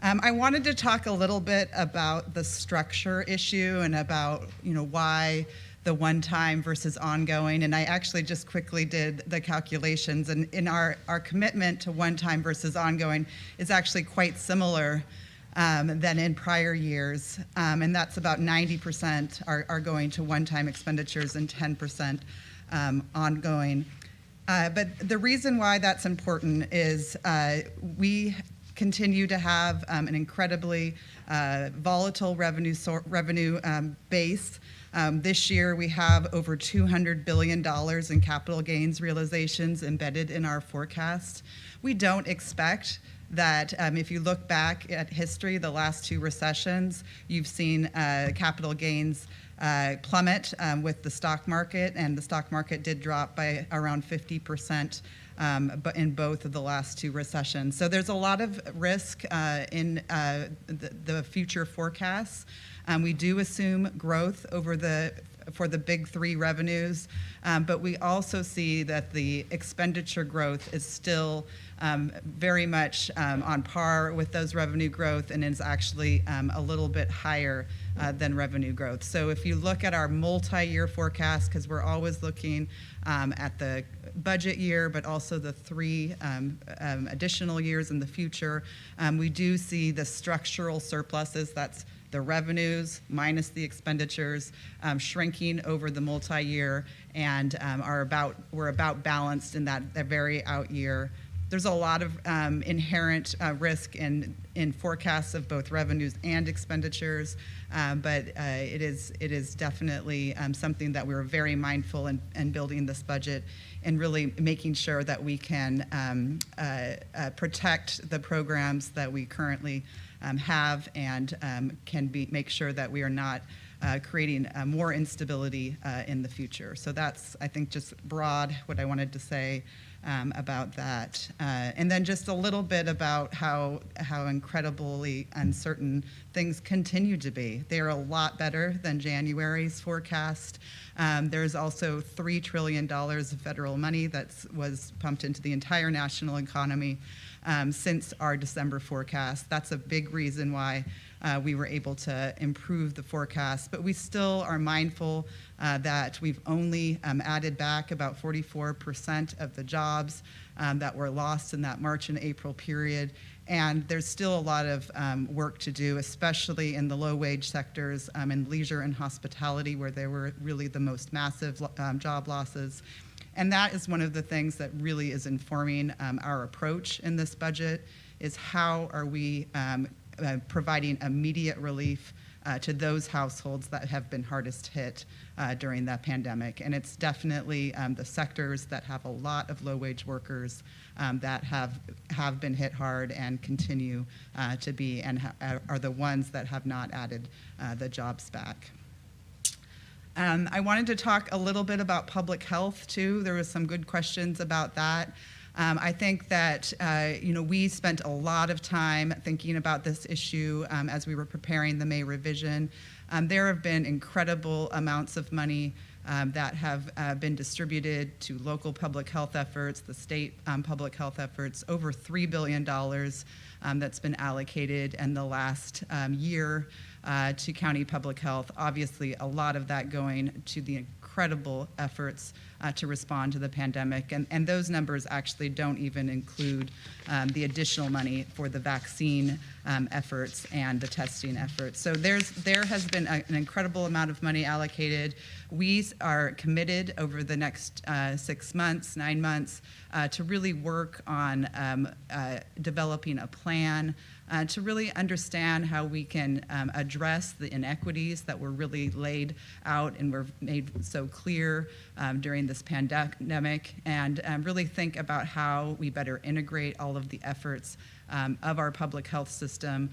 I wanted to talk a little bit about the structure issue and about why the one-time versus ongoing, and I actually just quickly did the calculations, and in our commitment to one-time versus ongoing is actually quite similar than in prior years, and that's about 90% are going to one-time expenditures and 10% ongoing. But the reason why that's important is we continue to have an incredibly volatile revenue base. This year we have over $200 billion in capital gains realizations embedded in our forecast. We don't expect that if you look back at history, the last two recessions, you've seen capital gains plummet with the stock market, and the stock market did drop by around 50%. But in both of the last two recessions. So there's a lot of risk in the future forecasts. We do assume growth for the big three revenues, but we also see that the expenditure growth is still very much on par with those revenue growth and is actually a little bit higher than revenue growth. So if you look at our multi-year forecast, because we're always looking at the budget year, but also the three additional years in the future, we do see the structural surpluses, that's the revenues minus the expenditures, shrinking over the multi-year, and we're about balanced in that very out year. There's a lot of inherent risk in forecasts of both revenues and expenditures, but it is definitely something that we're very mindful in building this budget and really making sure that we can protect the programs that we currently have and make sure that we are not creating more instability in the future. So that's, I think, just broad what I wanted to say about that. And then just a little bit about how incredibly uncertain things continue to be. They are a lot better than January's forecast. There's also $3 trillion of federal money that was pumped into the entire national economy since our December forecast. That's a big reason why we were able to improve the forecast, but we still are mindful that we've only added back about 44% of the jobs that were lost in that March and April period. And there's still a lot of work to do, especially in the low-wage sectors in leisure and hospitality, where there were really the most massive job losses. And that is one of the things that really is informing our approach in this budget, is how are we providing immediate relief to those households that have been hardest hit during that pandemic. And it's definitely the sectors that have a lot of low-wage workers that have been hit hard and continue to be, and are the ones that have not added the jobs back. I wanted to talk a little bit about public health too. There was some good questions about that. I think that we spent a lot of time thinking about this issue as we were preparing the May revision. There have been incredible amounts of money that have been distributed to local public health efforts, the state public health efforts, over $3 billion that's been allocated in the last year to county public health. Obviously, a lot of that going to the incredible efforts to respond to the pandemic. And those numbers actually don't even include the additional money for the vaccine efforts and the testing efforts. So there has been an incredible amount of money allocated. We are committed over the next 6 months, 9 months, to really work on developing a plan to really understand how we can address the inequities that were really laid out and were made so clear during this pandemic, and really think about how we better integrate all of the efforts of our public health system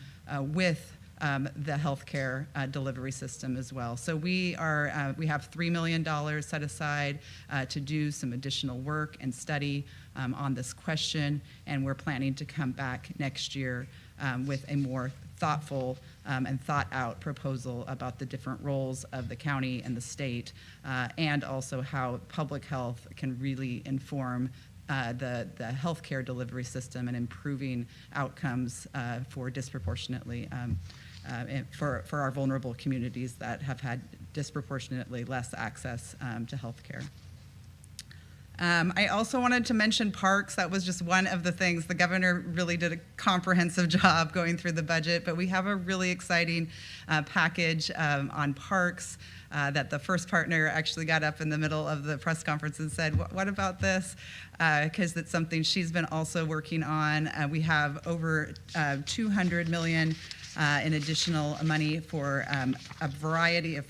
with the healthcare delivery system as well. So we have $3 million set aside to do some additional work and study on this question, and we're planning to come back next year with a more thoughtful and thought-out proposal about the different roles of the county and the state, and also how public health can really inform the healthcare delivery system and improving outcomes for disproportionately for our vulnerable communities that have had disproportionately less access to health care. I also wanted to mention parks. That was just one of the things. The governor really did a comprehensive job going through the budget, but we have a really exciting package on parks that the first partner actually got up in the middle of the press conference and said, what about this? Because it's something she's been also working on. We have over $200 million in additional money for a variety of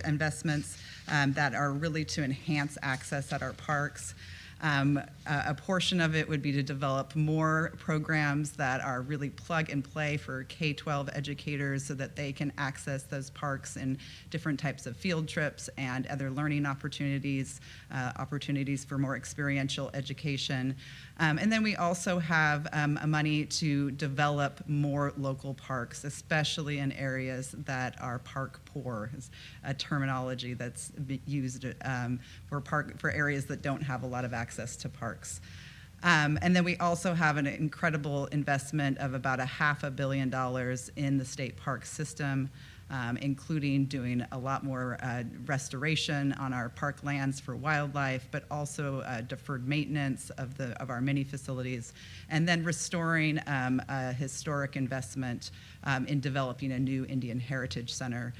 investments that are really to enhance access at our parks. A portion of it would be to develop more programs that are really plug and play for K-12 educators so that they can access those parks in different types of field trips and other learning opportunities, opportunities for more experiential education. And then we also have money to develop more local parks, especially in areas that are park poor, is a terminology that's used for areas that don't have a lot of access to parks. And then we also have an incredible investment of about $500 million in the state park system, including doing a lot more restoration on our park lands for wildlife, but also deferred maintenance of our many facilities, and then restoring a historic investment in developing a new Indian Heritage Center